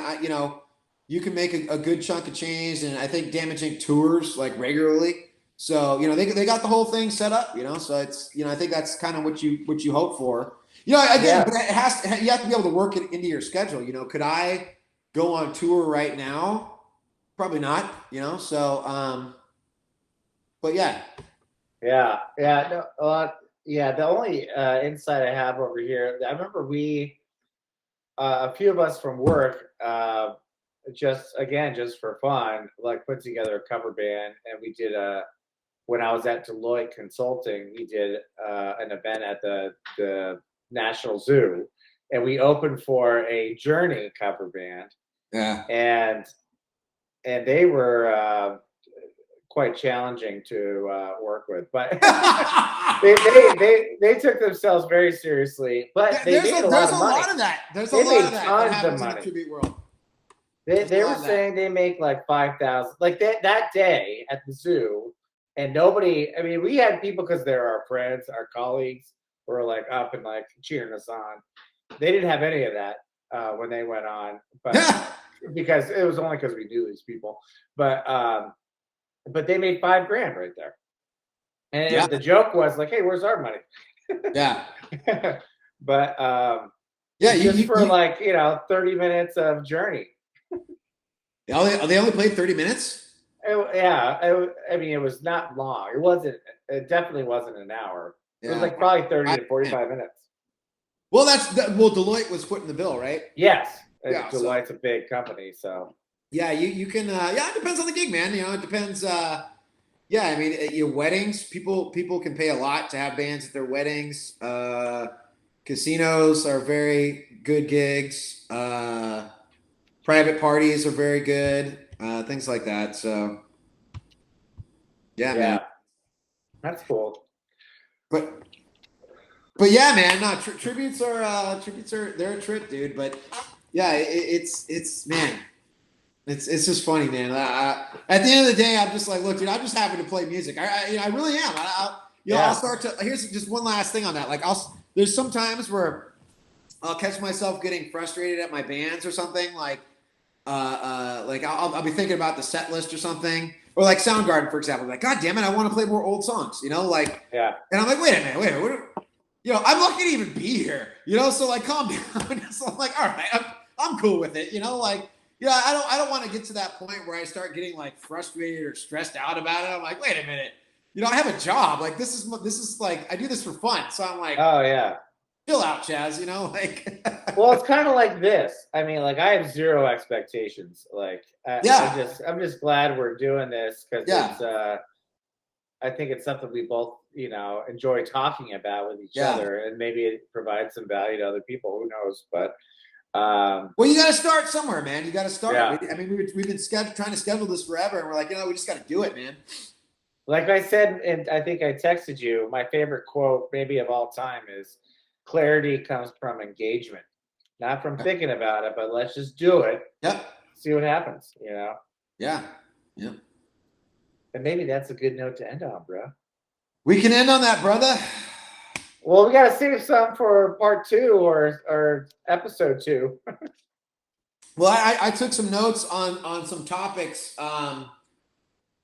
you can make a good chunk of change, and I think Damage Inc. tours like regularly. So they got the whole thing set up, So it's I think that's kind of what you hope for. Again, but you have to be able to work it into your schedule. Could I go on tour right now? Probably not. So but yeah. Yeah, no, the only insight I have over here, I remember a few of us from work, just for fun, like put together a cover band, and we did when I was at Deloitte Consulting, we did an event at the National Zoo, and we opened for a Journey cover band. Yeah, and they were quite challenging to work with, but they took themselves very seriously. But they made a lot of money. There's a lot of that. Tons happens of money. In the tribute world. They were saying they make like 5,000, like that day at the zoo, and nobody. I mean, we had people because they're our friends, our colleagues, who were like up and like cheering us on. They didn't have any of that when they went on, but because it was only because we knew these people, but they made $5,000 right there. And the joke was like, hey, where's our money? Yeah. But just for 30 minutes of Journey. They only played 30 minutes? I mean, it was not long. It definitely wasn't an hour. It was like probably 30 to 45 minutes. Well, Deloitte was putting the bill, right? Yes. Deloitte's a big company, so. Yeah, you can. It depends on the gig, man. It depends. I mean, at your weddings, people can pay a lot to have bands at their weddings. Casinos are very good gigs. Private parties are very good. Things like that. So, man. That's cool. But yeah, man. No, tributes are they're a trip, dude. But yeah, it's man. It's just funny, man. At the end of the day, I'm just like, look, dude, I'm just happy to play music. I really am. I'll start to. Here's just one last thing on that. Like, there's some times where I'll catch myself getting frustrated at my bands or something. Like I'll be thinking about the set list or something, or like Soundgarden, for example. Like, God damn it, I want to play more old songs. And I'm like, wait a minute, I'm lucky to even be here. So like, calm down. So I'm like, all right, I'm cool with it. I don't want to get to that point where I start getting like frustrated or stressed out about it. I'm like, wait a minute, I have a job. Like this is like I do this for fun. So I'm like, oh yeah, chill out, Chaz. Like, well, it's kind of like this. I mean, like I have zero expectations. Like, I'm just glad we're doing this because it's. I think it's something we both enjoy talking about with each other, and maybe it provides some value to other people. Who knows? But. Well, you got to start somewhere, man. You got to start. Yeah. I mean, we've been trying to schedule this forever, and we're like, we just got to do it, man. Like I said, and I think I texted you, my favorite quote, maybe of all time, is clarity comes from engagement, not from thinking about it, but let's just do it. Yep. See what happens, Yeah. Yep. And maybe that's a good note to end on, bro. We can end on that, brother. Well, we got to save some for part 2 or episode 2. Well, I took some notes on some topics.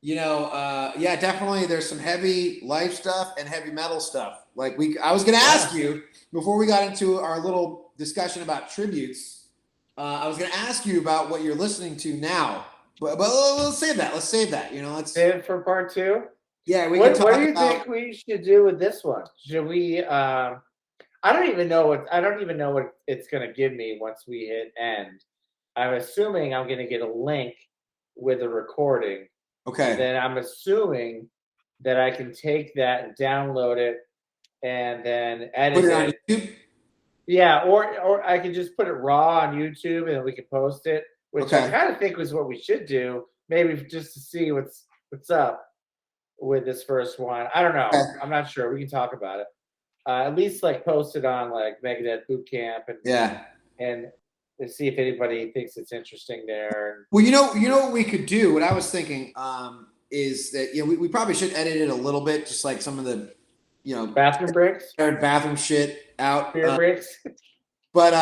Definitely there's some heavy life stuff and heavy metal stuff. Like I was going to ask you before we got into our little discussion about tributes. I was going to ask you about what you're listening to now, but let's save that. Let's save that. Let's save it for part 2. Yeah, what do you think we should do with this one? Should we? I don't even know what it's going to give me once we hit end. I'm assuming I'm going to get a link with the recording. Okay. Then I'm assuming that I can take that and download it, and then edit it on YouTube. Yeah, or I can just put it raw on YouTube, and then we can post it. Which I kind of think was what we should do, maybe just to see what's up with this first one. I don't know. Okay. I'm not sure. We can talk about it. At least like post it on like Megadeth Bootcamp and to see if anybody thinks it's interesting there. Well, you know what we could do. What I was thinking is that we probably should edit it a little bit, just like some of the Bathroom breaks, bathroom shit out. beer breaks. But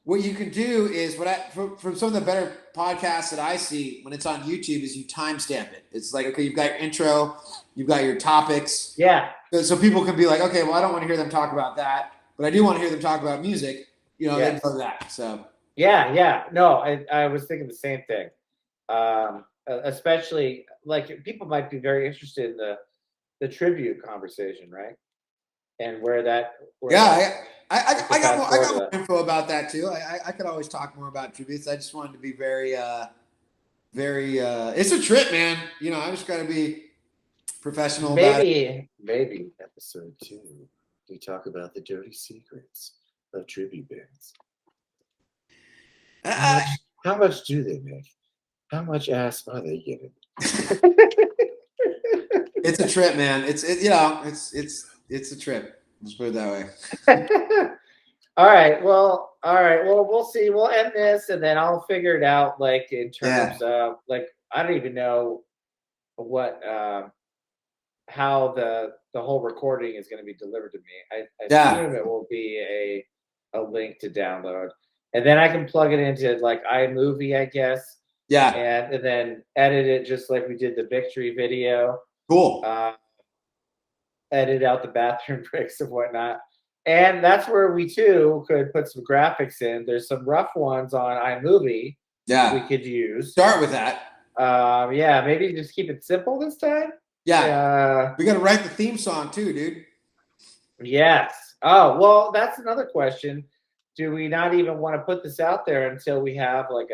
what you can do is from some of the better podcasts that I see when it's on YouTube is you timestamp it. It's like, okay, you've got your intro, you've got your topics. Yeah. So people can be like, okay, well, I don't want to hear them talk about that, but I do want to hear them talk about music. They go that. So yeah. No, I was thinking the same thing. Especially like people might be very interested in the tribute conversation, right? And where that. I got more info about that too. I could always talk more about tributes. I just wanted to be very it's a trip, man. I just got to be professional. Maybe episode 2 we talk about the dirty secrets of tribute bands. How much do they make? How much ass are they getting? It's a trip, man. It's a trip. Let's put it that way. All right. Well, we'll see. We'll end this, and then I'll figure it out. Like in terms of I don't even know what how the whole recording is going to be delivered to me. I assume it will be a link to download, and then I can plug it into like iMovie, I guess. Yeah. And then edit it just like we did the victory video. Cool. Edit out the bathroom breaks and whatnot. And that's where we too could put some graphics in. There's some rough ones on iMovie we could use. Start with that. Maybe just keep it simple this time. Yeah. We got to write the theme song too, dude. Yes. Oh, well, that's another question. Do we not even want to put this out there until we have like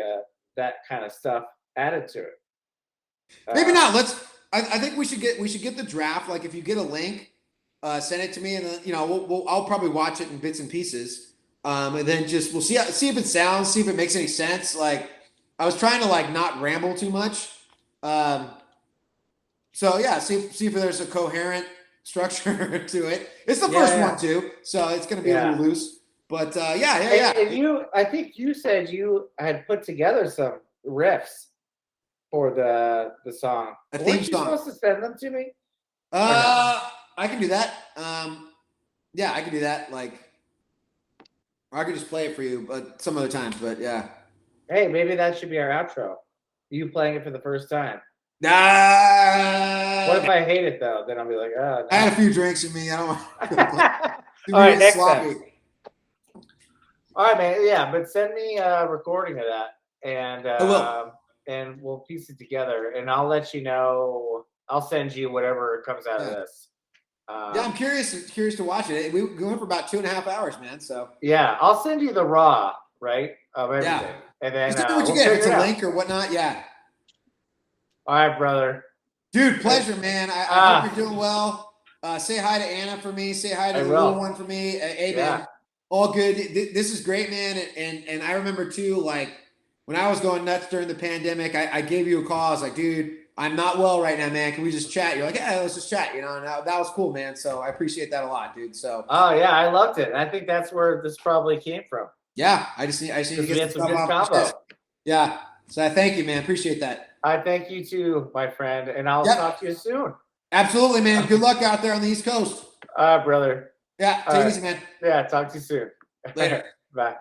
that kind of stuff added to it? Maybe not. I think we should get the draft. Like if you get a link, send it to me, and then I'll probably watch it in bits and pieces, and then we'll see if it sounds, see if it makes any sense. Like I was trying to not ramble too much, so yeah, see if there's a coherent structure to it. It's the first one too, so it's going to be a little loose. But yeah. And I think you said you had put together some riffs for the song. Weren't you supposed to send them to me? I can do that. Yeah, I can do that. Or I could just play it for you, but some other times. But yeah. Hey, maybe that should be our outro. You playing it for the first time. Nah. What if I hate it though? Then I'll be like, oh. No. I had a few drinks in me. I don't want. All right, next time. All right, man. Yeah, but send me a recording of that, and I will. And we'll piece it together, and I'll let you know. I'll send you whatever comes out of this. I'm curious to watch it. We went for about 2.5 hours, man. So yeah, I'll send you the raw, right, of everything, and then what you get. If it's a link or whatnot, yeah. All right, brother. Dude, pleasure, man. I hope you're doing well. Say hi to Anna for me. Say hi to the little one for me. Hey, man. All good. This is great, man. And I remember too, when I was going nuts during the pandemic, I gave you a call. I was like, dude, I'm not well right now, man. Can we just chat? You're like, yeah, let's just chat. And that was cool, man. So I appreciate that a lot, dude. So. Oh yeah, I loved it. I think that's where this probably came from. Yeah, I just need to get some good combo. Yeah. So I thank you, man. Appreciate that. I thank you too, my friend, and I'll talk to you soon. Absolutely, man. Good luck out there on the East Coast. Brother. Yeah, take it easy, man. Yeah, talk to you soon. Later. Bye.